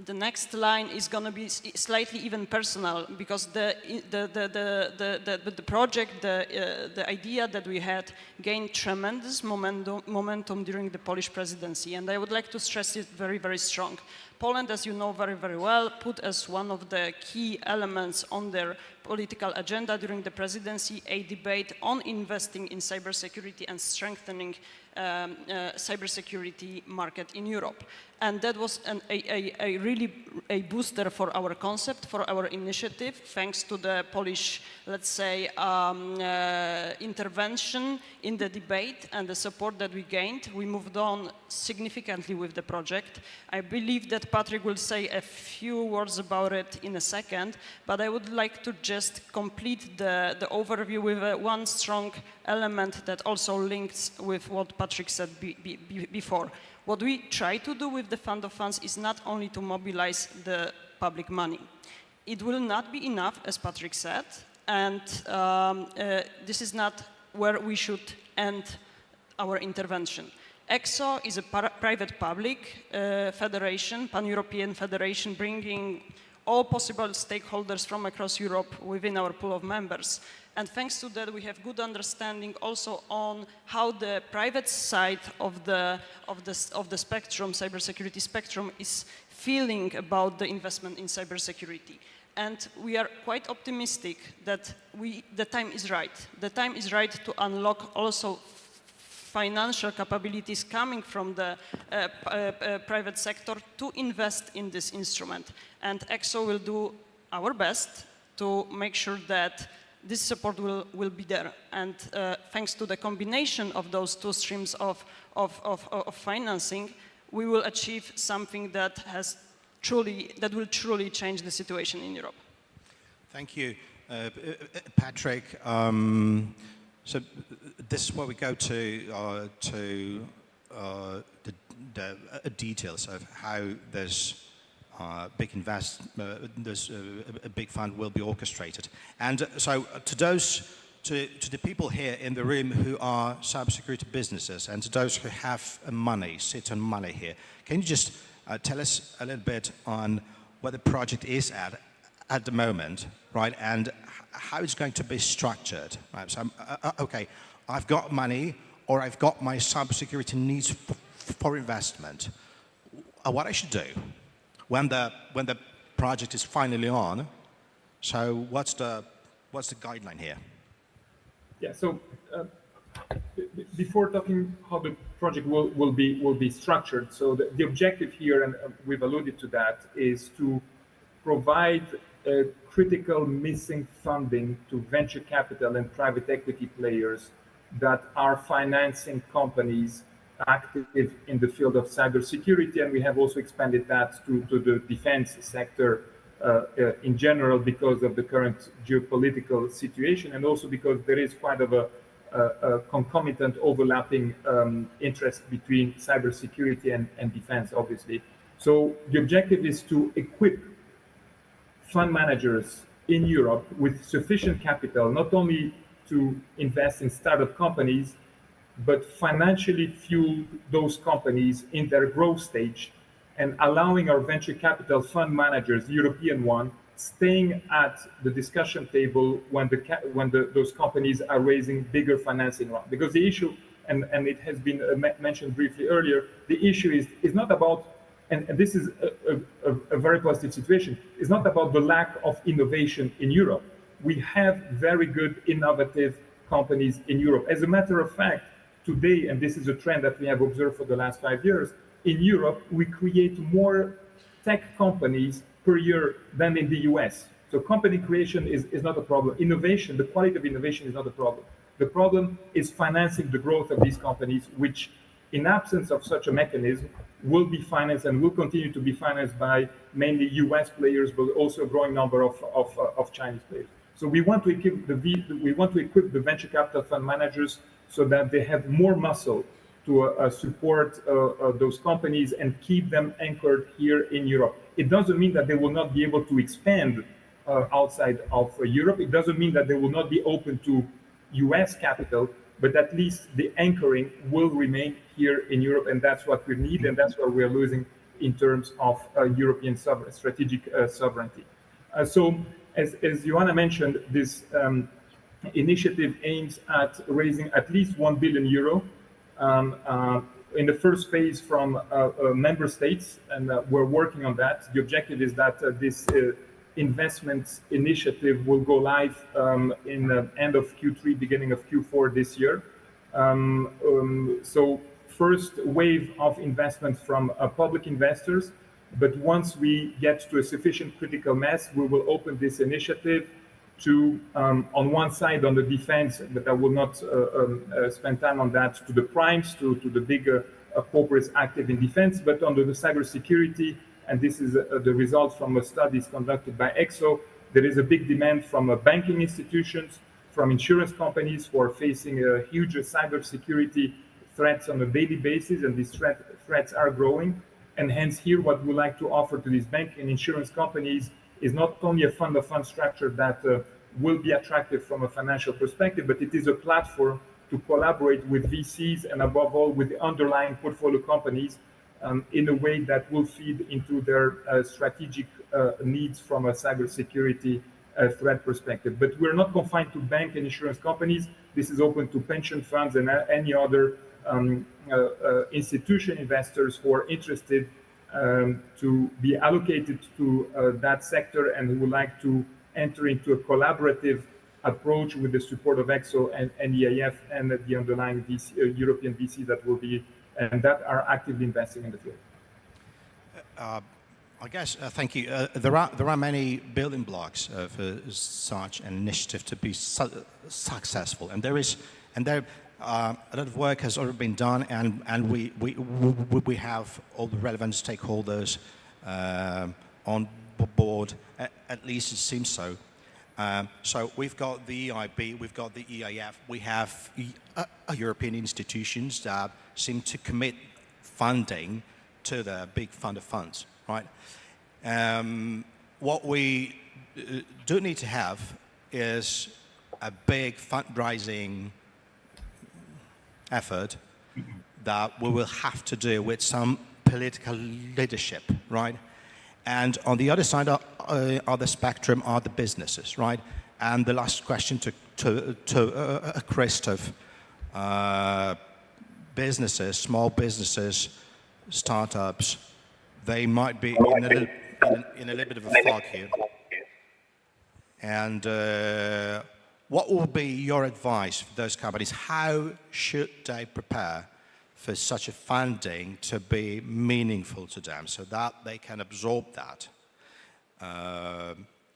the next line is going to be slightly even personal, because the project, the idea that we had gained tremendous momentum during the Polish presidency, and I would like to stress it very, very strong. Poland, as you know very, very well, put as one of the key elements on their political agenda during the presidency a debate on investing in cybersecurity and strengthening cybersecurity market in Europe. And that was really a booster for our concept, for our initiative, thanks to the Polish, let's say, intervention in the debate and the support that we gained. We moved on significantly with the project. I believe that Patrick will say a few words about it in a second, but I would like to just complete the overview with one strong element that also links with what Patrick said before. What we try to do with the Fund of Funds is not only to mobilize the public money. It will not be enough, as Patrick said, and this is not where we should end our intervention. EXO is a private-public federation, pan-European federation, bringing all possible stakeholders from across Europe within our pool of members. And thanks to that, we have good understanding also on how the private side of the spectrum, cybersecurity spectrum, is feeling about the investment in cybersecurity. And we are quite optimistic that the time is right. The time is right to unlock also financial capabilities coming from the private sector to invest in this instrument. And EXO will do our best to make sure that this support will be there. And thanks to the combination of those two streams of financing, we will achieve something that will truly change the situation in Europe. Thank you, Patrick. So this is where we go to the details of how this a big fund will be orchestrated. And so to the people here in the room who are cybersecurity businesses, and to those who have money, sit on money here, can you just tell us a little bit on what the project is at the moment, right, and how it's going to be structured, right? So, okay, I've got money, or I've got my cybersecurity needs for investment. What I should do when the project is finally on? So what's the guideline here? Yeah. So before talking how the project will be structured, so the objective here, and we've alluded to that, is to provide critical missing funding to venture capital and private equity players that are financing companies active in the field of cybersecurity, and we have also expanded that to the defense sector in general because of the current geopolitical situation, and also because there is quite of a concomitant overlapping interest between cybersecurity and defense, obviously. So the objective is to equip fund managers in Europe with sufficient capital, not only to invest in startup companies, but financially fuel those companies in their growth stage, and allowing our venture capital fund managers, European one, staying at the discussion table when those companies are raising bigger financing round. Because the issue, and it has been mentioned briefly earlier, the issue is not about, and this is a very positive situation, it's not about the lack of innovation in Europe. We have very good innovative companies in Europe. As a matter of fact, today, and this is a trend that we have observed for the last 5 years, in Europe, we create more tech companies per year than in the US. So company creation is not a problem. Innovation, the quality of innovation is not a problem. The problem is financing the growth of these companies, which in absence of such a mechanism will be financed and will continue to be financed by mainly US players, but also a growing number of Chinese players. So we want to equip the venture capital fund managers so that they have more muscle to support those companies and keep them anchored here in Europe. It doesn't mean that they will not be able to expand outside of Europe. It doesn't mean that they will not be open to US capital, but at least the anchoring will remain here in Europe, and that's what we need, and that's where we're in terms of European strategic sovereignty. So, as Joanna mentioned, this initiative aims at raising at least 1 billion euro in the first phase from member states, and we're working on that. The objective is that this investment initiative will go live in the end of Q3, beginning of Q4 this year. So first wave of investment from public investors, but once we get to a sufficient critical mass, we will open this initiative to, on one side, on the defense, but I will not spend time on that, to the primes, to the bigger corporates active in defense, but under the cybersecurity, and this is the result from studies conducted by EXO, there is a big demand from banking institutions, from insurance companies who are facing huge cybersecurity threats on a daily basis, and these threats are growing. And hence here, what we like to offer to these banking and insurance companies is not only a fund-of-fund structure that will be attractive from a financial perspective, but it is a platform to collaborate with VCs and above all with the underlying portfolio companies in a way that will feed into their strategic needs from a cybersecurity threat perspective. But we're not confined to bank and insurance companies. This is open to pension funds and any other institution investors who are interested to be allocated to that sector and who would like to enter into a collaborative approach with the support of EXO and EAF and the underlying European VC that will be and that are actively investing in the field. I guess, thank you. There are many building blocks for such an initiative to be successful, and a lot of work has already been done, and we have all the relevant stakeholders on board. At least it seems so. So we've got the EIB, we've got the EIF, we have European institutions that seem to commit funding to the big fund of funds, right? What we do need to have is a big fundraising effort that we will have to do with some political leadership, right? And on the other side of the spectrum are the businesses, right? And the last question to Christoph, businesses, small businesses, startups, they might be in a little bit of a fog here. And what will be your advice for those companies? How should they prepare for such a funding to be meaningful to them so that they can absorb that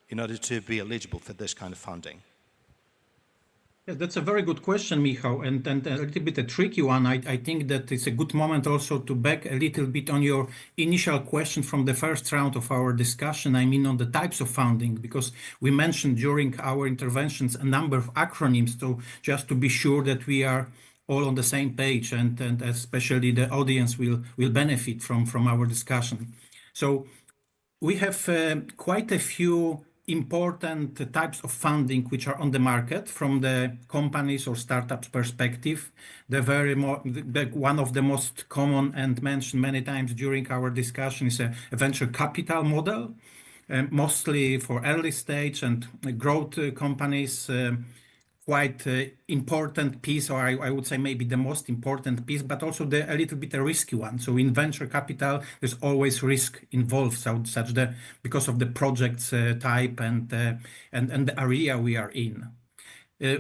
in order to be eligible for this kind of funding? Yes, that's a very good question, Michał, and a little bit a tricky one. I think that it's a good moment also to back a little bit on your initial question from the first round of our discussion. I mean, on the types of funding, because we mentioned during our interventions a number of acronyms, so just to be sure that we are all on the same page, and especially the audience will benefit from our discussion. So we have quite a few important types of funding which are on the market from the companies or startups perspective. One of the most common and mentioned many times during our discussion is a venture capital model, mostly for early stage and growth companies. Quite important piece, or I would say maybe the most important piece, but also a little bit a risky one. So in venture capital, there's always risk involved, such that because of the project's type and the area we are in.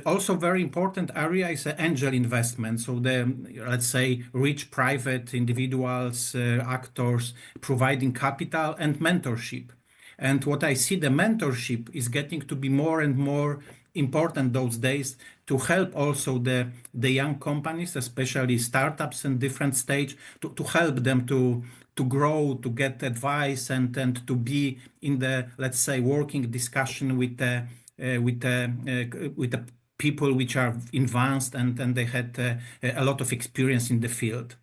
Also very important area is angel investment. So let's say rich private individuals, actors providing capital and mentorship. And what I see, the mentorship is getting to be more and more important those days to help also the young companies, especially startups in different stage, to help them to grow, to get advice, and to be in the, let's say, working discussion with the people which are advanced and they had a lot of experience in the field.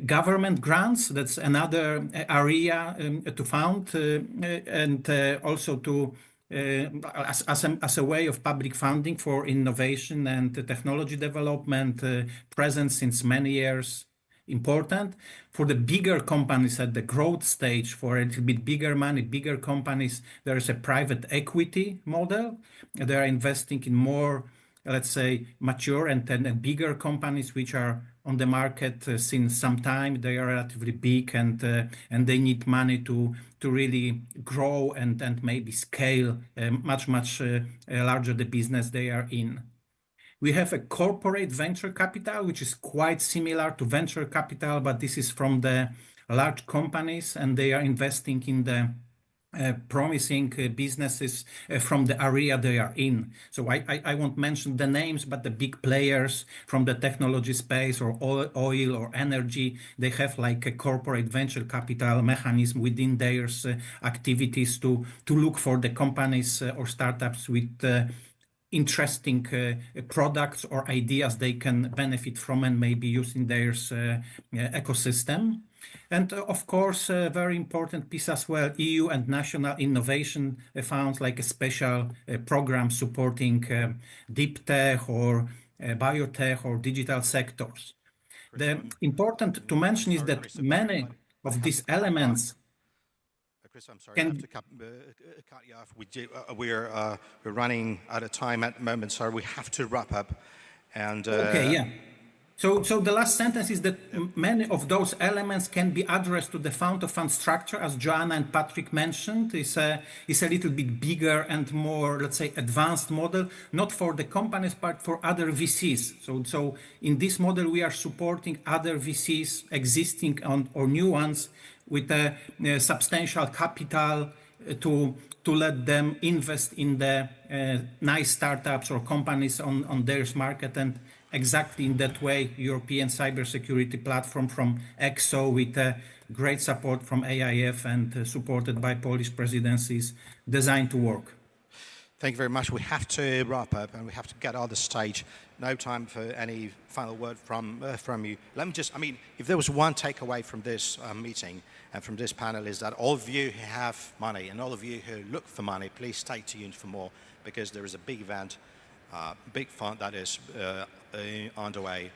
Government grants, that's another area to fund and also to as a way of public funding for innovation and technology development, present since many years important. For the bigger companies at the growth stage, for a little bit bigger money, bigger companies, there is a private equity model. They are investing in more, let's say, mature and bigger companies which are on the market since some time. They are relatively big and they need money to really grow and maybe scale much larger the business they are in. We have a corporate venture capital, which is quite similar to venture capital, but this is from the large companies, and they are investing in the promising businesses from the area they are in. So I won't mention the names, but the big players from the technology space or oil or energy, they have like a corporate venture capital mechanism within their activities to look for the companies or startups with interesting products or ideas they can benefit from and maybe use in their ecosystem. And of course, a very important piece as well, EU and national innovation funds, like a special program supporting deep tech or biotech or digital sectors. The important to mention is that many of these elements Chris, I'm sorry, I have to cut you off. We're running out of time at the moment, so we have to wrap up. And okay, yeah. So the last sentence is that many of those elements can be addressed to the fund-of-fund structure, as Joanna and Patrick mentioned. It's a little bit bigger and more, let's say, advanced model, not for the companies, but for other VCs. So in this model, we are supporting other VCs, existing or new ones, with a substantial capital to let them invest in the nice startups or companies on their market. And exactly in that way, European cybersecurity platform from EXO with great support from AIF and supported by Polish Presidency is designed to work. thank you very much. We have to wrap up and we have to get on the stage. No time for any final word from you. Let me just, if there was one takeaway from this meeting and from this panel is that all of you who have money and all of you who look for money, please stay tuned for more, because there is a big event, big fund that is underway.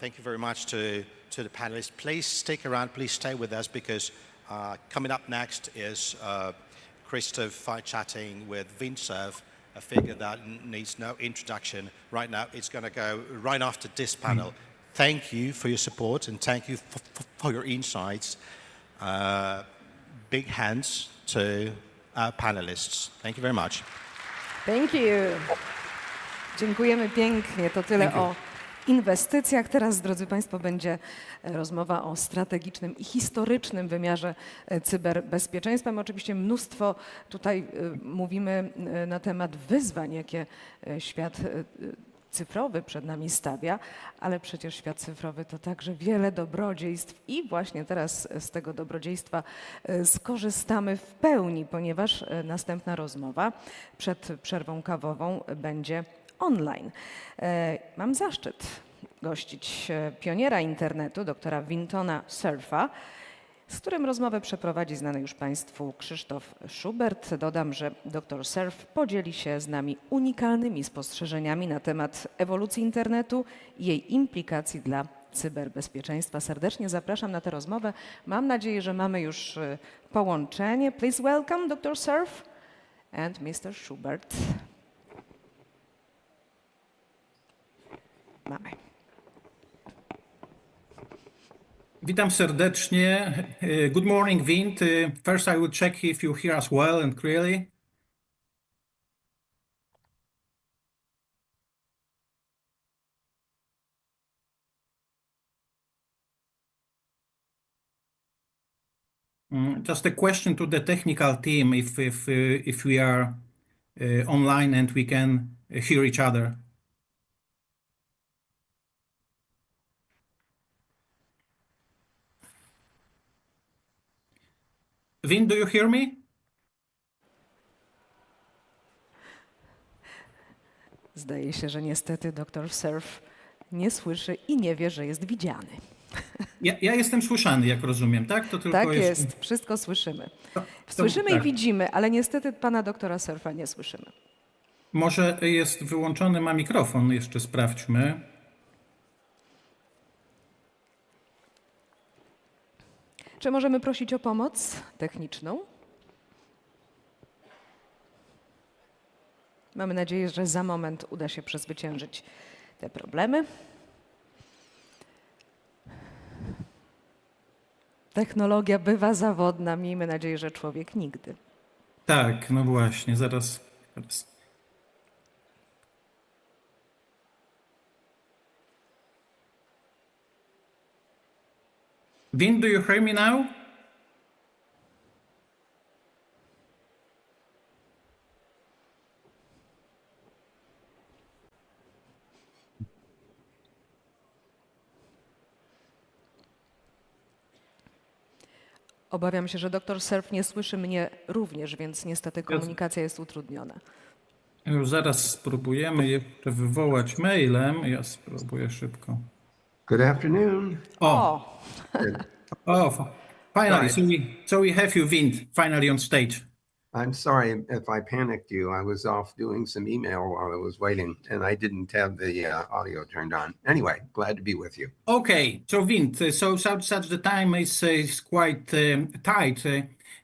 Thank you very much to the panelists. Please stick around, please stay with us, because coming up next is Christoph chatting with Vinserv, a figure that needs no introduction right now. It's going to go right after this panel. Thank you for your support and thank you for your insights. Big hands to our panelists. Thank you very much. Thank you. Dziękujemy pięknie. To tyle o inwestycjach. Teraz, drodzy Państwo, będzie rozmowa o strategicznym i historycznym wymiarze cyberbezpieczeństwa. My oczywiście mnóstwo tutaj mówimy na temat wyzwań, jakie świat cyfrowy przed nami stawia, ale przecież świat cyfrowy to także wiele dobrodziejstw i właśnie teraz z tego dobrodziejstwa skorzystamy w pełni, ponieważ następna rozmowa przed przerwą kawową będzie online. Mam zaszczyt gościć pioniera internetu, doktora Wintona Cerfa, z którym rozmowę przeprowadzi znany już Państwu Krzysztof Schubert. Dodam, że dr Cerf podzieli się z nami unikalnymi spostrzeżeniami na temat ewolucji internetu i jej implikacji dla cyberbezpieczeństwa. Serdecznie zapraszam na tę rozmowę. Mam nadzieję, że mamy już połączenie. Please welcome Dr. Cerf and Mr. Schubert. Mamy. Witam serdecznie. Good morning, Vint. First, I will check if you hear us well and clearly. Just a question to the technical team, if we are online and we can hear each other. Vin, do you hear me? Zdaje się, że niestety dr Cerf nie słyszy i nie wie, że jest widziany. Ja jestem słyszany, jak rozumiem, tak? To tylko tak jest, wszystko słyszymy. Słyszymy tak. I widzimy, ale niestety pana doktora Cerfa nie słyszymy. Może jest wyłączony, ma mikrofon, jeszcze sprawdźmy. Czy możemy prosić o pomoc techniczną? Mamy nadzieję, że za moment uda się przezwyciężyć te problemy. Technologia bywa zawodna, miejmy nadzieję, że człowiek nigdy. Tak, no właśnie, zaraz. Vin, do you hear me now? Obawiam się, że dr Surf nie słyszy mnie również, więc niestety komunikacja jest utrudniona. Już zaraz spróbujemy jeszcze wywołać mailem. Ja spróbuję szybko. Good afternoon. O! Oh, finally, so we have you, Vint, finally on stage. I'm sorry if I panicked you. I was off doing some email while I was waiting, and I didn't have the audio turned on. Anyway, glad to be with you. Okay, so Vint, so such the time is quite tight.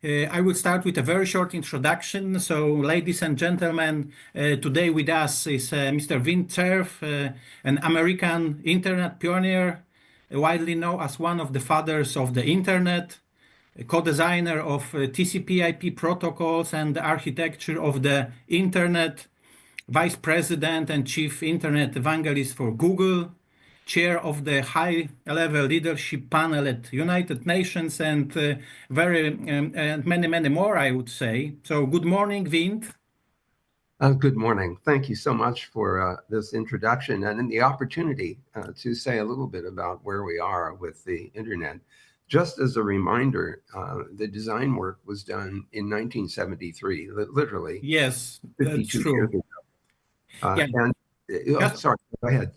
I will start with a very short introduction. So, ladies and gentlemen, today with us is Mr. Vint Cerf, an American internet pioneer, widely known as one of the fathers of the internet, co-designer of TCP/IP protocols and the architecture of the internet, vice president and chief internet evangelist for Google, chair of the high-level leadership panel at United Nations, and many more, I would say. So good morning, Vint. Good morning. Thank you so much for this introduction and the opportunity to say a little bit about where we are with the internet. Just as a reminder, the design work was done in 1973, literally. Yes, that's true. Years ago. Sorry, go ahead.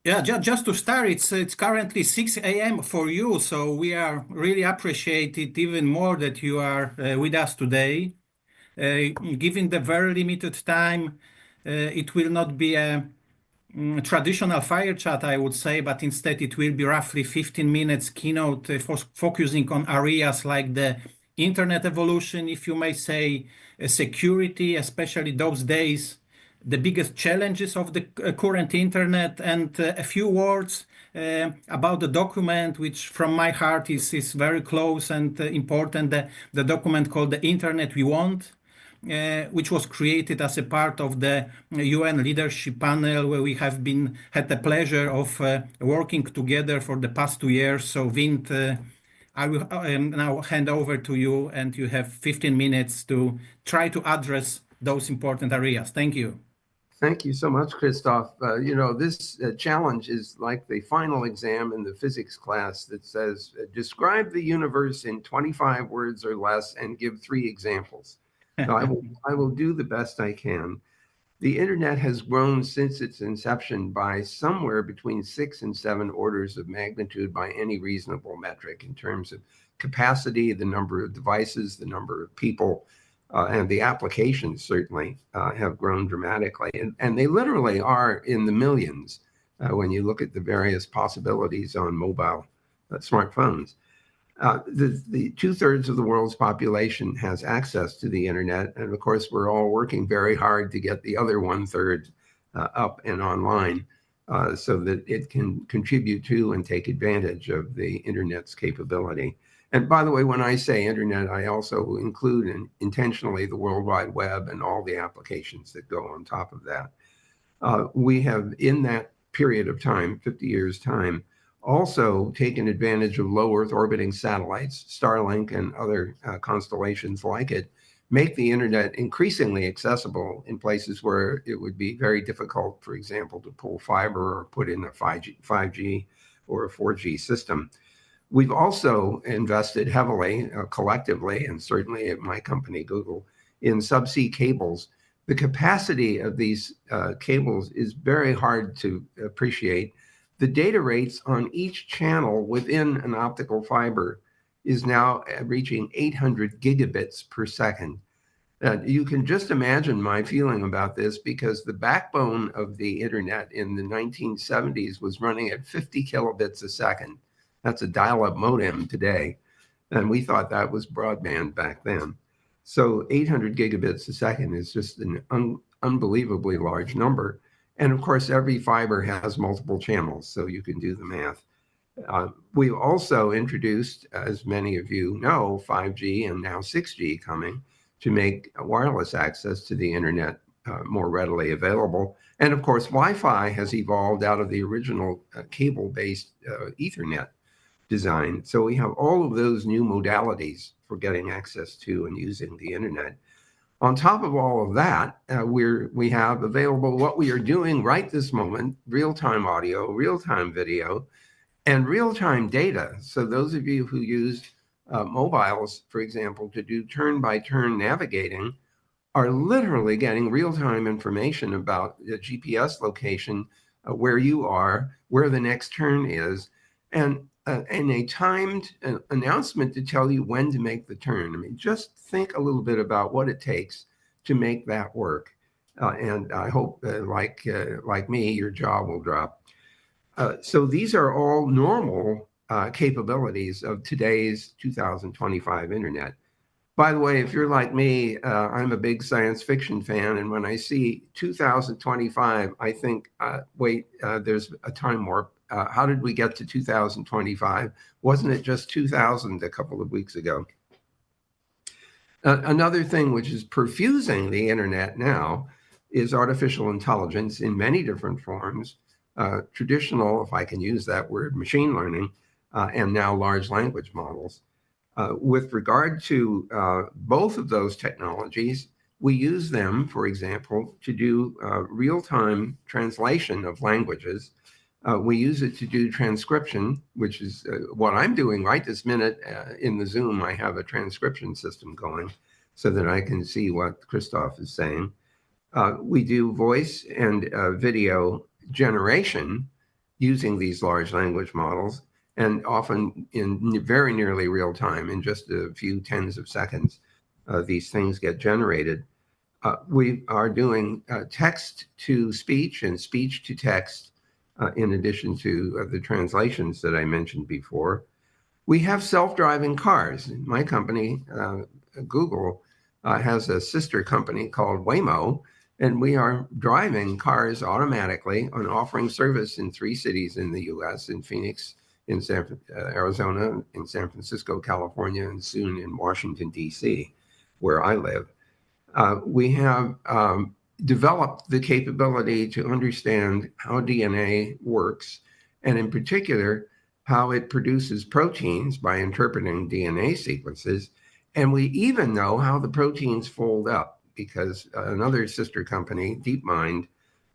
Yeah, just to start, it's currently 6 a.m. for you, so we are really appreciate it even more that you are with us today. Given the very limited time, it will not be a traditional fire chat, I would say, but instead it will be roughly 15 minutes keynote focusing on areas like the internet evolution, if you may say, security, especially those days, the biggest challenges of the current internet, and a few words about the document, which from my heart is very close and important, the document called The Internet We Want, which was created as a part of the UN leadership panel, where we have had the pleasure of working together for the past 2 years. So Vint, I will now hand over to you, and you have 15 minutes to try to address those important areas. Thank you. Thank you so much, Christoph. This challenge is like the final exam in the physics class that says, describe the universe in 25 words or less and give 3 examples. So I will do the best I can. The internet has grown since its inception by somewhere between 6 and 7 orders of magnitude by any reasonable metric in terms of capacity, the number of devices, the number of people, and the applications certainly have grown dramatically. And they literally are in the millions when you look at the various possibilities on mobile smartphones. The 2/3 of the world's population has access to the internet. And of course, we're all working very hard to get the other 1/3 up and online so that it can contribute to and take advantage of the internet's capability. And by the way, when I say internet, I also include intentionally the World Wide Web and all the applications that go on top of that. We have, in that period of time, 50 years' time, also taken advantage of low Earth orbiting satellites, Starlink and other constellations like it, make the internet increasingly accessible in places where it would be very difficult, for example, to pull fiber or put in a 5G or a 4G system. We've also invested heavily, collectively, and certainly at my company, Google, in subsea cables. The capacity of these cables is very hard to appreciate. The data rates on each channel within an optical fiber is now reaching 800 gigabits per second. You can just imagine my feeling about this, because the backbone of the internet in the 1970s was running at 50 kilobits a second. That's a dial-up modem today. And we thought that was broadband back then. So 800 gigabits a second is just an unbelievably large number. And of course, every fiber has multiple channels, so you can do the math. We've also introduced, as many of you know, 5G and now 6G coming to make wireless access to the internet more readily available. And of course, Wi-Fi has evolved out of the original cable-based Ethernet design. So we have all of those new modalities for getting access to and using the internet. On top of all of that, we have available what we are doing right this moment: real-time audio, real-time video, and real-time data. So those of you who use mobiles, for example, to do turn-by-turn navigating, are literally getting real-time information about the GPS location, where you are, where the next turn is, and a timed announcement to tell you when to make the turn. I mean, just think a little bit about what it takes to make that work. And I hope, like me, your jaw will drop. So these are all normal capabilities of today's 2025 internet. By the way, if you're like me, I'm a big science fiction fan, and when I see 2025, I think, wait, there's a time warp. How did we get to 2025? Wasn't it just 2000 a couple of weeks ago? Another thing which is perfusing the internet now is artificial intelligence in many different forms. Traditional, if I can use that word, machine learning, and now large language models. With regard to both of those technologies, we use them, for example, to do real-time translation of languages. We use it to do transcription, which is what I'm doing right this minute. In the Zoom, I have a transcription system going so that I can see what Christoph is saying. We do voice and video generation using these large language models, and often in very nearly real time, in just a few tens of seconds, these things get generated. We are doing text to speech and speech to text, in addition to the translations that I mentioned before. We have self-driving cars. My company, Google, has a sister company called Waymo, and we are driving cars automatically and offering service in 3 cities in the US, in Phoenix, in Arizona, in San Francisco, California, and soon in Washington, D.C., where I live. We have developed the capability to understand how DNA works, and in particular, how it produces proteins by interpreting DNA sequences. And we even know how the proteins fold up, because another sister company, DeepMind,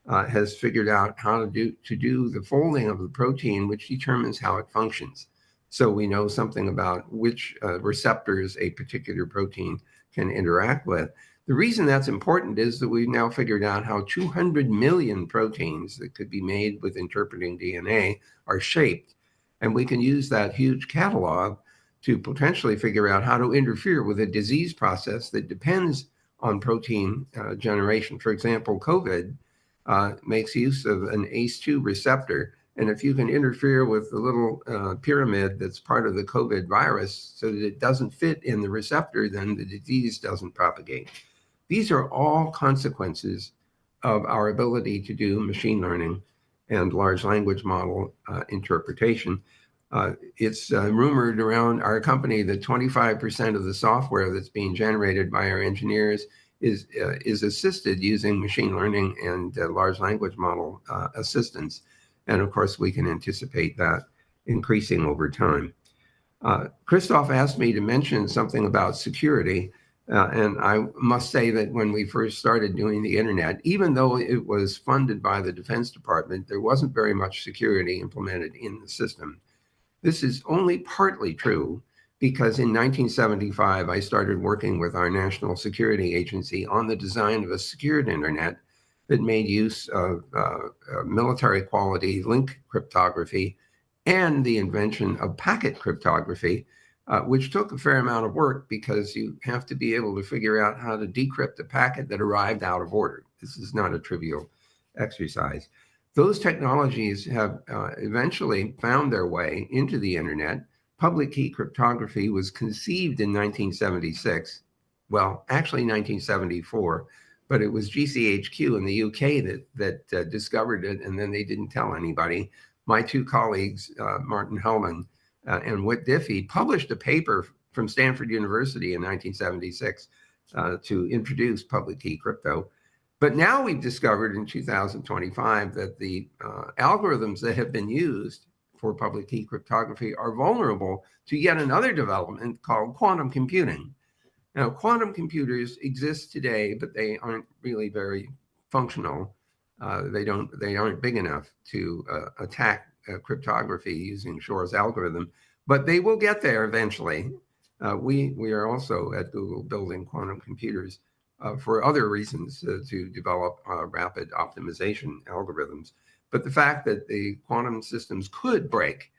has figured out how to do the folding of the protein, which determines how it functions. So we know something about which receptors a particular protein can interact with. The reason that's important is that we've now figured out how 200 million proteins that could be made with interpreting DNA are shaped. And we can use that huge catalog to potentially figure out how to interfere with a disease process that depends on protein generation. For example, COVID makes use of an ACE2 receptor. And if you can interfere with the little pyramid that's part of the COVID virus so that it doesn't fit in the receptor, then the disease doesn't propagate. These are all consequences of our ability to do machine learning and large language model interpretation. It's rumored around our company that 25% of the software that's being generated by our engineers is assisted using machine learning and large language model assistance. And of course, we can anticipate that increasing over time. Christoph asked me to mention something about security. And I must say that when we first started doing the internet, even though it was funded by the Defense Department, there wasn't very much security implemented in the system. This is only partly true because in 1975, I started working with our National Security Agency on the design of a secured internet that made use of military quality link cryptography and the invention of packet cryptography, which took a fair amount of work because you have to be able to figure out how to decrypt a packet that arrived out of order. This is not a trivial exercise. Those technologies have eventually found their way into the internet, public key cryptography was conceived in 1976. Well, actually 1974, but it was GCHQ in the UK that discovered it, and then they didn't tell anybody. My two colleagues, Martin Hellman and Whit Diffie, published a paper from Stanford University in 1976 to introduce public key crypto. But now we've discovered in 2025 that the algorithms that have been used for public key cryptography are vulnerable to yet another development called quantum computing. Now, quantum computers exist today, but they aren't really very functional. They aren't big enough to attack cryptography using Shor's algorithm, but they will get there eventually. We are also at Google building quantum computers for other reasons to develop rapid optimization algorithms. But the fact that the quantum systems could break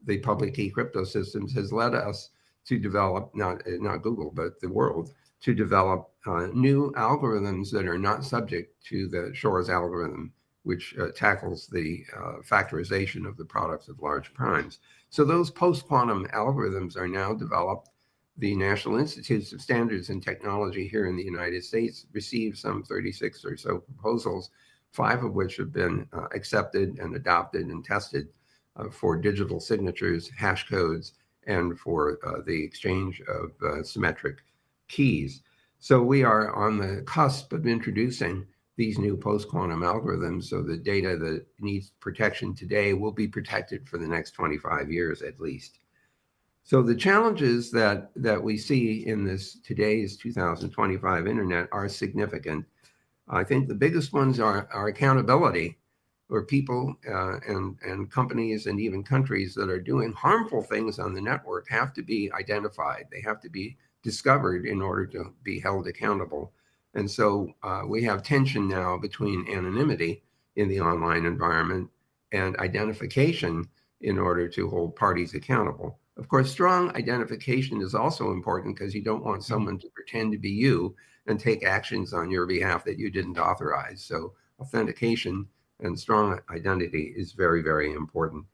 the public key crypto systems has led us to develop, not Google, but the world, to develop new algorithms that are not subject to the Shor's algorithm, which tackles the factorization of the products of large primes. So those post-quantum algorithms are now developed. The National Institutes of Standards and Technology here in the United States received some 36 or so proposals, 5 of which have been accepted and adopted and tested for digital signatures, hash codes, and for the exchange of symmetric keys. So we are on the cusp of introducing these new post-quantum algorithms, so the data that needs protection today will be protected for the next 25 years at least. So the challenges that we see in this today's 2025 internet are significant. I think the biggest ones are accountability, where people and companies and even countries that are doing harmful things on the network have to be identified. They have to be discovered in order to be held accountable. And so we have tension now between anonymity in the online environment and identification in order to hold parties accountable. Of course, strong identification is also important because you don't want someone to pretend to be you and take actions on your behalf that you didn't authorize. So authentication and strong identity is very, very important.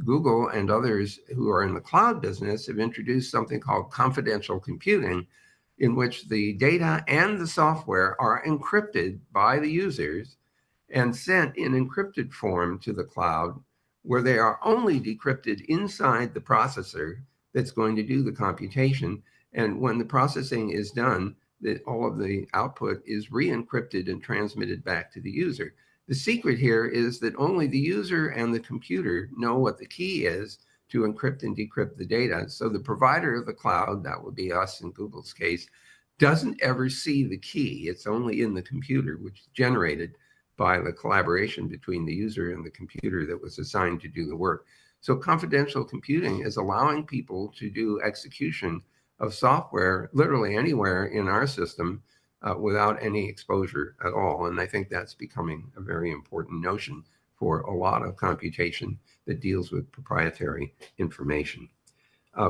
Google and others who are in the cloud business have introduced something called confidential computing, in which the data and the software are encrypted by the users and sent in encrypted form to the cloud, where they are only decrypted inside the processor that's going to do the computation. And when the processing is done, all of the output is re-encrypted and transmitted back to the user. The secret here is that only the user and the computer know what the key is to encrypt and decrypt the data. So the provider of the cloud, that would be us in Google's case, doesn't ever see the key. It's only in the computer, which is generated by the collaboration between the user and the computer that was assigned to do the work. So confidential computing is allowing people to do execution of software literally anywhere in our system without any exposure at all. And I think that's becoming a very important notion for a lot of computation that deals with proprietary information.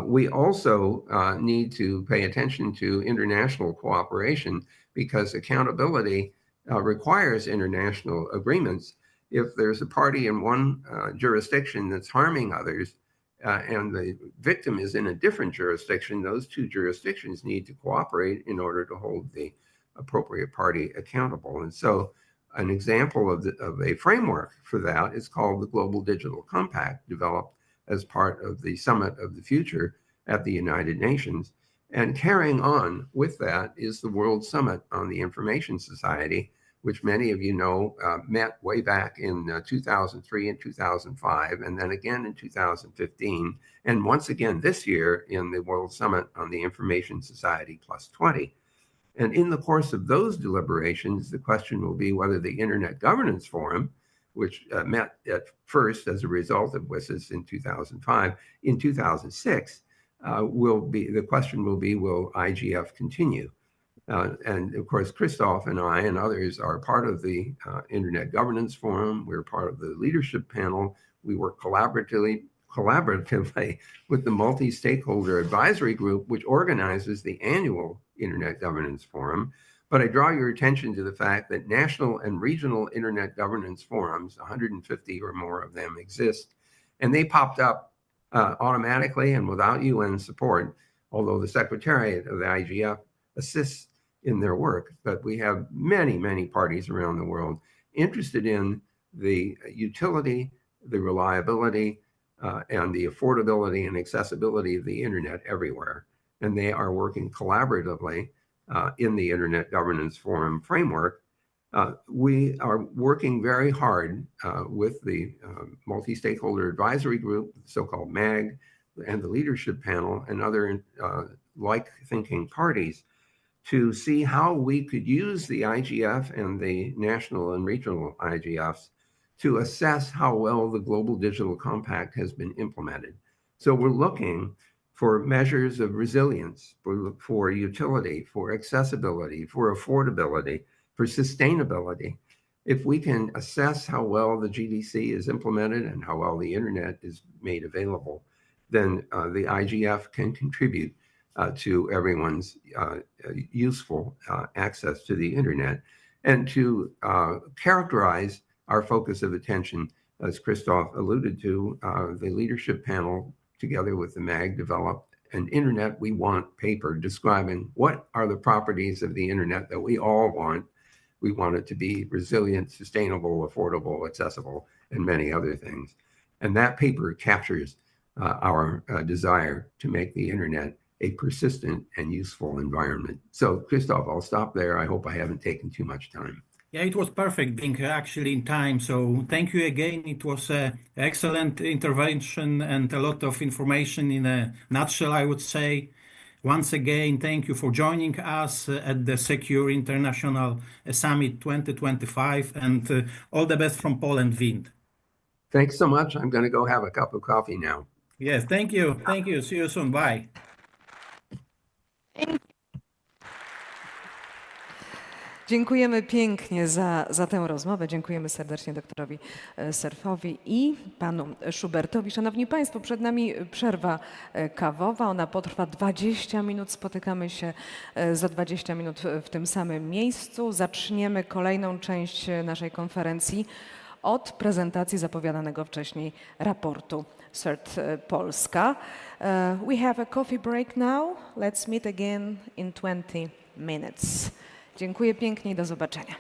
We also need to pay attention to international cooperation, because accountability requires international agreements. If there's a party in one jurisdiction that's harming others and the victim is in a different jurisdiction, those two jurisdictions need to cooperate in order to hold the appropriate party accountable. And so an example of a framework for that is called the Global Digital Compact, developed as part of the Summit of the Future at the United Nations. And carrying on with that is the World Summit on the Information Society, which many of you know met way back in 2003 and 2005, and then again in 2015, and once again this year in the World Summit on the Information Society Plus 20. And in the course of those deliberations, the question will be whether the Internet Governance Forum, which met at first as a result of WSIS in 2005, in 2006, the question will be, will IGF continue? And of course, Christoph and I and others are part of the Internet Governance Forum. We're part of the leadership panel. We work collaboratively with the multi-stakeholder advisory group, which organizes the annual Internet Governance Forum. But I draw your attention to the fact that national and regional Internet Governance Forums, 150 or more of them exist, and they popped up automatically and without UN support, although the Secretariat of the IGF assists in their work. But we have many, many parties around the world interested in the utility, the reliability, and the affordability and accessibility of the internet everywhere. And they are working collaboratively in the Internet Governance Forum framework. We are working very hard with the multi-stakeholder advisory group, so-called MAG, and the leadership panel and other like-thinking parties to see how we could use the IGF and the national and regional IGFs to assess how well the Global Digital Compact has been implemented. So we're looking for measures of resilience, for utility, for accessibility, for affordability, for sustainability. If we can assess how well the GDC is implemented and how well the internet is made available, then the IGF can contribute to everyone's useful access to the internet, and to characterize our focus of attention, as Christoph alluded to, the leadership panel together with the MAG developed an Internet We Want paper describing what are the properties of the internet that we all want. We want it to be resilient, sustainable, affordable, accessible, and many other things. And that paper captures our desire to make the internet a persistent and useful environment. So, Christoph, I'll stop there. I hope I haven't taken too much time. Yeah, it was perfect being actually in time. So thank you again. It was an excellent intervention and a lot of information in a nutshell, I would say. Once again, thank you for joining us at the Secure International Summit 2025, and all the best from Poland, Wind. Thanks so much. I'm going to go have a cup of coffee now. Yes, thank you. Thank you. See you soon. Bye. Dziękujemy pięknie za tę rozmowę. Dziękujemy serdecznie doktorowi Serfowi i panu Schubertowi. Szanowni Państwo, przed nami przerwa kawowa. Ona potrwa 20 minut. Spotykamy się za 20 minut w tym samym miejscu. Zaczniemy kolejną część naszej konferencji od prezentacji zapowiadanego wcześniej raportu Przed Polska. We have a coffee break now. Let's meet again in 20 minutes. Dziękuję pięknie i do zobaczenia.